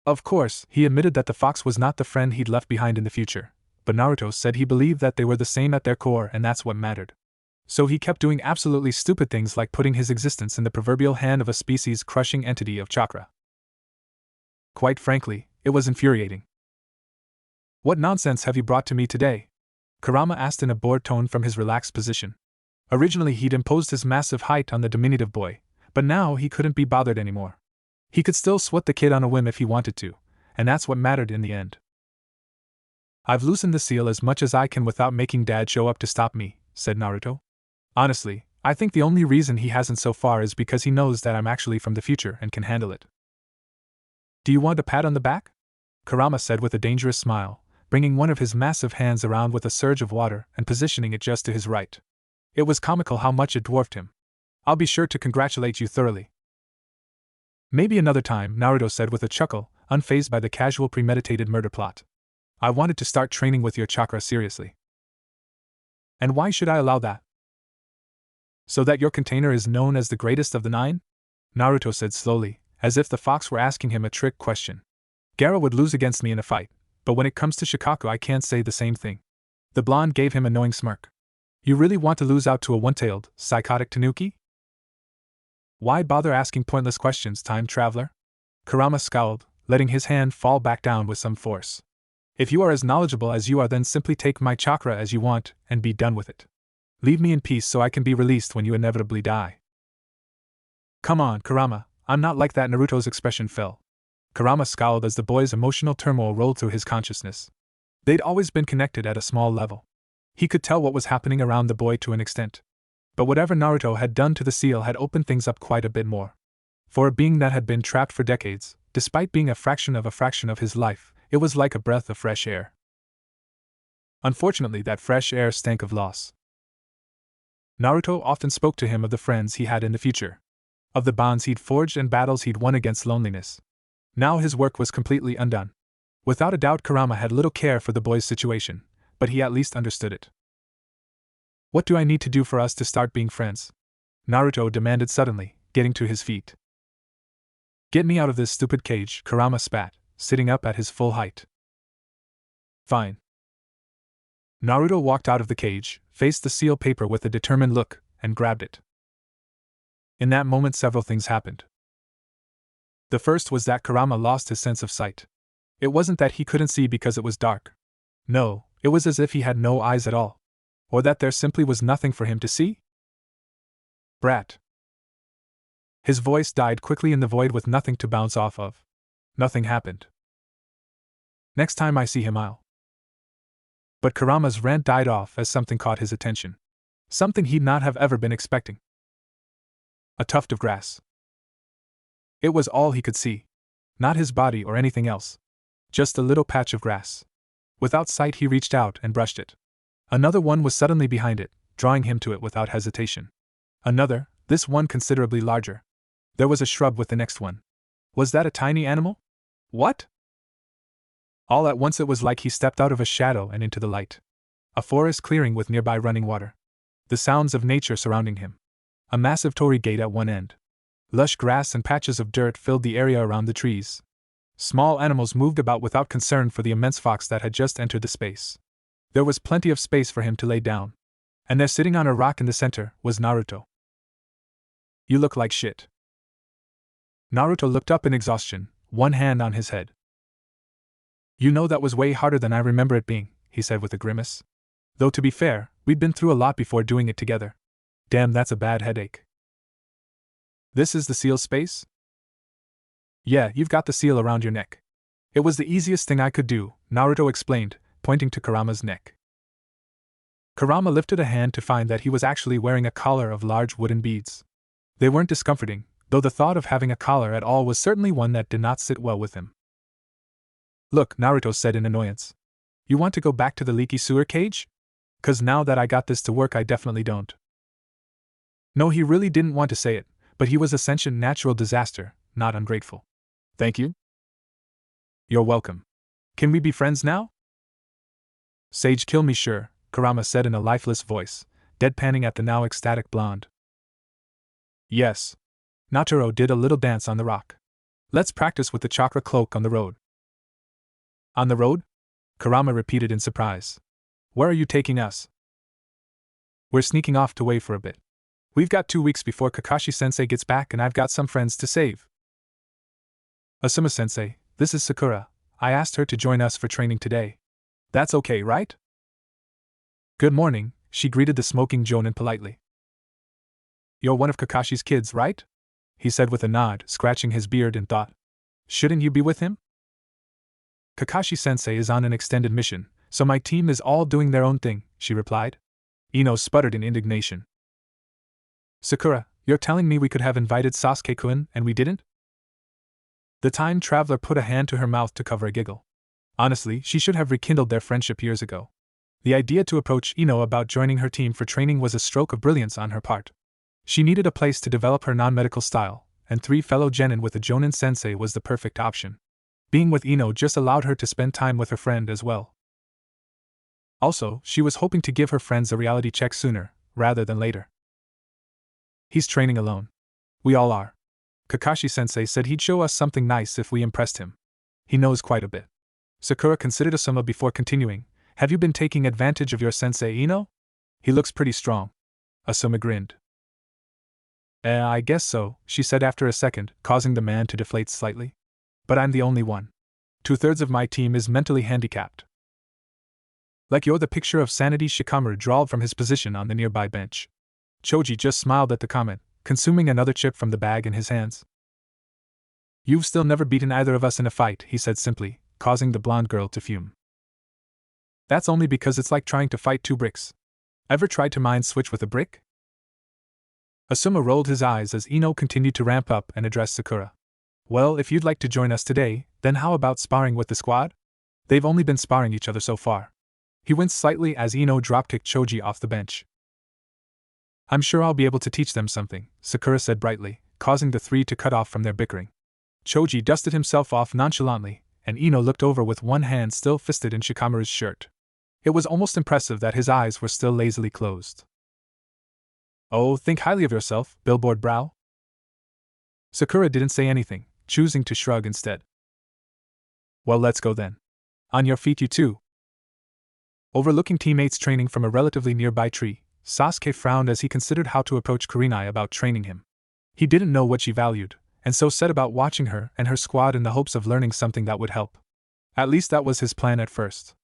Of course, he admitted that the fox was not the friend he'd left behind in the future, but Naruto said he believed that they were the same at their core and that's what mattered. So he kept doing absolutely stupid things like putting his existence in the proverbial hand of a species-crushing entity of chakra. Quite frankly, it was infuriating. What nonsense have you brought to me today? Kurama asked in a bored tone from his relaxed position. Originally he'd imposed his massive height on the diminutive boy, but now he couldn't be bothered anymore. He could still sweat the kid on a whim if he wanted to, and that's what mattered in the end. I've loosened the seal as much as I can without making Dad show up to stop me, said Naruto. Honestly, I think the only reason he hasn't so far is because he knows that I'm actually from the future and can handle it. Do you want a pat on the back? Kurama said with a dangerous smile, bringing one of his massive hands around with a surge of water and positioning it just to his right. It was comical how much it dwarfed him. I'll be sure to congratulate you thoroughly. Maybe another time, Naruto said with a chuckle, unfazed by the casual premeditated murder plot. I wanted to start training with your chakra seriously. And why should I allow that? So that your container is known as the greatest of the 9? Naruto said slowly, as if the fox were asking him a trick question. Gaara would lose against me in a fight, but when it comes to Shikaku I can't say the same thing. The blonde gave him a knowing smirk. You really want to lose out to a one-tailed, psychotic tanuki? Why bother asking pointless questions, time traveler? Kurama scowled, letting his hand fall back down with some force. If you are as knowledgeable as you are, then simply take my chakra as you want, and be done with it. Leave me in peace so I can be released when you inevitably die. Come on, Kurama, I'm not like that. Naruto's expression fell. Kurama scowled as the boy's emotional turmoil rolled through his consciousness. They'd always been connected at a small level. He could tell what was happening around the boy to an extent. But whatever Naruto had done to the seal had opened things up quite a bit more. For a being that had been trapped for decades, despite being a fraction of his life, it was like a breath of fresh air. Unfortunately, that fresh air stank of loss. Naruto often spoke to him of the friends he had in the future, of the bonds he'd forged and battles he'd won against loneliness. Now his work was completely undone. Without a doubt, Kurama had little care for the boy's situation, but he at least understood it. What do I need to do for us to start being friends? Naruto demanded suddenly, getting to his feet. Get me out of this stupid cage, Kurama spat, sitting up at his full height. Fine. Naruto walked out of the cage, faced the seal paper with a determined look, and grabbed it. In that moment several things happened. The first was that Kurama lost his sense of sight. It wasn't that he couldn't see because it was dark. No, it was as if he had no eyes at all. Or that there simply was nothing for him to see? Brat. His voice died quickly in the void with nothing to bounce off of. Nothing happened. Next time I see him I'll. But Kurama's rant died off as something caught his attention. Something he'd not have ever been expecting. A tuft of grass. It was all he could see. Not his body or anything else. Just a little patch of grass. Without sight he reached out and brushed it. Another one was suddenly behind it, drawing him to it without hesitation. Another, this one considerably larger. There was a shrub with the next one. Was that a tiny animal? What? All at once it was like he stepped out of a shadow and into the light. A forest clearing with nearby running water. The sounds of nature surrounding him. A massive torii gate at one end. Lush grass and patches of dirt filled the area around the trees. Small animals moved about without concern for the immense fox that had just entered the space. There was plenty of space for him to lay down. And there, sitting on a rock in the center, was Naruto. You look like shit. Naruto looked up in exhaustion, one hand on his head. You know, that was way harder than I remember it being, he said with a grimace. Though to be fair, we'd been through a lot before doing it together. Damn, that's a bad headache. This is the seal space? Yeah, you've got the seal around your neck. It was the easiest thing I could do, Naruto explained, pointing to Kurama's neck. Kurama lifted a hand to find that he was actually wearing a collar of large wooden beads. They weren't discomforting, though the thought of having a collar at all was certainly one that did not sit well with him. Look, Naruto said in annoyance. You want to go back to the leaky sewer cage? 'Cause now that I got this to work I definitely don't. No, he really didn't want to say it, but he was a sentient natural disaster, not ungrateful. Thank you? You're welcome. Can we be friends now? Sage kill me sure, Kurama said in a lifeless voice, deadpanning at the now ecstatic blonde. Yes. Naturo did a little dance on the rock. Let's practice with the chakra cloak on the road. On the road? Kurama repeated in surprise. Where are you taking us? We're sneaking off to wait for a bit. We've got 2 weeks before Kakashi-sensei gets back and I've got some friends to save. Asuma-sensei, this is Sakura. I asked her to join us for training today. That's okay, right? Good morning, she greeted the smoking Jonin politely. You're one of Kakashi's kids, right? He said with a nod, scratching his beard in thought. Shouldn't you be with him? Kakashi-sensei is on an extended mission, so my team is all doing their own thing, she replied. Ino sputtered in indignation. Sakura, you're telling me we could have invited Sasuke-kun and we didn't? The time traveler put a hand to her mouth to cover a giggle. Honestly, she should have rekindled their friendship years ago. The idea to approach Ino about joining her team for training was a stroke of brilliance on her part. She needed a place to develop her non-medical style, and 3 fellow genin with a Jonin sensei was the perfect option. Being with Ino just allowed her to spend time with her friend as well. Also, she was hoping to give her friends a reality check sooner, rather than later. He's training alone. We all are. Kakashi-sensei said he'd show us something nice if we impressed him. He knows quite a bit. Sakura considered Asuma before continuing. Have you been taking advantage of your sensei Ino? He looks pretty strong. Asuma grinned. I guess so, she said after a second, causing the man to deflate slightly. But I'm the only one. 2/3 of my team is mentally handicapped. Like you're the picture of sanity, Shikamaru drawled from his position on the nearby bench. Choji just smiled at the comment, consuming another chip from the bag in his hands. You've still never beaten either of us in a fight, he said simply, causing the blonde girl to fume. That's only because it's like trying to fight 2 bricks. Ever tried to mind switch with a brick? Asuma rolled his eyes as Ino continued to ramp up and address Sakura. Well, if you'd like to join us today, then how about sparring with the squad? They've only been sparring each other so far. He winced slightly as Ino dropkicked Choji off the bench. I'm sure I'll be able to teach them something, Sakura said brightly, causing the 3 to cut off from their bickering. Choji dusted himself off nonchalantly, and Ino looked over with one hand still fisted in Shikamaru's shirt. It was almost impressive that his eyes were still lazily closed. Oh, think highly of yourself, billboard brow? Sakura didn't say anything, choosing to shrug instead. Well, let's go then. On your feet, you two. Overlooking teammates training from a relatively nearby tree, Sasuke frowned as he considered how to approach Kurenai about training him. He didn't know what she valued, and so set about watching her and her squad in the hopes of learning something that would help. At least that was his plan at first.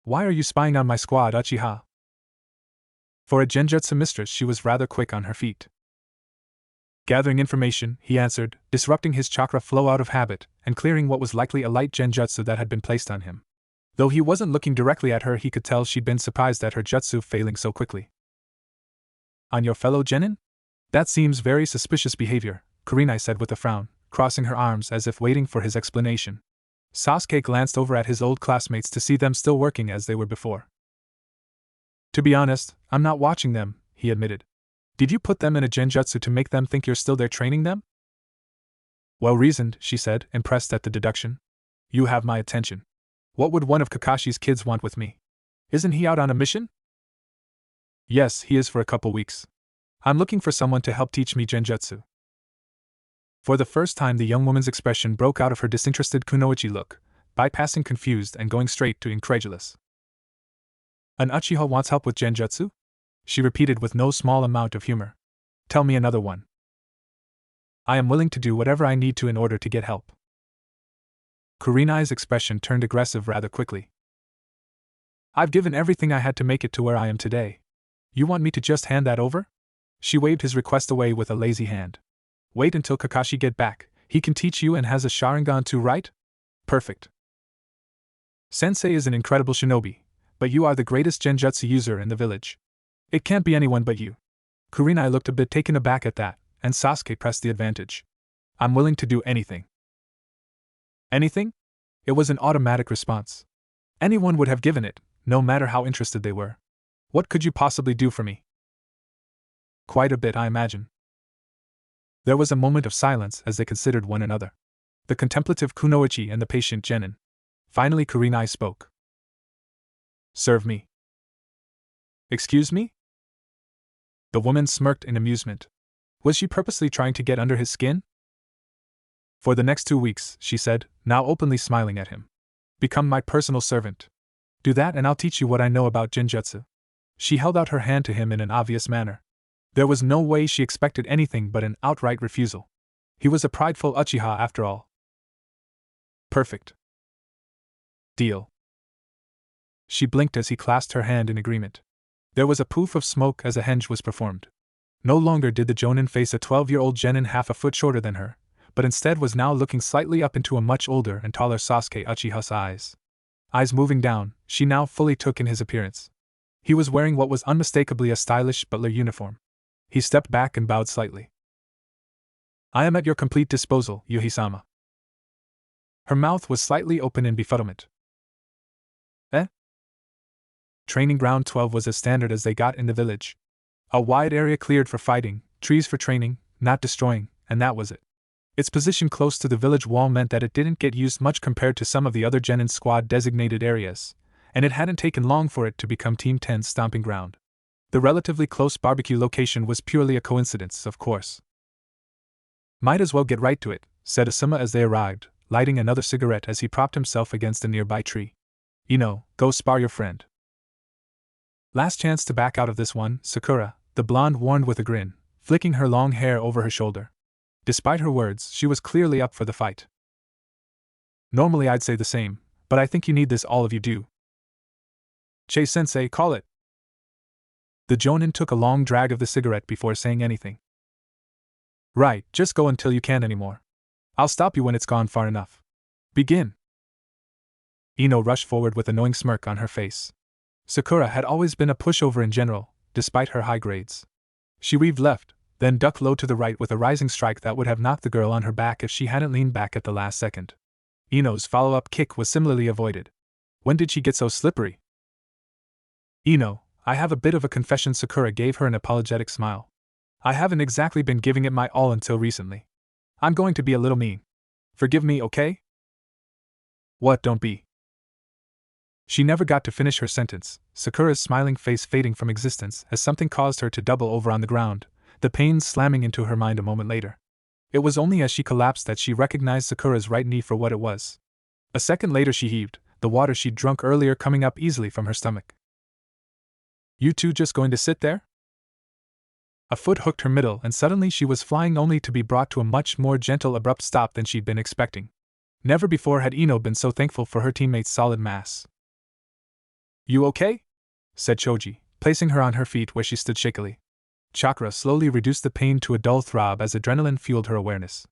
Why are you spying on my squad, Uchiha? For a genjutsu mistress, she was rather quick on her feet. Gathering information, he answered, disrupting his chakra flow out of habit and clearing what was likely a light genjutsu that had been placed on him. Though he wasn't looking directly at her, he could tell she'd been surprised at her jutsu failing so quickly. On your fellow genin? That seems very suspicious behavior, Kurenai said with a frown, crossing her arms as if waiting for his explanation. Sasuke glanced over at his old classmates to see them still working as they were before. To be honest, I'm not watching them, he admitted. Did you put them in a genjutsu to make them think you're still there training them? Well reasoned, she said, impressed at the deduction. You have my attention. What would one of Kakashi's kids want with me? Isn't he out on a mission? Yes, he is for a couple weeks. I'm looking for someone to help teach me genjutsu. For the first time, the young woman's expression broke out of her disinterested kunoichi look, bypassing confused and going straight to incredulous. An Uchiha wants help with genjutsu? She repeated with no small amount of humor. Tell me another one. I am willing to do whatever I need to in order to get help. Kurenai's expression turned aggressive rather quickly. I've given everything I had to make it to where I am today. You want me to just hand that over? She waved his request away with a lazy hand. Wait until Kakashi get back, he can teach you and has a Sharingan too, right? Perfect. Sensei is an incredible shinobi, but you are the greatest genjutsu user in the village. It can't be anyone but you. Kurenai looked a bit taken aback at that, and Sasuke pressed the advantage. I'm willing to do anything. Anything? It was an automatic response. Anyone would have given it, no matter how interested they were. What could you possibly do for me? Quite a bit, I imagine. There was a moment of silence as they considered one another. The contemplative kunoichi and the patient genin. Finally, Kurenai spoke. Serve me. Excuse me? The woman smirked in amusement. Was she purposely trying to get under his skin? For the next 2 weeks, she said, now openly smiling at him. Become my personal servant. Do that and I'll teach you what I know about genjutsu. She held out her hand to him in an obvious manner. There was no way she expected anything but an outright refusal. He was a prideful Uchiha after all. Perfect. Deal. She blinked as he clasped her hand in agreement. There was a poof of smoke as a henge was performed. No longer did the Jonin face a 12-year-old genin half a foot shorter than her, but instead was now looking slightly up into a much older and taller Sasuke Uchiha's eyes. Eyes moving down, she now fully took in his appearance. He was wearing what was unmistakably a stylish butler uniform. He stepped back and bowed slightly. I am at your complete disposal, Yuhi-sama. Her mouth was slightly open in befuddlement. Eh? Training Ground 12 was as standard as they got in the village. A wide area cleared for fighting, trees for training, not destroying, and that was it. Its position close to the village wall meant that it didn't get used much compared to some of the other Genin squad designated areas, and it hadn't taken long for it to become Team 10's stomping ground. The relatively close barbecue location was purely a coincidence, of course. Might as well get right to it, said Asuma as they arrived, lighting another cigarette as he propped himself against a nearby tree. Go spar your friend. Last chance to back out of this one, Sakura, the blonde warned with a grin, flicking her long hair over her shoulder. Despite her words, she was clearly up for the fight. Normally I'd say the same, but I think you need this, all of you do. Che-sensei, call it. The Jonin took a long drag of the cigarette before saying anything. Right, just go until you can't anymore. I'll stop you when it's gone far enough. Begin. Ino rushed forward with an annoying smirk on her face. Sakura had always been a pushover in general, despite her high grades. She weaved left, then ducked low to the right with a rising strike that would have knocked the girl on her back if she hadn't leaned back at the last second. Ino's follow-up kick was similarly avoided. When did she get so slippery? Ino, I have a bit of a confession. Sakura gave her an apologetic smile. I haven't exactly been giving it my all until recently. I'm going to be a little mean. Forgive me, okay? What, don't be? She never got to finish her sentence, Sakura's smiling face fading from existence as something caused her to double over on the ground, the pain slamming into her mind a moment later. It was only as she collapsed that she recognized Sakura's right knee for what it was. A second later she heaved, the water she'd drunk earlier coming up easily from her stomach. You two just going to sit there? A foot hooked her middle and suddenly she was flying, only to be brought to a much more gentle, abrupt stop than she'd been expecting. Never before had Ino been so thankful for her teammate's solid mass. You okay? Said Choji, placing her on her feet where she stood shakily. Chakra slowly reduced the pain to a dull throb as adrenaline fueled her awareness.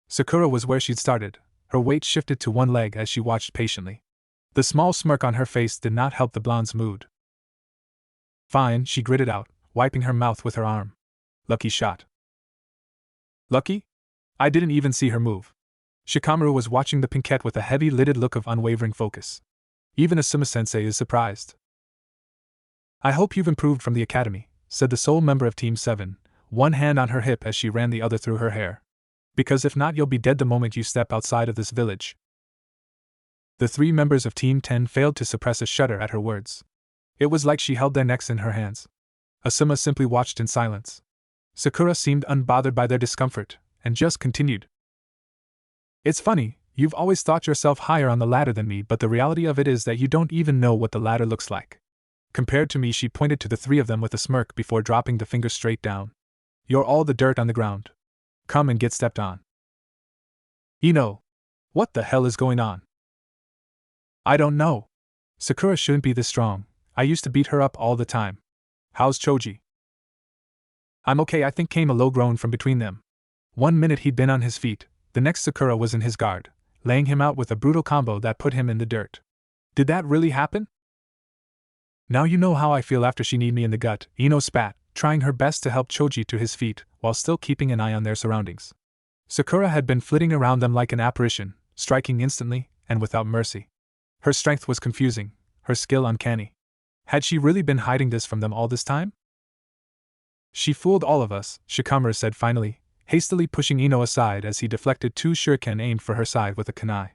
Sakura was where she'd started, her weight shifted to one leg as she watched patiently. The small smirk on her face did not help the blonde's mood. Fine, she gritted out, wiping her mouth with her arm. Lucky shot. Lucky? I didn't even see her move. Shikamaru was watching the pinkette with a heavy-lidded look of unwavering focus. Even Asuma-sensei is surprised. I hope you've improved from the academy, said the sole member of Team 7, one hand on her hip as she ran the other through her hair. Because if not, you'll be dead the moment you step outside of this village. The three members of Team 10 failed to suppress a shudder at her words. It was like she held their necks in her hands. Asuma simply watched in silence. Sakura seemed unbothered by their discomfort, and just continued. It's funny, you've always thought yourself higher on the ladder than me, but the reality of it is that you don't even know what the ladder looks like. Compared to me, she pointed to the three of them with a smirk before dropping the finger straight down. You're all the dirt on the ground. Come and get stepped on. Ino! What the hell is going on? I don't know. Sakura shouldn't be this strong. I used to beat her up all the time. How's Choji? I'm okay, I think, came a low groan from between them. 1 minute he'd been on his feet, the next Sakura was in his guard, laying him out with a brutal combo that put him in the dirt. Did that really happen? Now you know how I feel after she kneed me in the gut, Ino spat, trying her best to help Choji to his feet, while still keeping an eye on their surroundings. Sakura had been flitting around them like an apparition, striking instantly, and without mercy. Her strength was confusing, her skill uncanny. Had she really been hiding this from them all this time? She fooled all of us, Shikamaru said finally, hastily pushing Ino aside as he deflected 2 shuriken aimed for her side with a kunai.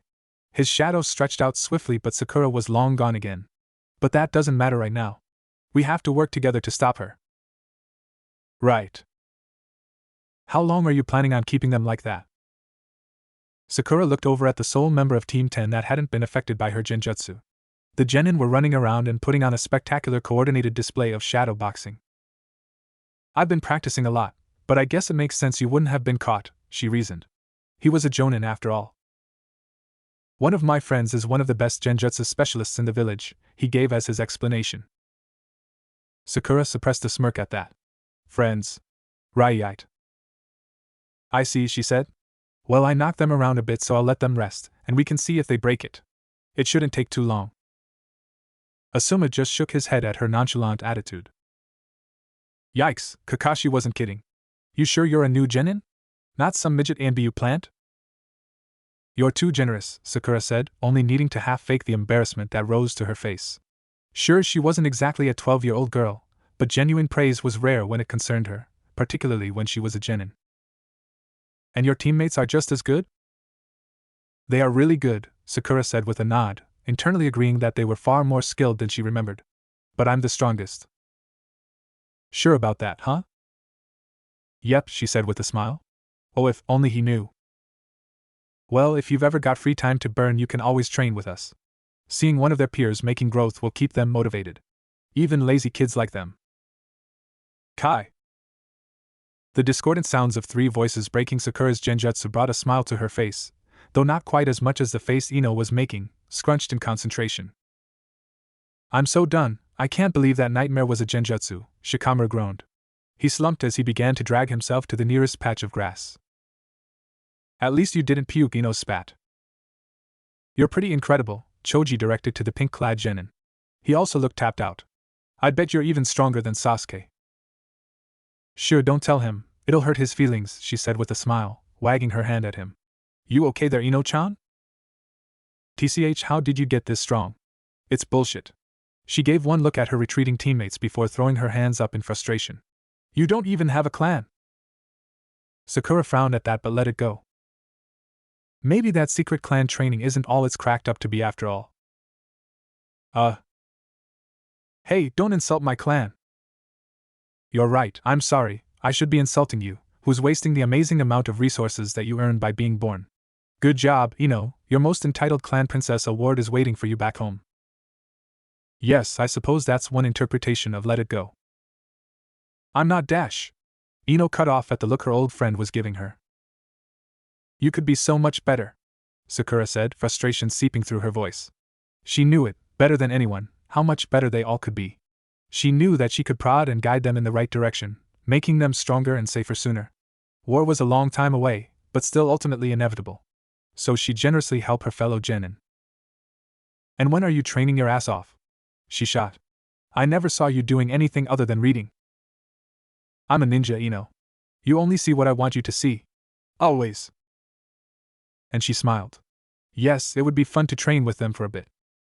His shadow stretched out swiftly, but Sakura was long gone again. But that doesn't matter right now. We have to work together to stop her. Right. How long are you planning on keeping them like that? Sakura looked over at the sole member of Team 10 that hadn't been affected by her genjutsu. The genin were running around and putting on a spectacular coordinated display of shadow boxing. I've been practicing a lot, but I guess it makes sense you wouldn't have been caught, she reasoned. He was a jonin after all. One of my friends is one of the best genjutsu specialists in the village, he gave as his explanation. Sakura suppressed a smirk at that. Friends. Right. I see, she said. Well, I knocked them around a bit, so I'll let them rest, and we can see if they break it. It shouldn't take too long. Asuma just shook his head at her nonchalant attitude. Yikes, Kakashi wasn't kidding. You sure you're a new genin? Not some midget ANBU plant? You're too generous, Sakura said, only needing to half fake the embarrassment that rose to her face. Sure, she wasn't exactly a 12-year-old girl, but genuine praise was rare when it concerned her, particularly when she was a genin. And your teammates are just as good? They are really good, Sakura said with a nod, internally agreeing that they were far more skilled than she remembered. But I'm the strongest. Sure about that, huh? Yep, she said with a smile. Oh, if only he knew. Well, if you've ever got free time to burn, you can always train with us. Seeing one of their peers making growth will keep them motivated. Even lazy kids like them. Kai. The discordant sounds of three voices breaking Sakura's genjutsu brought a smile to her face, though not quite as much as the face Ino was making, scrunched in concentration. I'm so done, I can't believe that nightmare was a genjutsu, Shikamaru groaned. He slumped as he began to drag himself to the nearest patch of grass. At least you didn't puke, Ino spat. You're pretty incredible, Choji directed to the pink-clad genin. He also looked tapped out. I'd bet you're even stronger than Sasuke. Sure, don't tell him, it'll hurt his feelings, she said with a smile, wagging her hand at him. You okay there, Ino-chan? TCH, how did you get this strong? It's bullshit. She gave one look at her retreating teammates before throwing her hands up in frustration. You don't even have a clan. Sakura frowned at that but let it go. Maybe that secret clan training isn't all it's cracked up to be after all. Hey, don't insult my clan. You're right, I'm sorry, I should be insulting you, who's wasting the amazing amount of resources that you earned by being born. Good job, Ino, your most entitled clan princess award is waiting for you back home. Yes, I suppose that's one interpretation of let it go. I'm not Dash. Ino cut off at the look her old friend was giving her. You could be so much better, Sakura said, frustration seeping through her voice. She knew it, better than anyone, how much better they all could be. She knew that she could prod and guide them in the right direction, making them stronger and safer sooner. War was a long time away, but still ultimately inevitable. So she'd generously help her fellow genin. And when are you training your ass off? She shot. I never saw you doing anything other than reading. I'm a ninja, Ino. You only see what I want you to see. Always. And she smiled. Yes, it would be fun to train with them for a bit.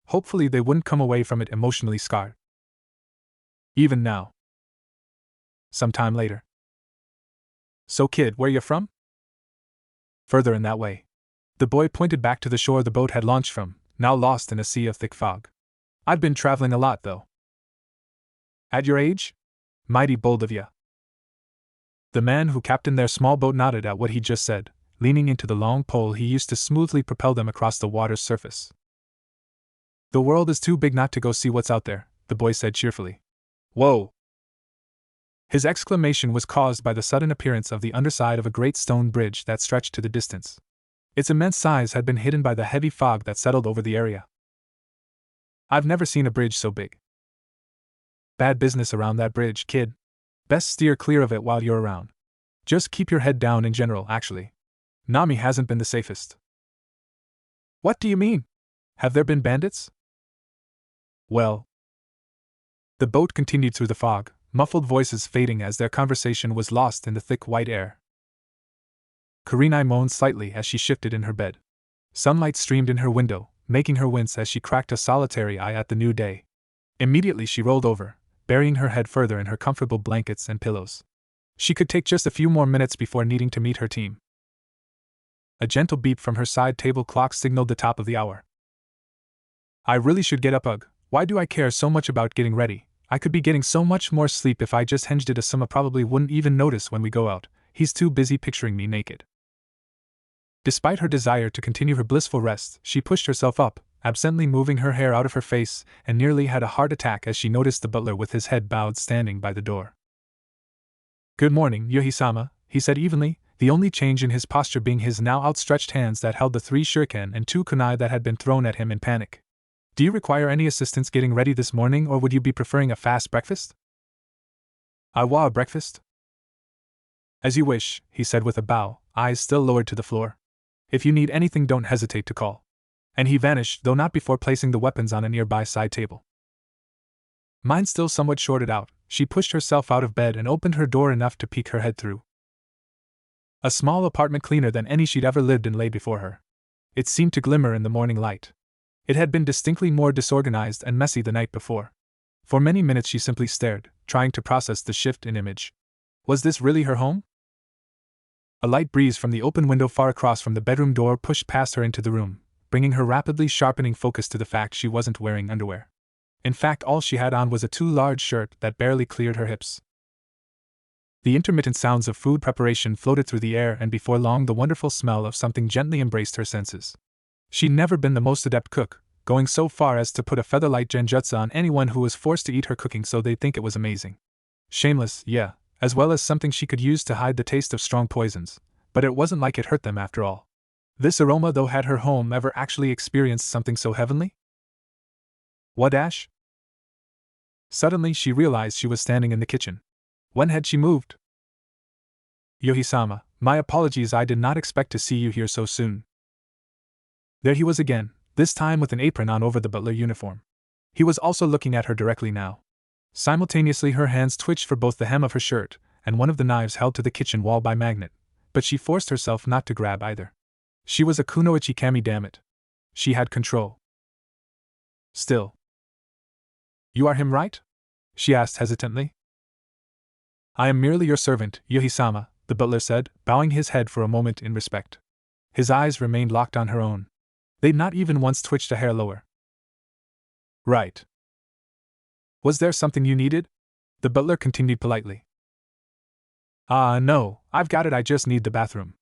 Hopefully they wouldn't come away from it emotionally scarred. Even now. Sometime later. So kid, where you from? Further in that way. The boy pointed back to the shore the boat had launched from, now lost in a sea of thick fog. I've been traveling a lot, though. At your age? Mighty bold of ya. The man who captained their small boat nodded at what he just said, leaning into the long pole he used to smoothly propel them across the water's surface. The world is too big not to go see what's out there, the boy said cheerfully. Whoa! His exclamation was caused by the sudden appearance of the underside of a great stone bridge that stretched to the distance. Its immense size had been hidden by the heavy fog that settled over the area. I've never seen a bridge so big. Bad business around that bridge, kid. Best steer clear of it while you're around. Just keep your head down in general, actually. Nami hasn't been the safest. What do you mean? Have there been bandits? Well. The boat continued through the fog, muffled voices fading as their conversation was lost in the thick white air. Kurenai moaned slightly as she shifted in her bed. Sunlight streamed in her window, making her wince as she cracked a solitary eye at the new day. Immediately she rolled over, burying her head further in her comfortable blankets and pillows. She could take just a few more minutes before needing to meet her team. A gentle beep from her side table clock signaled the top of the hour. I really should get up, ugh. Why do I care so much about getting ready? I could be getting so much more sleep if I just hinged it. Asuma probably wouldn't even notice when we go out. He's too busy picturing me naked. Despite her desire to continue her blissful rest, she pushed herself up, absently moving her hair out of her face, and nearly had a heart attack as she noticed the butler with his head bowed standing by the door. Good morning, Yohi-sama, he said evenly, the only change in his posture being his now outstretched hands that held the 3 shuriken and 2 kunai that had been thrown at him in panic. Do you require any assistance getting ready this morning, or would you be preferring a fast breakfast? I want a breakfast. As you wish, he said with a bow, eyes still lowered to the floor. If you need anything, don't hesitate to call. And he vanished, though not before placing the weapons on a nearby side table. Mind still somewhat shorted out, she pushed herself out of bed and opened her door enough to peek her head through. A small apartment cleaner than any she'd ever lived in lay before her. It seemed to glimmer in the morning light. It had been distinctly more disorganized and messy the night before. For many minutes she simply stared, trying to process the shift in image. Was this really her home? A light breeze from the open window far across from the bedroom door pushed past her into the room, bringing her rapidly sharpening focus to the fact she wasn't wearing underwear. In fact, all she had on was a too large shirt that barely cleared her hips. The intermittent sounds of food preparation floated through the air, and before long the wonderful smell of something gently embraced her senses. She'd never been the most adept cook, going so far as to put a feather-light genjutsu on anyone who was forced to eat her cooking so they'd think it was amazing. Shameless, yeah, as well as something she could use to hide the taste of strong poisons, but it wasn't like it hurt them after all. This aroma, though, had her home ever actually experienced something so heavenly? What, Ash? Suddenly she realized she was standing in the kitchen. When had she moved? Yohi-sama, my apologies, I did not expect to see you here so soon. There he was again, this time with an apron on over the butler uniform. He was also looking at her directly now. Simultaneously her hands twitched for both the hem of her shirt and one of the knives held to the kitchen wall by magnet, but she forced herself not to grab either. She was a kunoichi kami, damn it. She had control. Still. You are him, right? She asked hesitantly. I am merely your servant, Yohi-sama, the butler said, bowing his head for a moment in respect. His eyes remained locked on her own. They'd not even once twitched a hair lower. Right. Was there something you needed? The butler continued politely. No, I've got it, I just need the bathroom.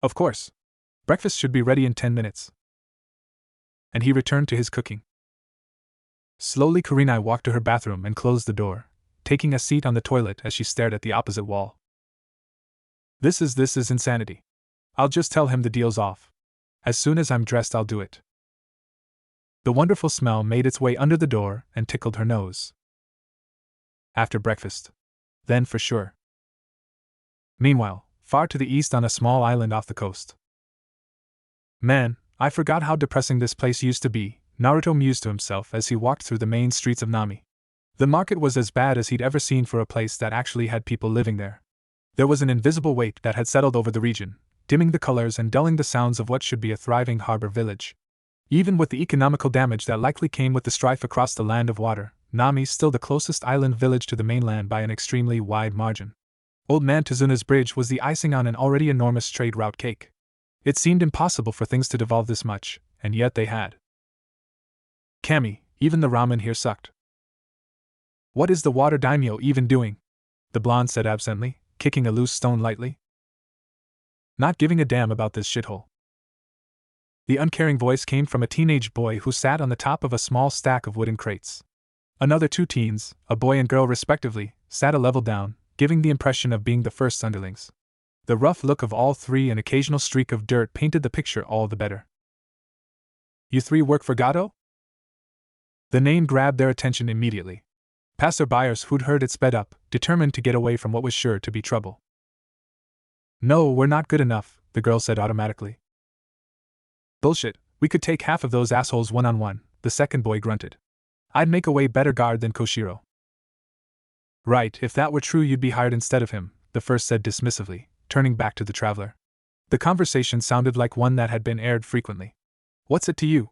Of course. Breakfast should be ready in 10 minutes. And he returned to his cooking. Slowly Kurenai walked to her bathroom and closed the door, taking a seat on the toilet as she stared at the opposite wall. This is insanity. I'll just tell him the deal's off. As soon as I'm dressed, I'll do it. The wonderful smell made its way under the door and tickled her nose. After breakfast. Then for sure. Meanwhile, far to the east on a small island off the coast. Man, I forgot how depressing this place used to be, Naruto mused to himself as he walked through the main streets of Nami. The market was as bad as he'd ever seen for a place that actually had people living there. There was an invisible weight that had settled over the region, dimming the colors and dulling the sounds of what should be a thriving harbor village. Even with the economical damage that likely came with the strife across the land of water, Nami's still the closest island village to the mainland by an extremely wide margin. Old Man Tazuna's bridge was the icing on an already enormous trade route cake. It seemed impossible for things to devolve this much, and yet they had. Kami, even the ramen here sucked. What is the water daimyo even doing? The blonde said absently, kicking a loose stone lightly. Not giving a damn about this shithole. The uncaring voice came from a teenage boy who sat on the top of a small stack of wooden crates. Another two teens, a boy and girl respectively, sat a level down, giving the impression of being the first underlings. The rough look of all three, an occasional streak of dirt, painted the picture all the better. You three work for Gato? The name grabbed their attention immediately. Passerbyers who'd heard it sped up, determined to get away from what was sure to be trouble. No, we're not good enough, the girl said automatically. Bullshit, we could take half of those assholes one-on-one, the second boy grunted. I'd make a way better guard than Koshiro. Right, if that were true you'd be hired instead of him, the first said dismissively, turning back to the traveler. The conversation sounded like one that had been aired frequently. What's it to you?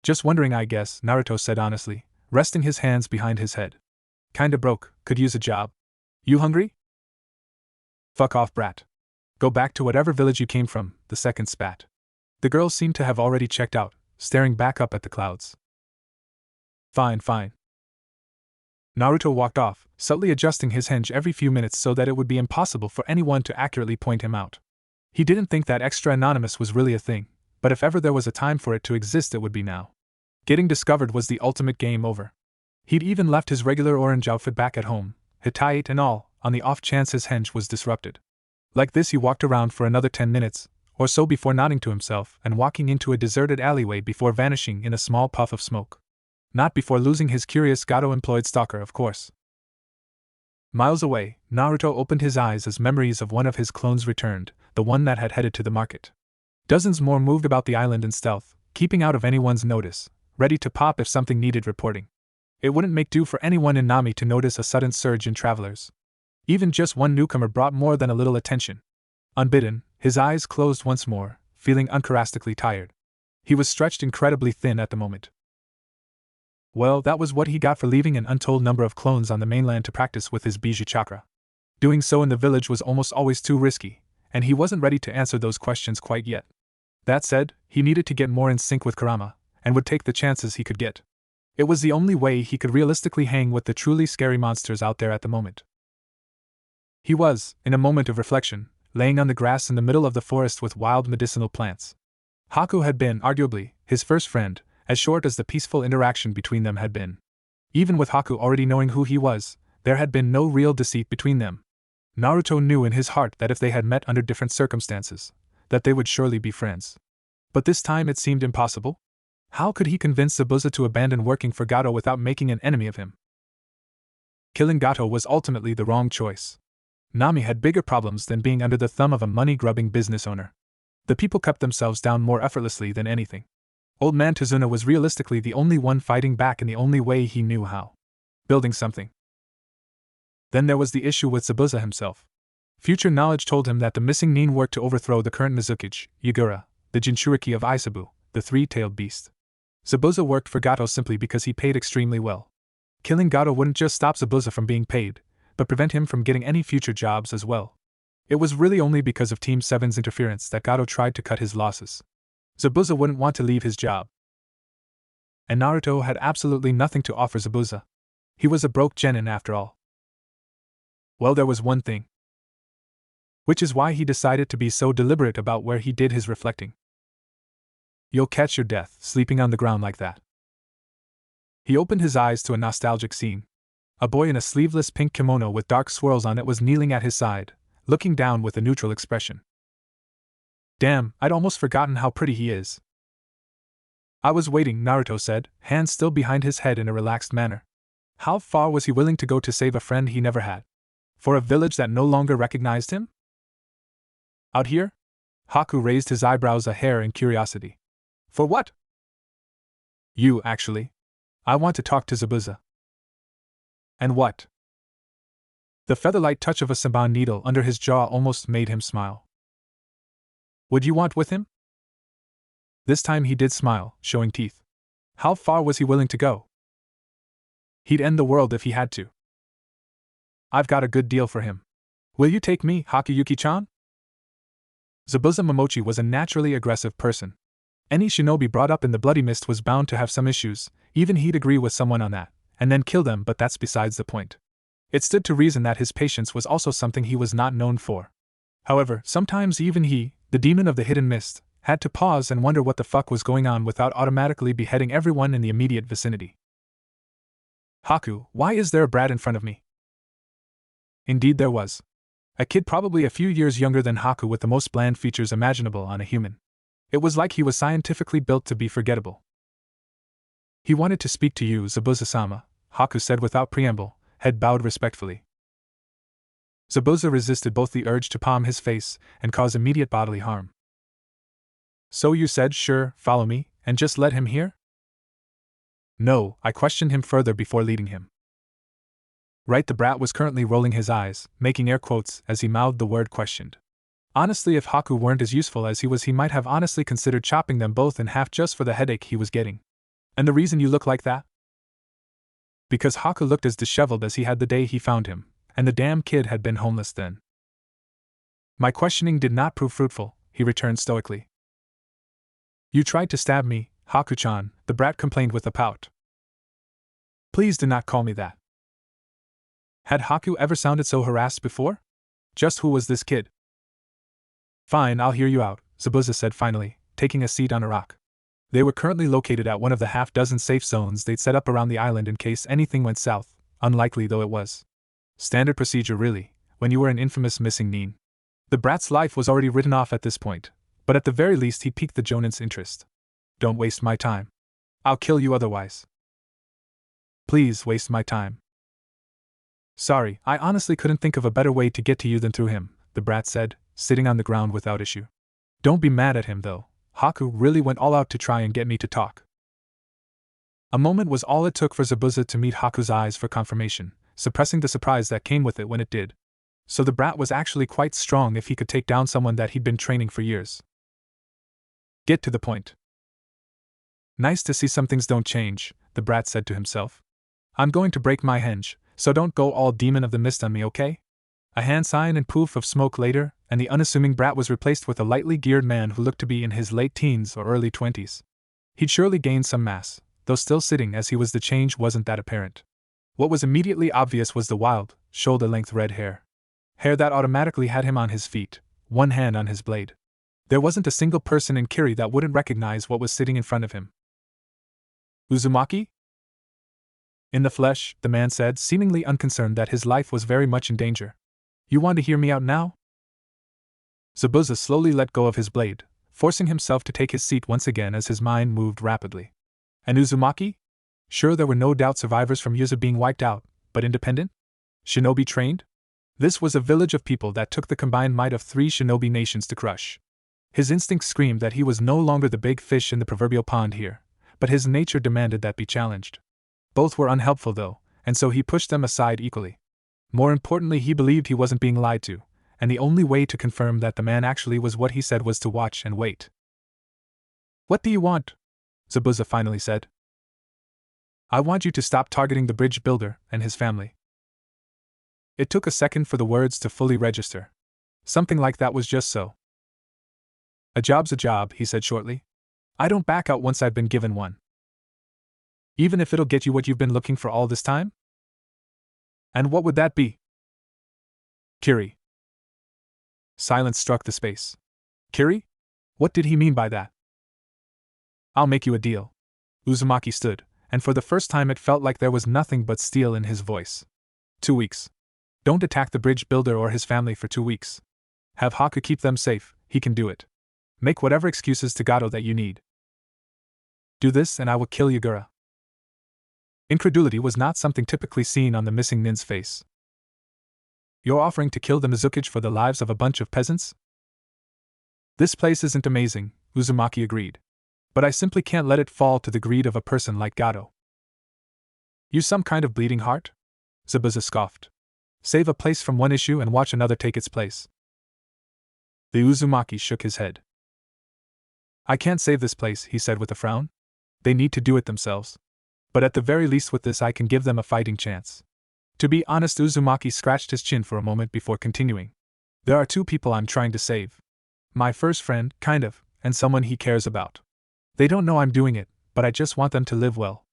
Just wondering, I guess, Naruto said honestly, resting his hands behind his head. Kinda broke, could use a job. You hungry? Fuck off, brat. Go back to whatever village you came from, the second spat. The girl seemed to have already checked out, staring back up at the clouds. Fine. Naruto walked off, subtly adjusting his hinge every few minutes so that it would be impossible for anyone to accurately point him out. He didn't think that extra anonymous was really a thing, but if ever there was a time for it to exist it would be now. Getting discovered was the ultimate game over. He'd even left his regular orange outfit back at home, Hittite and all, on the off chance his henge was disrupted. Like this he walked around for another 10 minutes, or so before nodding to himself and walking into a deserted alleyway before vanishing in a small puff of smoke. Not before losing his curious Gato-employed stalker, of course. Miles away, Naruto opened his eyes as memories of one of his clones returned, the one that had headed to the market. Dozens more moved about the island in stealth, keeping out of anyone's notice, ready to pop if something needed reporting. It wouldn't make do for anyone in Nami to notice a sudden surge in travelers. Even just one newcomer brought more than a little attention. Unbidden, his eyes closed once more, feeling uncharacteristically tired. He was stretched incredibly thin at the moment. Well, that was what he got for leaving an untold number of clones on the mainland to practice with his Bijou chakra. Doing so in the village was almost always too risky, and he wasn't ready to answer those questions quite yet. That said, he needed to get more in sync with Kurama, and would take the chances he could get. It was the only way he could realistically hang with the truly scary monsters out there at the moment. He was, in a moment of reflection, laying on the grass in the middle of the forest with wild medicinal plants. Haku had been, arguably, his first friend, as short as the peaceful interaction between them had been. Even with Haku already knowing who he was, there had been no real deceit between them. Naruto knew in his heart that if they had met under different circumstances, that they would surely be friends. But this time it seemed impossible. How could he convince Zabuza to abandon working for Gato without making an enemy of him? Killing Gato was ultimately the wrong choice. Nami had bigger problems than being under the thumb of a money-grubbing business owner. The people kept themselves down more effortlessly than anything. Old man Tazuna was realistically the only one fighting back in the only way he knew how. Building something. Then there was the issue with Zabuza himself. Future knowledge told him that the missing nin worked to overthrow the current Mizukage, Yagura, the Jinchuriki of Isabu, the three-tailed beast. Zabuza worked for Gato simply because he paid extremely well. Killing Gato wouldn't just stop Zabuza from being paid, but prevent him from getting any future jobs as well. It was really only because of Team 7's interference that Gato tried to cut his losses. Zabuza wouldn't want to leave his job. And Naruto had absolutely nothing to offer Zabuza. He was a broke genin after all. Well, there was one thing. Which is why he decided to be so deliberate about where he did his reflecting. You'll catch your death, sleeping on the ground like that. He opened his eyes to a nostalgic scene. A boy in a sleeveless pink kimono with dark swirls on it was kneeling at his side, looking down with a neutral expression. Damn, I'd almost forgotten how pretty he is. I was waiting, Naruto said, hands still behind his head in a relaxed manner. How far was he willing to go to save a friend he never had? For a village that no longer recognized him? Out here? Haku raised his eyebrows a hair in curiosity. For what? You, actually. I want to talk to Zabuza. And what? The featherlight touch of a saban needle under his jaw almost made him smile. Would you want with him? This time he did smile, showing teeth. How far was he willing to go? He'd end the world if he had to. I've got a good deal for him. Will you take me, Hakuyuki-chan? Zabuza Momochi was a naturally aggressive person. Any shinobi brought up in the Bloody Mist was bound to have some issues, even he'd agree with someone on that, and then kill them, but that's besides the point. It stood to reason that his patience was also something he was not known for. However, sometimes even he, the demon of the hidden mist, had to pause and wonder what the fuck was going on without automatically beheading everyone in the immediate vicinity. Haku, why is there a brat in front of me? Indeed there was. A kid probably a few years younger than Haku with the most bland features imaginable on a human. It was like he was scientifically built to be forgettable. He wanted to speak to you, Zabuza-sama, Haku said without preamble, head bowed respectfully. Zabuza resisted both the urge to palm his face and cause immediate bodily harm. So you said, sure, follow me, and just let him hear? No, I questioned him further before leading him. Right, the brat was currently rolling his eyes, making air quotes as he mouthed the word questioned. Honestly, if Haku weren't as useful as he was, he might have honestly considered chopping them both in half just for the headache he was getting. And the reason you look like that? Because Haku looked as disheveled as he had the day he found him, and the damn kid had been homeless then. My questioning did not prove fruitful, he returned stoically. You tried to stab me, Haku-chan, the brat complained with a pout. Please do not call me that. Had Haku ever sounded so harassed before? Just who was this kid? Fine, I'll hear you out, Zabuza said finally, taking a seat on a rock. They were currently located at one of the half-dozen safe zones they'd set up around the island in case anything went south, unlikely though it was. Standard procedure really, when you were an infamous missing nin. The brat's life was already written off at this point, but at the very least he piqued the jonin's interest. Don't waste my time. I'll kill you otherwise. Please waste my time. Sorry, I honestly couldn't think of a better way to get to you than through him, the brat said, sitting on the ground without issue. Don't be mad at him though. Haku really went all out to try and get me to talk. A moment was all it took for Zabuza to meet Haku's eyes for confirmation, suppressing the surprise that came with it when it did. So the brat was actually quite strong if he could take down someone that he'd been training for years. Get to the point. Nice to see some things don't change, the brat said to himself. I'm going to break my henge, so don't go all demon of the mist on me, okay? A hand sign and poof of smoke later, and the unassuming brat was replaced with a lightly geared man who looked to be in his late teens or early 20s. He'd surely gained some mass, though still sitting as he was. The change wasn't that apparent. What was immediately obvious was the wild, shoulder-length red hair. Hair that automatically had him on his feet, one hand on his blade. There wasn't a single person in Kiri that wouldn't recognize what was sitting in front of him. Uzumaki? In the flesh, the man said, seemingly unconcerned that his life was very much in danger. You want to hear me out now? Zabuza slowly let go of his blade, forcing himself to take his seat once again as his mind moved rapidly. And Uzumaki? Sure, there were no doubt survivors from years of being wiped out, but independent? Shinobi trained? This was a village of people that took the combined might of 3 shinobi nations to crush. His instincts screamed that he was no longer the big fish in the proverbial pond here, but his nature demanded that be challenged. Both were unhelpful though, and so he pushed them aside equally. More importantly, he believed he wasn't being lied to, and the only way to confirm that the man actually was what he said was to watch and wait. What do you want? Zabuza finally said. I want you to stop targeting the bridge builder and his family. It took a second for the words to fully register. Something like that was just so. A job's a job, he said shortly. I don't back out once I've been given one. Even if it'll get you what you've been looking for all this time? And what would that be? Kiri. Silence struck the space. Kiri? What did he mean by that? I'll make you a deal. Uzumaki stood, and for the first time it felt like there was nothing but steel in his voice. 2 weeks. Don't attack the bridge builder or his family for 2 weeks. Have Haku keep them safe, he can do it. Make whatever excuses to Gato that you need. Do this and I will kill Yagura. Incredulity was not something typically seen on the missing nin's face. You're offering to kill the Mizukage for the lives of a bunch of peasants? This place isn't amazing, Uzumaki agreed. But I simply can't let it fall to the greed of a person like Gato. You some kind of bleeding heart? Zabuza scoffed. Save a place from one issue and watch another take its place. The Uzumaki shook his head. I can't save this place, he said with a frown. They need to do it themselves. But at the very least with this I can give them a fighting chance. To be honest, Uzumaki scratched his chin for a moment before continuing. There are 2 people I'm trying to save. My first friend, kind of, and someone he cares about. They don't know I'm doing it, but I just want them to live well.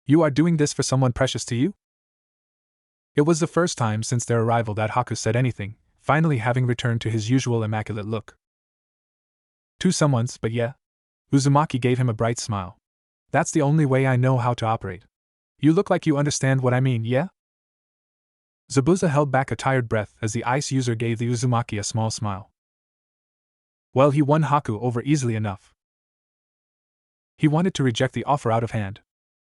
You are doing this for someone precious to you? It was the first time since their arrival that Haku said anything, finally having returned to his usual immaculate look. 2 someones, but yeah. Uzumaki gave him a bright smile. That's the only way I know how to operate. You look like you understand what I mean, yeah? Zabuza held back a tired breath as the ice user gave the Uzumaki a small smile. Well, he won Haku over easily enough. He wanted to reject the offer out of hand.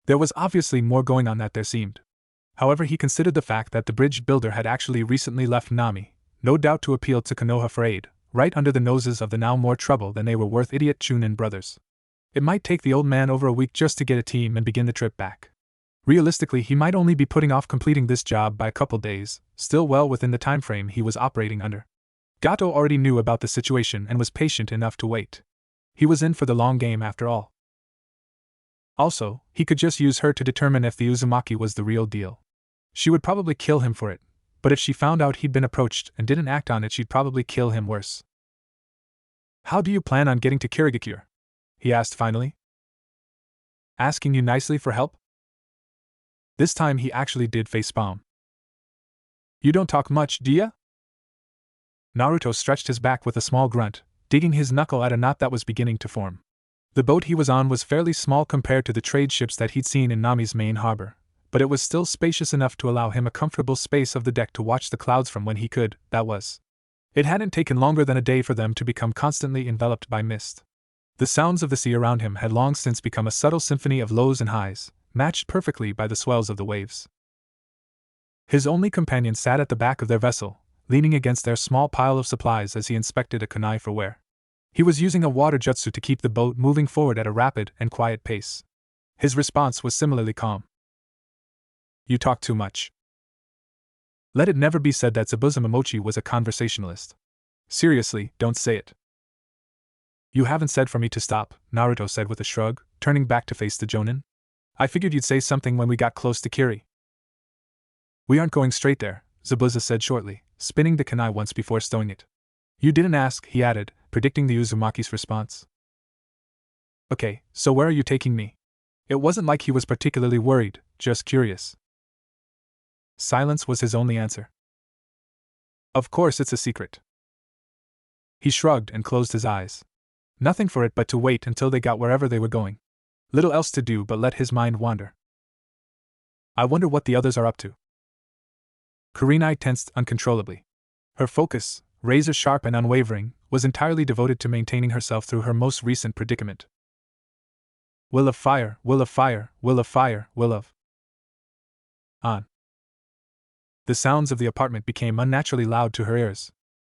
There was obviously more going on than there seemed. However, he considered the fact that the bridge builder had actually recently left Nami, no doubt to appeal to Konoha for aid, right under the noses of the now more trouble than they were worth idiot Chunin brothers. It might take the old man over a week just to get a team and begin the trip back. Realistically, he might only be putting off completing this job by a couple days, still well within the time frame he was operating under. Gato already knew about the situation and was patient enough to wait. He was in for the long game after all. Also, he could just use her to determine if the Uzumaki was the real deal. She would probably kill him for it, but if she found out he'd been approached and didn't act on it, she'd probably kill him worse. How do you plan on getting to Kirigakure? He asked finally. Asking you nicely for help? This time he actually did facepalm. You don't talk much, do ya? Naruto stretched his back with a small grunt, digging his knuckle at a knot that was beginning to form. The boat he was on was fairly small compared to the trade ships that he'd seen in Nami's main harbor, but it was still spacious enough to allow him a comfortable space of the deck to watch the clouds from when he could, that was. It hadn't taken longer than a day for them to become constantly enveloped by mist. The sounds of the sea around him had long since become a subtle symphony of lows and highs, matched perfectly by the swells of the waves. His only companion sat at the back of their vessel, leaning against their small pile of supplies as he inspected a kunai for wear. He was using a water jutsu to keep the boat moving forward at a rapid and quiet pace. His response was similarly calm. You talk too much. Let it never be said that Zabuza Momochi was a conversationalist. Seriously, don't say it. You haven't said for me to stop, Naruto said with a shrug, turning back to face the Jonin. I figured you'd say something when we got close to Kiri. We aren't going straight there, Zabuza said shortly, spinning the kunai once before stowing it. You didn't ask, he added, predicting the Uzumaki's response. Okay, so where are you taking me? It wasn't like he was particularly worried, just curious. Silence was his only answer. Of course it's a secret. He shrugged and closed his eyes. Nothing for it but to wait until they got wherever they were going. Little else to do but let his mind wander. I wonder what the others are up to. Kurenai tensed uncontrollably. Her focus, razor-sharp and unwavering, was entirely devoted to maintaining herself through her most recent predicament. Will of fire, will of fire, will of fire, will of... On. The sounds of the apartment became unnaturally loud to her ears.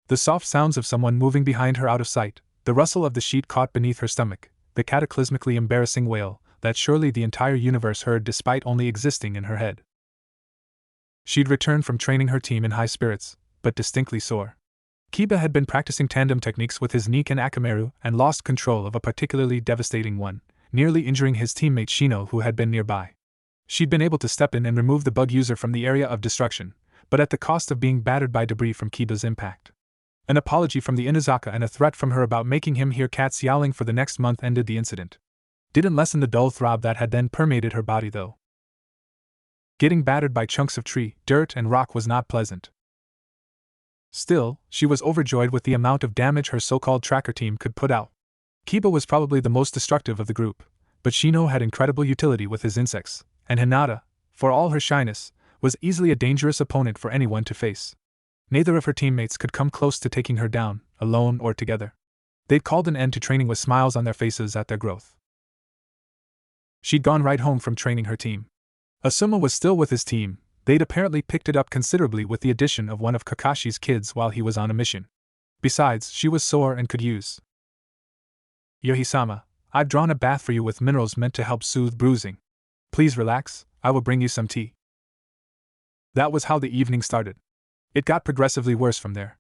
The soft sounds of someone moving behind her out of sight, the rustle of the sheet caught beneath her stomach, the cataclysmically embarrassing wail that surely the entire universe heard despite only existing in her head. She'd returned from training her team in high spirits, but distinctly sore. Kiba had been practicing tandem techniques with his Nik and Akamaru and lost control of a particularly devastating one, nearly injuring his teammate Shino, who had been nearby. She'd been able to step in and remove the bug user from the area of destruction, but at the cost of being battered by debris from Kiba's impact. An apology from the Inazaka and a threat from her about making him hear cats yowling for the next month ended the incident. Didn't lessen the dull throb that had then permeated her body though. Getting battered by chunks of tree, dirt, and rock was not pleasant. Still, she was overjoyed with the amount of damage her so-called tracker team could put out. Kiba was probably the most destructive of the group, but Shino had incredible utility with his insects, and Hinata, for all her shyness, was easily a dangerous opponent for anyone to face. Neither of her teammates could come close to taking her down, alone or together. They'd called an end to training with smiles on their faces at their growth. She'd gone right home from training her team. Asuma was still with his team. They'd apparently picked it up considerably with the addition of one of Kakashi's kids while he was on a mission. Besides, she was sore and could use. Yohi-sama, I've drawn a bath for you with minerals meant to help soothe bruising. Please relax, I will bring you some tea. That was how the evening started. It got progressively worse from there.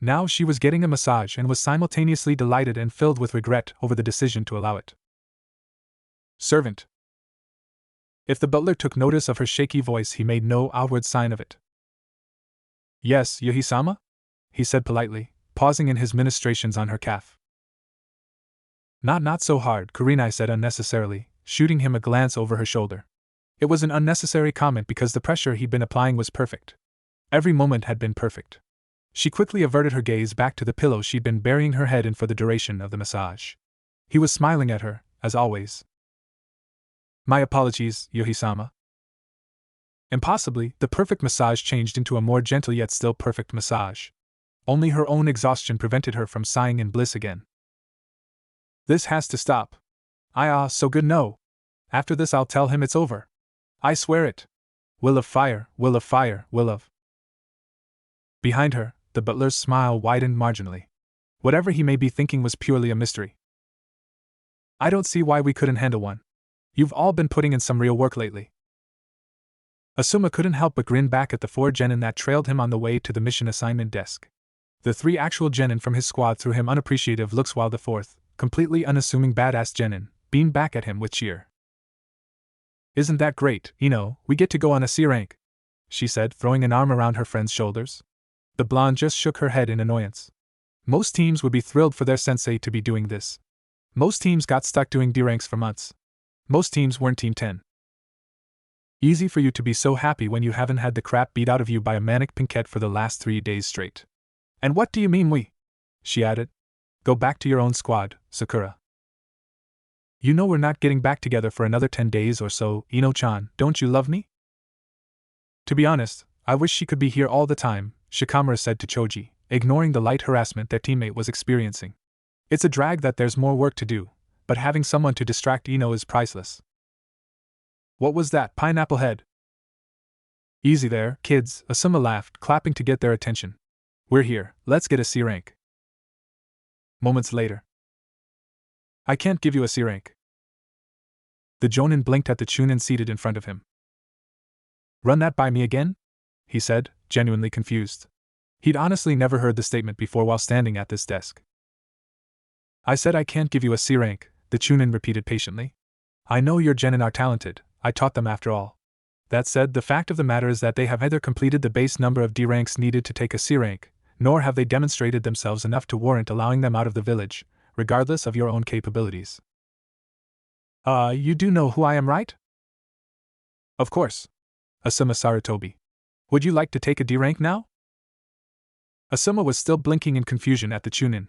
Now she was getting a massage and was simultaneously delighted and filled with regret over the decision to allow it. Servant. If the butler took notice of her shaky voice, he made no outward sign of it. Yes, Yohi-sama? He said politely, pausing in his ministrations on her calf. Not so hard, Kurenai said unnecessarily, shooting him a glance over her shoulder. It was an unnecessary comment because the pressure he'd been applying was perfect. Every moment had been perfect. She quickly averted her gaze back to the pillow she'd been burying her head in for the duration of the massage. He was smiling at her, as always. My apologies, Yohi-sama. Impossibly, the perfect massage changed into a more gentle yet still perfect massage. Only her own exhaustion prevented her from sighing in bliss again. This has to stop. So good no. After this I'll tell him it's over. I swear it. Will of fire, will of fire, will of... Behind her, the butler's smile widened marginally. Whatever he may be thinking was purely a mystery. I don't see why we couldn't handle one. You've all been putting in some real work lately. Asuma couldn't help but grin back at the 4 genin that trailed him on the way to the mission assignment desk. The 3 actual genin from his squad threw him unappreciative looks while the 4th, completely unassuming badass genin, beamed back at him with cheer. Isn't that great, we get to go on a C rank, she said, throwing an arm around her friend's shoulders. The blonde just shook her head in annoyance. Most teams would be thrilled for their sensei to be doing this. Most teams got stuck doing D ranks for months. Most teams weren't Team 10. Easy for you to be so happy when you haven't had the crap beat out of you by a manic pinkette for the last 3 days straight. And what do you mean we? She added. Go back to your own squad, Sakura. You know we're not getting back together for another 10 days or so, Ino-chan, don't you love me? To be honest, I wish she could be here all the time, Shikamura said to Choji, ignoring the light harassment their teammate was experiencing. It's a drag that there's more work to do, but having someone to distract Ino is priceless. What was that, pineapple head? Easy there, kids, Asuma laughed, clapping to get their attention. We're here, let's get a C rank. Moments later. I can't give you a C rank. The Jonin blinked at the Chunin seated in front of him. Run that by me again? He said, genuinely confused. He'd honestly never heard the statement before while standing at this desk. I said I can't give you a C rank, the Chunin repeated patiently. I know your genin are talented, I taught them after all. That said, the fact of the matter is that they have neither completed the base number of D ranks needed to take a C rank, nor have they demonstrated themselves enough to warrant allowing them out of the village, regardless of your own capabilities. You do know who I am, right? Of course. Asuma Sarutobi. Would you like to take a D rank now? Asuma was still blinking in confusion at the Chunin.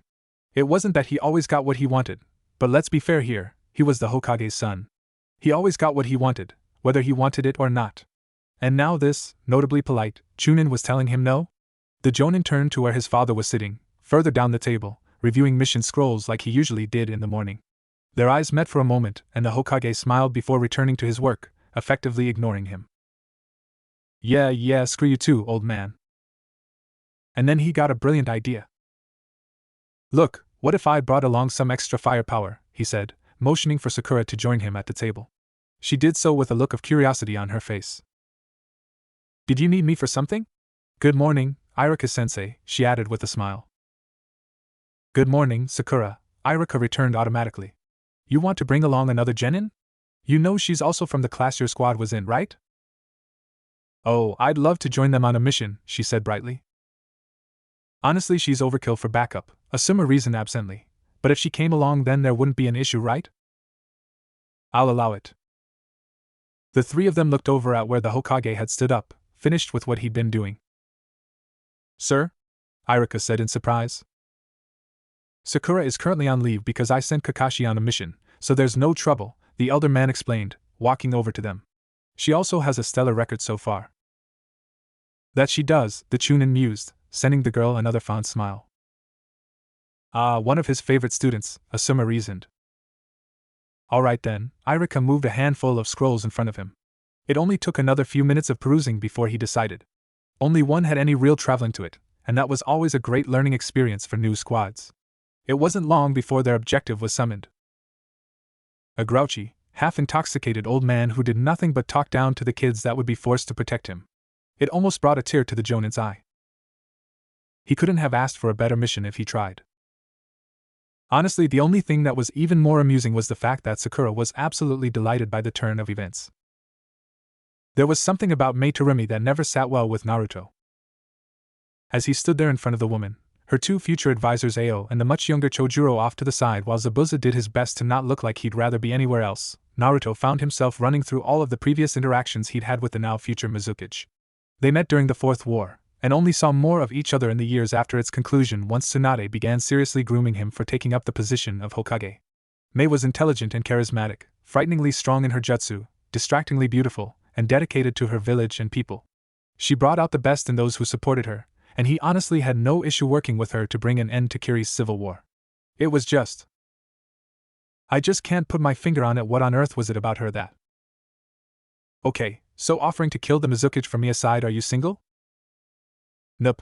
It wasn't that he always got what he wanted, but let's be fair here, he was the Hokage's son. He always got what he wanted, whether he wanted it or not. And now this, notably polite, Chunin was telling him no? The Jonin turned to where his father was sitting, further down the table, reviewing mission scrolls like he usually did in the morning. Their eyes met for a moment, and the Hokage smiled before returning to his work, effectively ignoring him. Yeah, screw you too, old man. And then he got a brilliant idea. Look, what if I brought along some extra firepower, he said, motioning for Sakura to join him at the table. She did so with a look of curiosity on her face. Did you need me for something? Good morning, Iruka-sensei, she added with a smile. Good morning, Sakura, Iruka returned automatically. You want to bring along another genin? You know she's also from the class your squad was in, right? Oh, I'd love to join them on a mission, she said brightly. Honestly, she's overkill for backup, Asuma reasoned absently. But if she came along, then there wouldn't be an issue, right? I'll allow it. The three of them looked over at where the Hokage had stood up, finished with what he'd been doing. Sir? Iruka said in surprise. Sakura is currently on leave because I sent Kakashi on a mission, so there's no trouble, the elder man explained, walking over to them. She also has a stellar record so far. That she does, the Chunin mused, sending the girl another fond smile. One of his favorite students, Asuma reasoned. Alright then, Iruka moved a handful of scrolls in front of him. It only took another few minutes of perusing before he decided. Only one had any real traveling to it, and that was always a great learning experience for new squads. It wasn't long before their objective was summoned. A grouchy, half-intoxicated old man who did nothing but talk down to the kids that would be forced to protect him. It almost brought a tear to the Jonin's eye. He couldn't have asked for a better mission if he tried. Honestly, the only thing that was even more amusing was the fact that Sakura was absolutely delighted by the turn of events. There was something about Mei Terumi that never sat well with Naruto. As he stood there in front of the woman, her two future advisors Ao and the much younger Chojuro off to the side while Zabuza did his best to not look like he'd rather be anywhere else, Naruto found himself running through all of the previous interactions he'd had with the now future Mizukage. They met during the Fourth War, and only saw more of each other in the years after its conclusion once Tsunade began seriously grooming him for taking up the position of Hokage. Mei was intelligent and charismatic, frighteningly strong in her jutsu, distractingly beautiful, and dedicated to her village and people. She brought out the best in those who supported her, and he honestly had no issue working with her to bring an end to Kiri's civil war. It was just... I just can't put my finger on it. What on earth was it about her that... Okay, so offering to kill the Mizukage for me aside, are you single? Nope.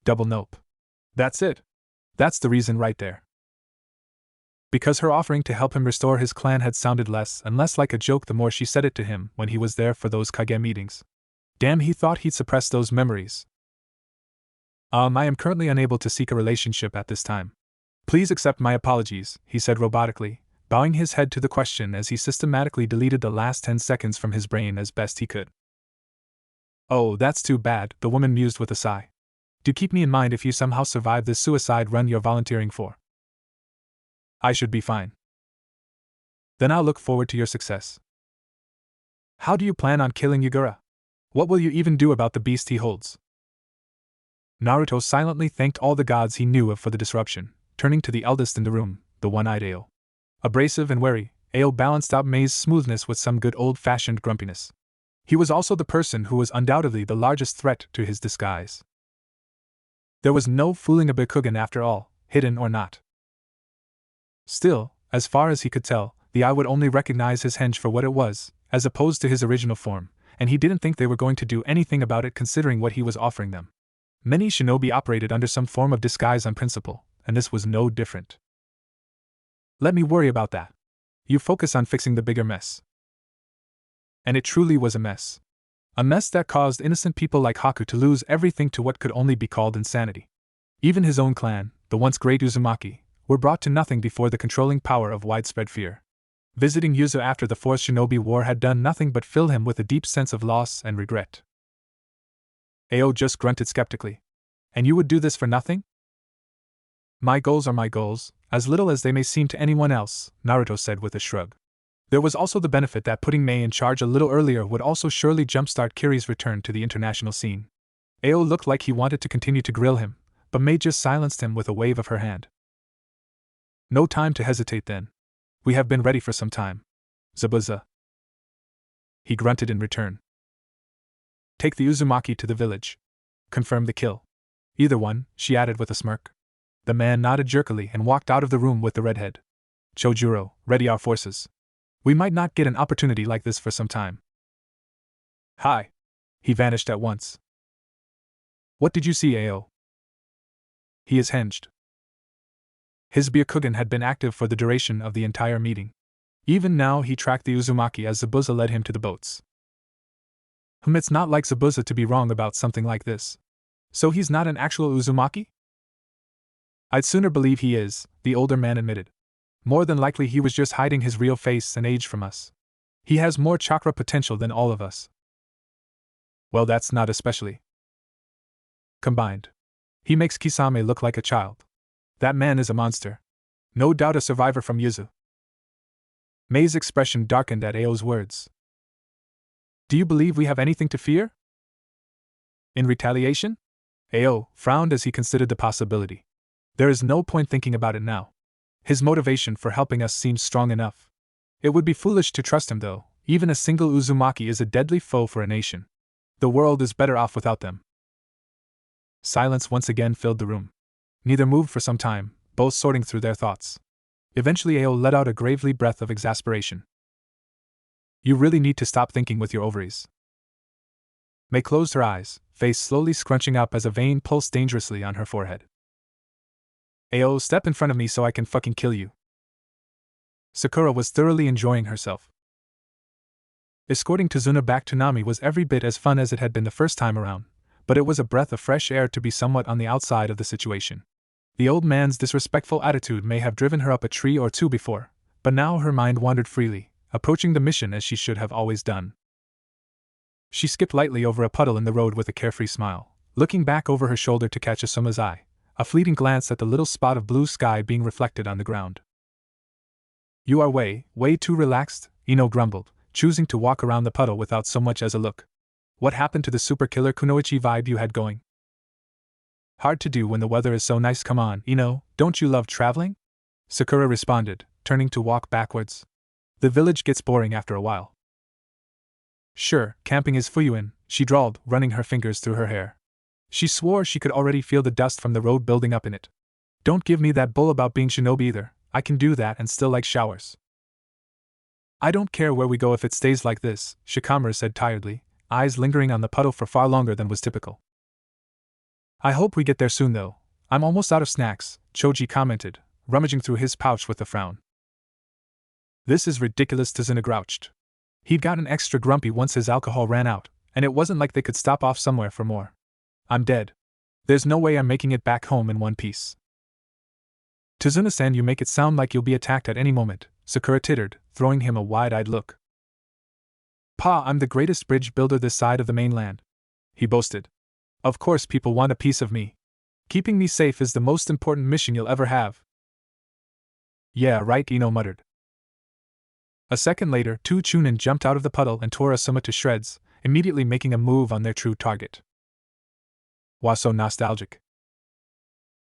Double nope. That's it. That's the reason right there. Because her offering to help him restore his clan had sounded less and less like a joke the more she said it to him when he was there for those Kage meetings. Damn, he thought he'd suppress those memories. I am currently unable to seek a relationship at this time. Please accept my apologies, he said robotically, bowing his head to the question as he systematically deleted the last 10 seconds from his brain as best he could. Oh, that's too bad, the woman mused with a sigh. Do keep me in mind if you somehow survive this suicide run you're volunteering for. I should be fine. Then I'll look forward to your success. How do you plan on killing Yagura? What will you even do about the beast he holds? Naruto silently thanked all the gods he knew of for the disruption, turning to the eldest in the room, the one-eyed Ao. Abrasive and wary, Ao balanced out Mei's smoothness with some good old-fashioned grumpiness. He was also the person who was undoubtedly the largest threat to his disguise. There was no fooling a Byakugan after all, hidden or not. Still, as far as he could tell, the eye would only recognize his henge for what it was, as opposed to his original form, and he didn't think they were going to do anything about it considering what he was offering them. Many shinobi operated under some form of disguise on principle, and this was no different. Let me worry about that. You focus on fixing the bigger mess. And it truly was a mess. A mess that caused innocent people like Haku to lose everything to what could only be called insanity. Even his own clan, the once great Uzumaki, were brought to nothing before the controlling power of widespread fear. Visiting Yuzu after the Fourth Shinobi War had done nothing but fill him with a deep sense of loss and regret. Ao just grunted skeptically. And you would do this for nothing? My goals are my goals, as little as they may seem to anyone else, Naruto said with a shrug. There was also the benefit that putting Mei in charge a little earlier would also surely jumpstart Kiri's return to the international scene. Ao looked like he wanted to continue to grill him, but Mei just silenced him with a wave of her hand. No time to hesitate then. We have been ready for some time. Zabuza. He grunted in return. Take the Uzumaki to the village. Confirm the kill. Either one, she added with a smirk. The man nodded jerkily and walked out of the room with the redhead. Chojuro, ready our forces. We might not get an opportunity like this for some time. Hi. He vanished at once. What did you see, Ao? He is hinged. His Byakugan had been active for the duration of the entire meeting. Even now he tracked the Uzumaki as Zabuza led him to the boats. It's not like Zabuza to be wrong about something like this. So he's not an actual Uzumaki? I'd sooner believe he is, the older man admitted. More than likely he was just hiding his real face and age from us. He has more chakra potential than all of us. Well, that's not especially combined. He makes Kisame look like a child. That man is a monster. No doubt a survivor from Yuzu. Mei's expression darkened at Ao's words. Do you believe we have anything to fear? In retaliation? Ao frowned as he considered the possibility. There is no point thinking about it now. His motivation for helping us seems strong enough. It would be foolish to trust him though. Even a single Uzumaki is a deadly foe for a nation. The world is better off without them. Silence once again filled the room. Neither moved for some time, both sorting through their thoughts. Eventually Ao let out a gravely breath of exasperation. You really need to stop thinking with your ovaries. Mei closed her eyes, face slowly scrunching up as a vein pulsed dangerously on her forehead. Ao, step in front of me so I can fucking kill you. Sakura was thoroughly enjoying herself. Escorting Tazuna back to Nami was every bit as fun as it had been the first time around, but it was a breath of fresh air to be somewhat on the outside of the situation. The old man's disrespectful attitude may have driven her up a tree or two before, but now her mind wandered freely, approaching the mission as she should have always done. She skipped lightly over a puddle in the road with a carefree smile, looking back over her shoulder to catch Asuma's eye, a fleeting glance at the little spot of blue sky being reflected on the ground. You are way too relaxed, Ino grumbled, choosing to walk around the puddle without so much as a look. What happened to the super killer kunoichi vibe you had going? Hard to do when the weather is so nice. Come on, Ino, don't you love traveling? Sakura responded, turning to walk backwards. The village gets boring after a while. Sure, camping is fuyuin, she drawled, running her fingers through her hair. She swore she could already feel the dust from the road building up in it. Don't give me that bull about being shinobi either. I can do that and still like showers. I don't care where we go if it stays like this, Shikamaru said tiredly, eyes lingering on the puddle for far longer than was typical. I hope we get there soon though. I'm almost out of snacks, Choji commented, rummaging through his pouch with a frown. This is ridiculous, Tazuna grouched. He'd gotten extra grumpy once his alcohol ran out, and it wasn't like they could stop off somewhere for more. I'm dead. There's no way I'm making it back home in one piece. Tazuna-san, you make it sound like you'll be attacked at any moment, Sakura tittered, throwing him a wide-eyed look. Pa, I'm the greatest bridge builder this side of the mainland, he boasted. Of course people want a piece of me. Keeping me safe is the most important mission you'll ever have. Yeah, right, Ino muttered. A second later, two Chunin jumped out of the puddle and tore Asuma to shreds, immediately making a move on their true target. Why so nostalgic?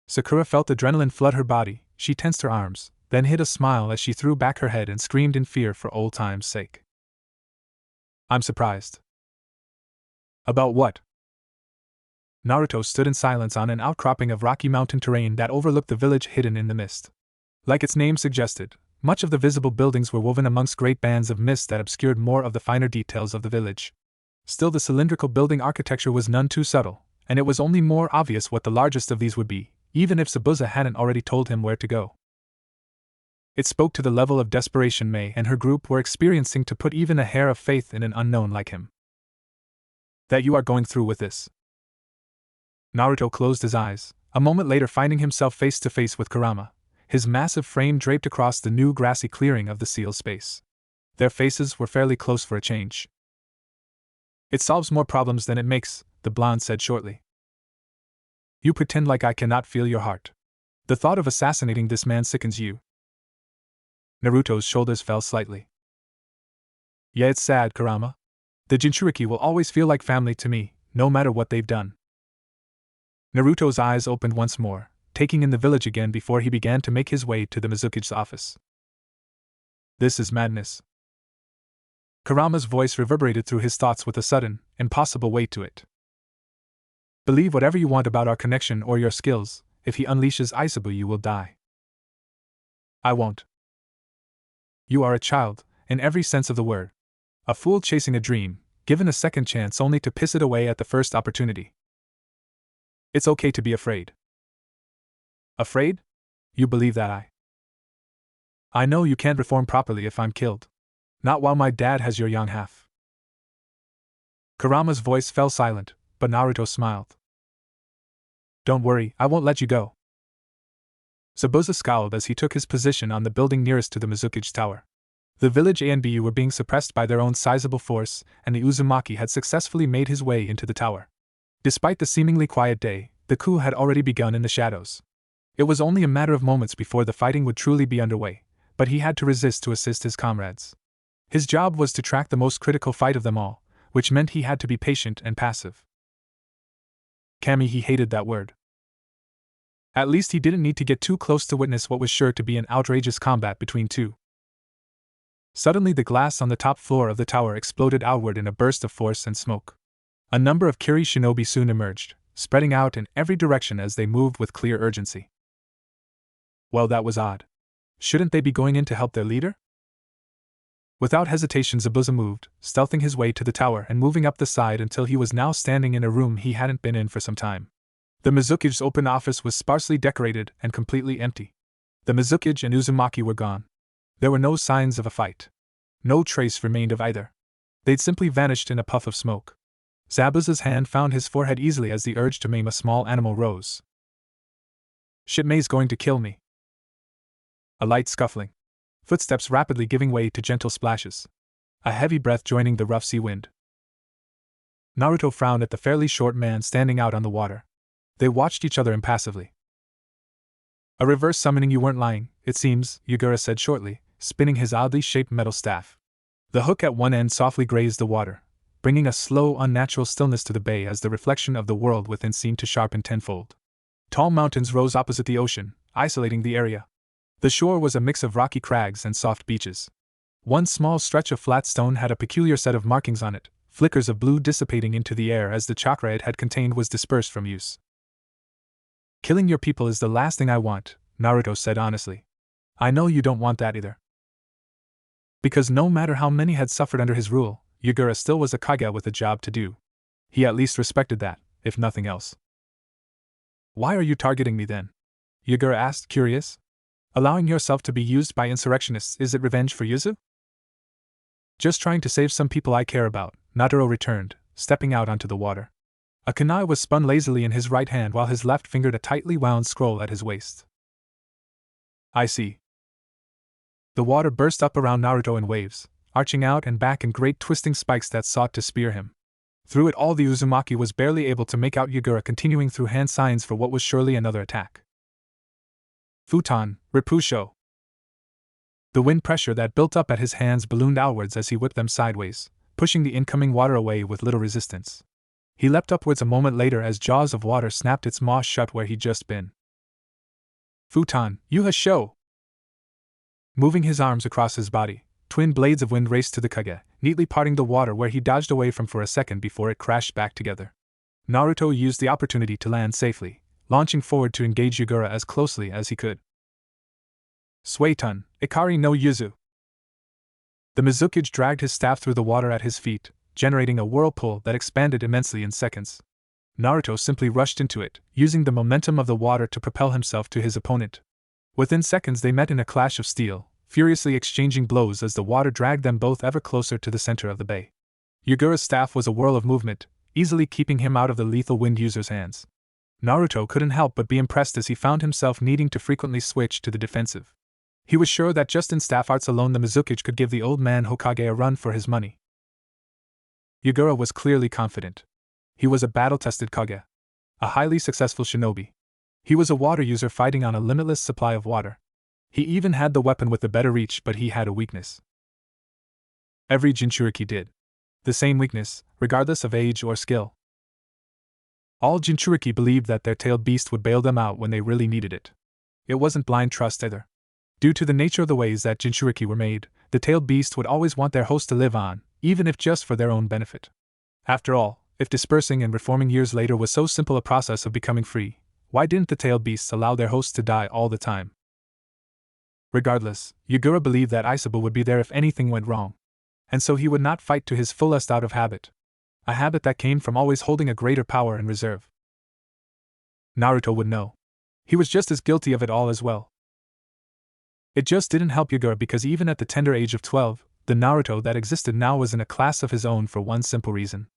Sakura felt adrenaline flood her body. She tensed her arms, then hid a smile as she threw back her head and screamed in fear for old time's sake. I'm surprised. About what? Naruto stood in silence on an outcropping of rocky mountain terrain that overlooked the village hidden in the mist. Like its name suggested, much of the visible buildings were woven amongst great bands of mist that obscured more of the finer details of the village. Still, the cylindrical building architecture was none too subtle, and it was only more obvious what the largest of these would be, even if Zabuza hadn't already told him where to go. It spoke to the level of desperation Mei and her group were experiencing to put even a hair of faith in an unknown like him. That you are going through with this. Naruto closed his eyes, a moment later finding himself face to face with Kurama, his massive frame draped across the new grassy clearing of the sealed space. Their faces were fairly close for a change. "It solves more problems than it makes," the blonde said shortly. "You pretend like I cannot feel your heart. The thought of assassinating this man sickens you." Naruto's shoulders fell slightly. "Yeah, it's sad, Kurama. The Jinchuriki will always feel like family to me, no matter what they've done." Naruto's eyes opened once more, taking in the village again before he began to make his way to the Mizuki's office. "This is madness." Kurama's voice reverberated through his thoughts with a sudden, impossible weight to it. "Believe whatever you want about our connection or your skills, if he unleashes Isabu you will die." "I won't." "You are a child, in every sense of the word. A fool chasing a dream, given a second chance only to piss it away at the first opportunity. It's okay to be afraid." "Afraid? You believe that I know you can't reform properly if I'm killed. Not while my dad has your young half." Kurama's voice fell silent, but Naruto smiled. "Don't worry, I won't let you go." Zabuza scowled as he took his position on the building nearest to the Mizuki's tower. The village A and B were being suppressed by their own sizable force, and the Uzumaki had successfully made his way into the tower. Despite the seemingly quiet day, the coup had already begun in the shadows. It was only a matter of moments before the fighting would truly be underway, but he had to resist to assist his comrades. His job was to track the most critical fight of them all, which meant he had to be patient and passive. Kami, he hated that word. At least he didn't need to get too close to witness what was sure to be an outrageous combat between two. Suddenly the glass on the top floor of the tower exploded outward in a burst of force and smoke. A number of Kiri shinobi soon emerged, spreading out in every direction as they moved with clear urgency. Well, that was odd. Shouldn't they be going in to help their leader? Without hesitation Zabuza moved, stealthing his way to the tower and moving up the side until he was now standing in a room he hadn't been in for some time. The Mizuki's open office was sparsely decorated and completely empty. The Mizuki and Uzumaki were gone. There were no signs of a fight. No trace remained of either. They'd simply vanished in a puff of smoke. Zabuza's hand found his forehead easily as the urge to maim a small animal rose. "Shit, Mei's going to kill me." A light scuffling. Footsteps rapidly giving way to gentle splashes. A heavy breath joining the rough sea wind. Naruto frowned at the fairly short man standing out on the water. They watched each other impassively. "A reverse summoning, you weren't lying, it seems," Yugura said shortly, spinning his oddly shaped metal staff. The hook at one end softly grazed the water, bringing a slow, unnatural stillness to the bay as the reflection of the world within seemed to sharpen tenfold. Tall mountains rose opposite the ocean, isolating the area. The shore was a mix of rocky crags and soft beaches. One small stretch of flat stone had a peculiar set of markings on it, flickers of blue dissipating into the air as the chakra it had contained was dispersed from use. "Killing your people is the last thing I want," Naruto said honestly. "I know you don't want that either." Because no matter how many had suffered under his rule, Yugura still was a Kage with a job to do. He at least respected that, if nothing else. "Why are you targeting me then?" Yugura asked, curious. "Allowing yourself to be used by insurrectionists, is it revenge for Yuzu?" "Just trying to save some people I care about," Naruto returned, stepping out onto the water. A kunai was spun lazily in his right hand while his left fingered a tightly wound scroll at his waist. "I see." The water burst up around Naruto in waves, arching out and back in great twisting spikes that sought to spear him. Through it all the Uzumaki was barely able to make out Yugura continuing through hand signs for what was surely another attack. "Futon, Repusho." The wind pressure that built up at his hands ballooned outwards as he whipped them sideways, pushing the incoming water away with little resistance. He leapt upwards a moment later as jaws of water snapped its maw shut where he'd just been. "Futon, Yuha-sho!" Moving his arms across his body, twin blades of wind raced to the Kage, neatly parting the water where he dodged away from for a second before it crashed back together. Naruto used the opportunity to land safely, launching forward to engage Yugura as closely as he could. "Suetun, Ikari no Yuzu." The Mizuki dragged his staff through the water at his feet, generating a whirlpool that expanded immensely in seconds. Naruto simply rushed into it, using the momentum of the water to propel himself to his opponent. Within seconds they met in a clash of steel, furiously exchanging blows as the water dragged them both ever closer to the center of the bay. Yugura's staff was a whirl of movement, easily keeping him out of the lethal wind user's hands. Naruto couldn't help but be impressed as he found himself needing to frequently switch to the defensive. He was sure that just in staff arts alone the Mizukage could give the old man Hokage a run for his money. Yagura was clearly confident. He was a battle-tested Kage, a highly successful shinobi. He was a water user fighting on a limitless supply of water. He even had the weapon with the better reach, but he had a weakness. Every Jinchuriki did. The same weakness, regardless of age or skill. All Jinchuriki believed that their tailed beast would bail them out when they really needed it. It wasn't blind trust either. Due to the nature of the ways that Jinchuriki were made, the tailed beast would always want their host to live on, even if just for their own benefit. After all, if dispersing and reforming years later was so simple a process of becoming free, why didn't the tailed beasts allow their hosts to die all the time? Regardless, Yagura believed that Isaba would be there if anything went wrong. And so he would not fight to his fullest out of habit. A habit that came from always holding a greater power in reserve. Naruto would know. He was just as guilty of it all as well. It just didn't help Yagura because even at the tender age of 12, the Naruto that existed now was in a class of his own for one simple reason.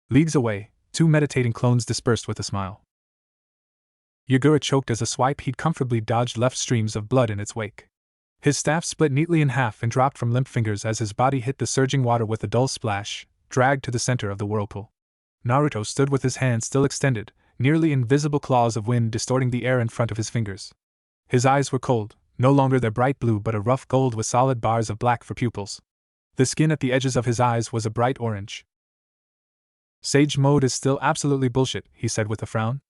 Leagues away, two meditating clones dispersed with a smile. Yagura choked as a swipe he'd comfortably dodged left streams of blood in its wake. His staff split neatly in half and dropped from limp fingers as his body hit the surging water with a dull splash, dragged to the center of the whirlpool. Naruto stood with his hands still extended, nearly invisible claws of wind distorting the air in front of his fingers. His eyes were cold, no longer their bright blue but a rough gold with solid bars of black for pupils. The skin at the edges of his eyes was a bright orange. Sage mode is still absolutely bullshit, he said with a frown.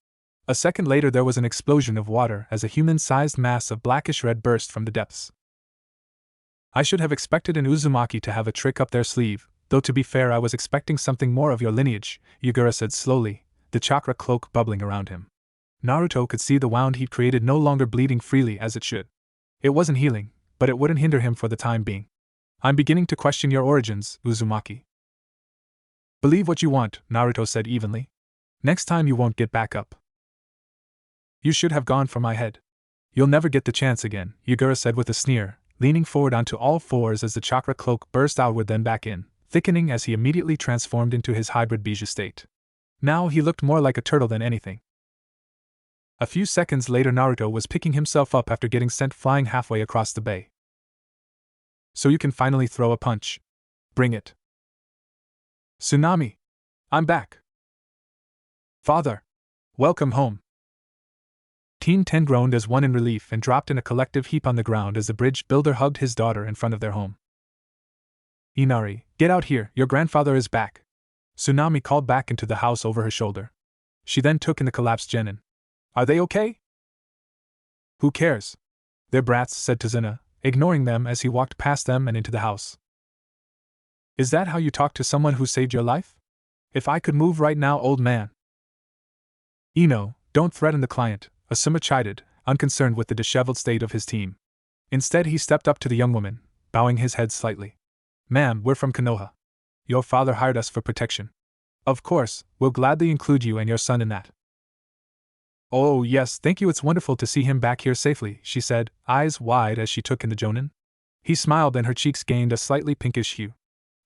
A second later there was an explosion of water as a human-sized mass of blackish red burst from the depths. I should have expected an Uzumaki to have a trick up their sleeve, though to be fair I was expecting something more of your lineage, Yagura said slowly, the chakra cloak bubbling around him. Naruto could see the wound he'd created no longer bleeding freely as it should. It wasn't healing, but it wouldn't hinder him for the time being. I'm beginning to question your origins, Uzumaki. Believe what you want, Naruto said evenly. Next time you won't get back up. You should have gone for my head. You'll never get the chance again, Yagura said with a sneer, leaning forward onto all fours as the chakra cloak burst outward then back in, thickening as he immediately transformed into his hybrid Bija state. Now he looked more like a turtle than anything. A few seconds later Naruto was picking himself up after getting sent flying halfway across the bay. So you can finally throw a punch. Bring it. Tsunami! I'm back! Father! Welcome home! Team 10 groaned as one in relief and dropped in a collective heap on the ground as the bridge builder hugged his daughter in front of their home. Inari, get out here, your grandfather is back! Tsunami called back into the house over her shoulder. She then took in the collapsed genin. Are they okay? Who cares? They're brats, said Tazuna, ignoring them as he walked past them and into the house. Is that how you talk to someone who saved your life? If I could move right now, old man. Ino, don't threaten the client, Asuma chided, unconcerned with the disheveled state of his team. Instead he stepped up to the young woman, bowing his head slightly. Ma'am, we're from Konoha. Your father hired us for protection. Of course, we'll gladly include you and your son in that. Oh yes, thank you, it's wonderful to see him back here safely, she said, eyes wide as she took in the jonin. He smiled and her cheeks gained a slightly pinkish hue.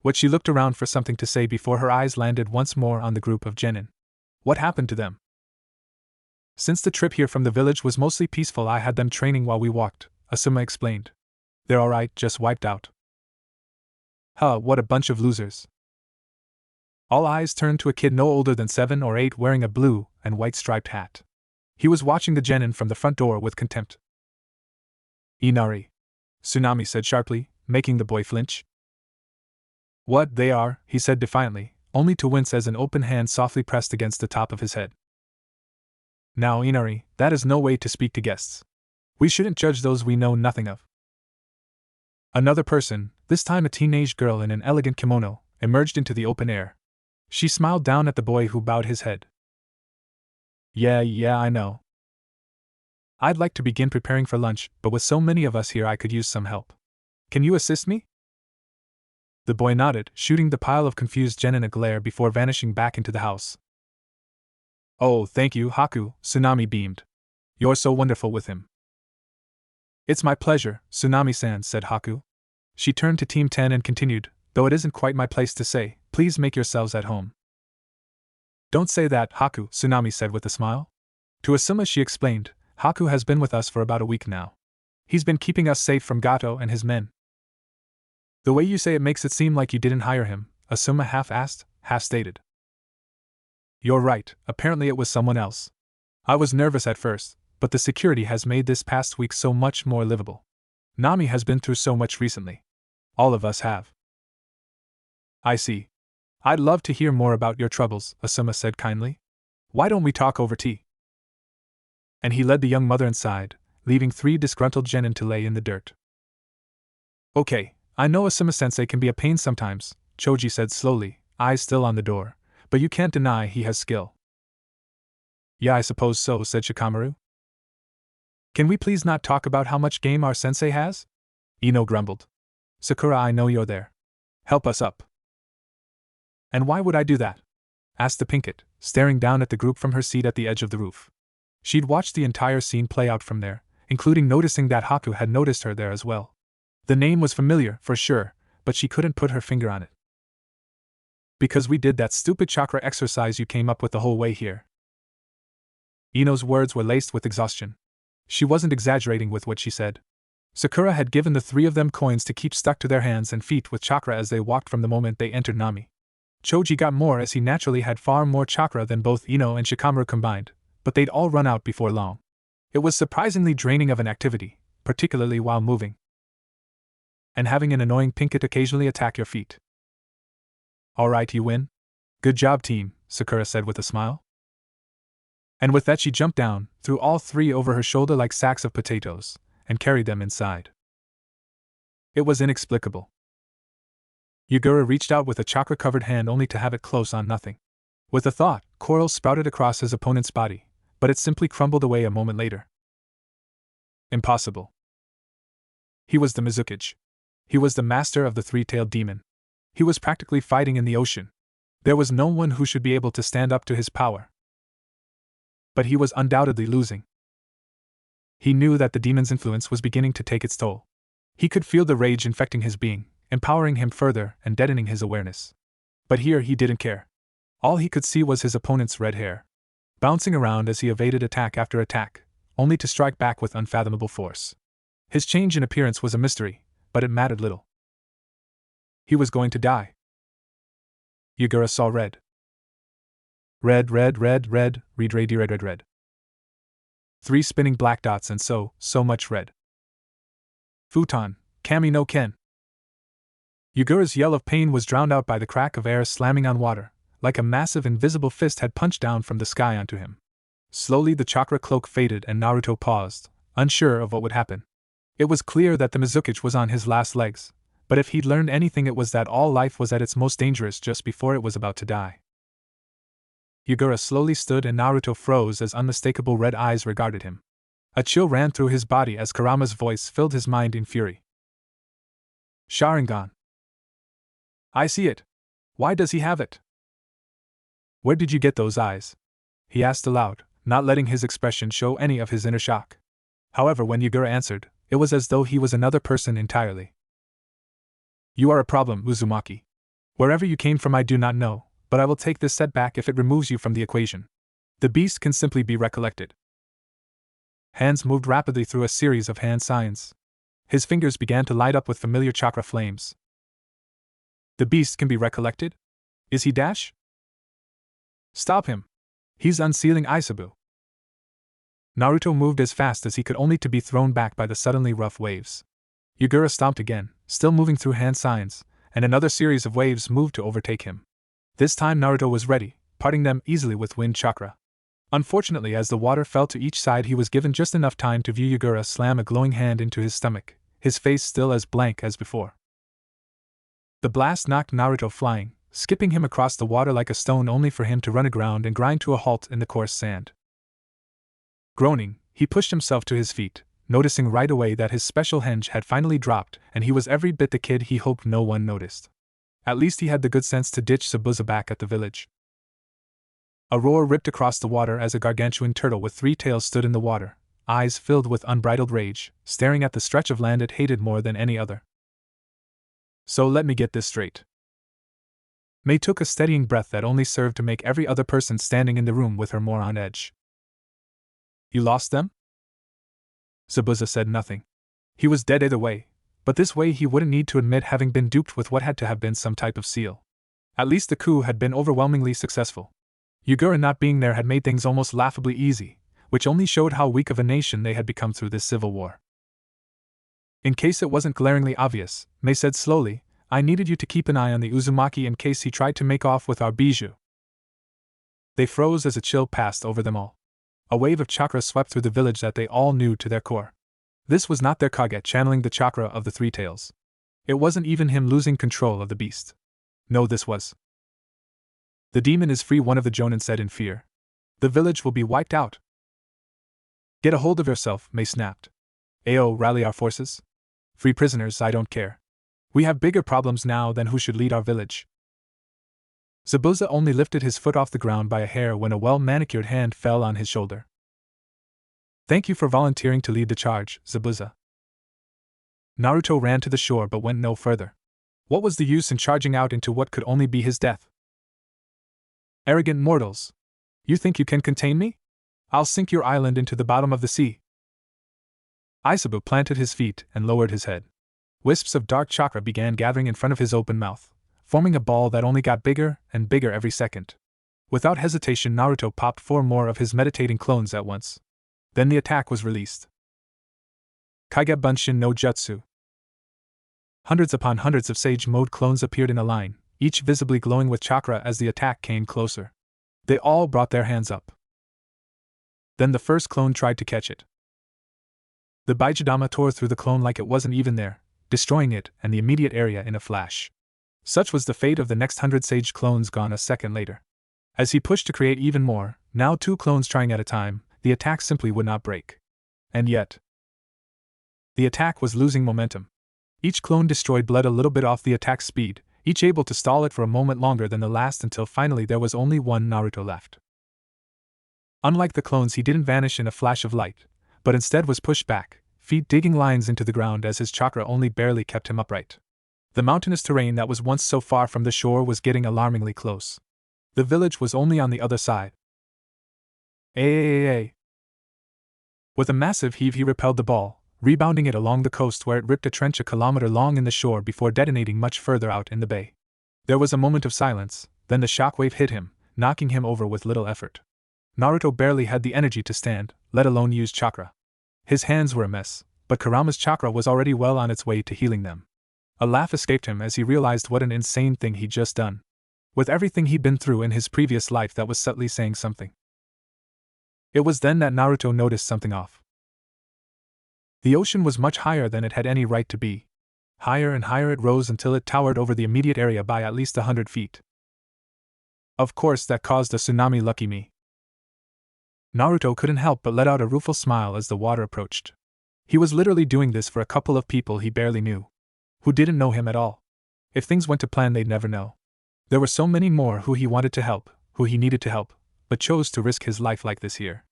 What she looked around for something to say before her eyes landed once more on the group of genin. What happened to them? Since the trip here from the village was mostly peaceful, I had them training while we walked, Asuma explained. They're alright, just wiped out. Huh, what a bunch of losers. All eyes turned to a kid no older than 7 or 8 wearing a blue and white striped hat. He was watching the genin from the front door with contempt. Inari. Tsunami said sharply, making the boy flinch. What they are, he said defiantly, only to wince as an open hand softly pressed against the top of his head. Now, Inari, that is no way to speak to guests. We shouldn't judge those we know nothing of. Another person, this time a teenage girl in an elegant kimono, emerged into the open air. She smiled down at the boy who bowed his head. Yeah, I know. I'd like to begin preparing for lunch, but with so many of us here I could use some help. Can you assist me? The boy nodded, shooting the pile of confused genin a glare before vanishing back into the house. Oh, thank you, Haku, Tsunami beamed. You're so wonderful with him. It's my pleasure, Tsunami-san, said Haku. She turned to Team 10 and continued, though it isn't quite my place to say, please make yourselves at home. Don't say that, Haku, Tsunami said with a smile. To Asuma she explained, Haku has been with us for about a week now. He's been keeping us safe from Gato and his men. The way you say it makes it seem like you didn't hire him, Asuma half-asked, half-stated. You're right, apparently it was someone else. I was nervous at first, but the security has made this past week so much more livable. Nami has been through so much recently. All of us have. I see. I'd love to hear more about your troubles, Asuma said kindly. Why don't we talk over tea? And he led the young mother inside, leaving 3 disgruntled genin to lay in the dirt. Okay, I know Asuma-sensei can be a pain sometimes, Choji said slowly, eyes still on the door, but you can't deny he has skill. Yeah, I suppose so, said Shikamaru. Can we please not talk about how much game our sensei has? Ino grumbled. Sakura, I know you're there. Help us up. And why would I do that? Asked the Pinkett, staring down at the group from her seat at the edge of the roof. She'd watched the entire scene play out from there, including noticing that Haku had noticed her there as well. The name was familiar, for sure, but she couldn't put her finger on it. Because we did that stupid chakra exercise you came up with the whole way here. Ino's words were laced with exhaustion. She wasn't exaggerating with what she said. Sakura had given the 3 of them coins to keep stuck to their hands and feet with chakra as they walked from the moment they entered Nami. Choji got more as he naturally had far more chakra than both Ino and Shikamaru combined, but they'd all run out before long. It was surprisingly draining of an activity, particularly while moving. And having an annoying Pinkett occasionally attack your feet. Alright, you win. Good job, team, Sakura said with a smile. And with that she jumped down, threw all 3 over her shoulder like sacks of potatoes, and carried them inside. It was inexplicable. Yugura reached out with a chakra-covered hand only to have it close on nothing. With a thought, coral sprouted across his opponent's body, but it simply crumbled away a moment later. Impossible. He was the Mizukage. He was the master of the 3-tailed demon. He was practically fighting in the ocean. There was no one who should be able to stand up to his power. But he was undoubtedly losing. He knew that the demon's influence was beginning to take its toll. He could feel the rage infecting his being, empowering him further and deadening his awareness. But here he didn't care. All he could see was his opponent's red hair, bouncing around as he evaded attack after attack, only to strike back with unfathomable force. His change in appearance was a mystery, but it mattered little. He was going to die. Yugura saw red. Red, red, red, red, read, red, red, red, red. 3 spinning black dots and so much red. Futon, Kami no Ken. Yugura's yell of pain was drowned out by the crack of air slamming on water, like a massive invisible fist had punched down from the sky onto him. Slowly the chakra cloak faded and Naruto paused, unsure of what would happen. It was clear that the Mizukage was on his last legs, but if he'd learned anything it was that all life was at its most dangerous just before it was about to die. Yugura slowly stood and Naruto froze as unmistakable red eyes regarded him. A chill ran through his body as Kurama's voice filled his mind in fury. Sharingan. I see it. Why does he have it? Where did you get those eyes? He asked aloud, not letting his expression show any of his inner shock. However, when Yugura answered, it was as though he was another person entirely. You are a problem, Uzumaki. Wherever you came from I do not know, but I will take this setback if it removes you from the equation. The beast can simply be recollected. Hands moved rapidly through a series of hand signs. His fingers began to light up with familiar chakra flames. The beast can be recollected? Is he Dash? Stop him! He's unsealing Isabu. Naruto moved as fast as he could only to be thrown back by the suddenly rough waves. Yugura stomped again, still moving through hand signs, and another series of waves moved to overtake him. This time Naruto was ready, parting them easily with wind chakra. Unfortunately, as the water fell to each side he was given just enough time to view Yugura slam a glowing hand into his stomach, his face still as blank as before. The blast knocked Naruto flying, skipping him across the water like a stone only for him to run aground and grind to a halt in the coarse sand. Groaning, he pushed himself to his feet, noticing right away that his special henge had finally dropped and he was every bit the kid he hoped no one noticed. At least he had the good sense to ditch Zabuza back at the village. A roar ripped across the water as a gargantuan turtle with 3 tails stood in the water, eyes filled with unbridled rage, staring at the stretch of land it hated more than any other. So let me get this straight. May took a steadying breath that only served to make every other person standing in the room with her more on edge. You lost them? Zabuza said nothing. He was dead either way, but this way he wouldn't need to admit having been duped with what had to have been some type of seal. At least the coup had been overwhelmingly successful. Yugura not being there had made things almost laughably easy, which only showed how weak of a nation they had become through this civil war. In case it wasn't glaringly obvious, May said slowly, I needed you to keep an eye on the Uzumaki in case he tried to make off with our bijou. They froze as a chill passed over them all. A wave of chakra swept through the village that they all knew to their core. This was not their Kage channeling the chakra of the Three Tails. It wasn't even him losing control of the beast. No, this was. The demon is free, one of the Jonin said in fear. The village will be wiped out. Get a hold of yourself, May snapped. Ao, rally our forces. Free prisoners, I don't care. We have bigger problems now than who should lead our village. Zabuza only lifted his foot off the ground by a hair when a well-manicured hand fell on his shoulder. Thank you for volunteering to lead the charge, Zabuza. Naruto ran to the shore but went no further. What was the use in charging out into what could only be his death? Arrogant mortals! You think you can contain me? I'll sink your island into the bottom of the sea. Isabu planted his feet and lowered his head. Wisps of dark chakra began gathering in front of his open mouth, forming a ball that only got bigger and bigger every second. Without hesitation, Naruto popped 4 more of his meditating clones at once. Then the attack was released. Kage Bunshin no Jutsu. Hundreds upon hundreds of Sage Mode clones appeared in a line, each visibly glowing with chakra as the attack came closer. They all brought their hands up. Then the first clone tried to catch it. The Baijidama tore through the clone like it wasn't even there, destroying it and the immediate area in a flash. Such was the fate of the next 100 Sage clones gone a second later. As he pushed to create even more, now 2 clones trying at a time, the attack simply would not break. And yet, the attack was losing momentum. Each clone destroyed bled a little bit off the attack speed, each able to stall it for a moment longer than the last until finally there was only one Naruto left. Unlike the clones, he didn't vanish in a flash of light, but instead was pushed back, feet digging lines into the ground as his chakra only barely kept him upright. The mountainous terrain that was once so far from the shore was getting alarmingly close. The village was only on the other side. With a massive heave he repelled the ball, rebounding it along the coast where it ripped a trench a kilometer long in the shore before detonating much further out in the bay. There was a moment of silence, then the shockwave hit him, knocking him over with little effort. Naruto barely had the energy to stand, let alone use chakra. His hands were a mess, but Kurama's chakra was already well on its way to healing them. A laugh escaped him as he realized what an insane thing he'd just done. With everything he'd been through in his previous life, that was subtly saying something. It was then that Naruto noticed something off. The ocean was much higher than it had any right to be. Higher and higher it rose until it towered over the immediate area by at least 100 feet. Of course that caused a tsunami, lucky me. Naruto couldn't help but let out a rueful smile as the water approached. He was literally doing this for a couple of people he barely knew, who didn't know him at all. If things went to plan, they'd never know. There were so many more who he wanted to help, who he needed to help, but chose to risk his life like this here.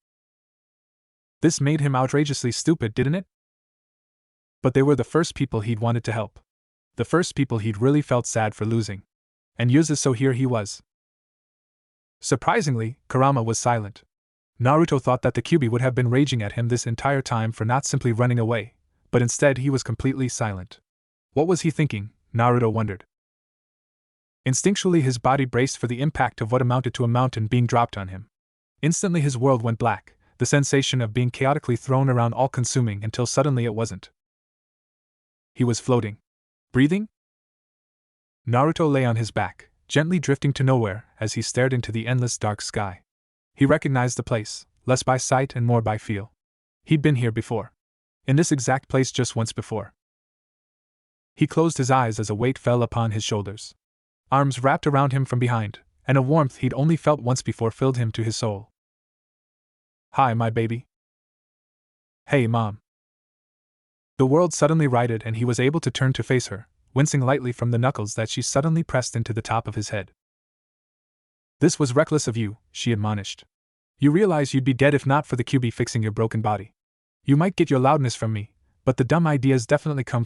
This made him outrageously stupid, didn't it? But they were the first people he'd wanted to help. The first people he'd really felt sad for losing. And so here he was. Surprisingly, Kurama was silent. Naruto thought that the Kyuubi would have been raging at him this entire time for not simply running away, but instead he was completely silent. What was he thinking, Naruto wondered. Instinctually his body braced for the impact of what amounted to a mountain being dropped on him. Instantly his world went black, the sensation of being chaotically thrown around all-consuming until suddenly it wasn't. He was floating. Breathing? Naruto lay on his back, gently drifting to nowhere as he stared into the endless dark sky. He recognized the place, less by sight and more by feel. He'd been here before. In this exact place just once before. He closed his eyes as a weight fell upon his shoulders. Arms wrapped around him from behind, and a warmth he'd only felt once before filled him to his soul. Hi, my baby. Hey, Mom. The world suddenly righted and he was able to turn to face her, wincing lightly from the knuckles that she suddenly pressed into the top of his head. This was reckless of you, she admonished. You realize you'd be dead if not for the Kyuubi fixing your broken body. You might get your loudness from me, but the dumb ideas definitely come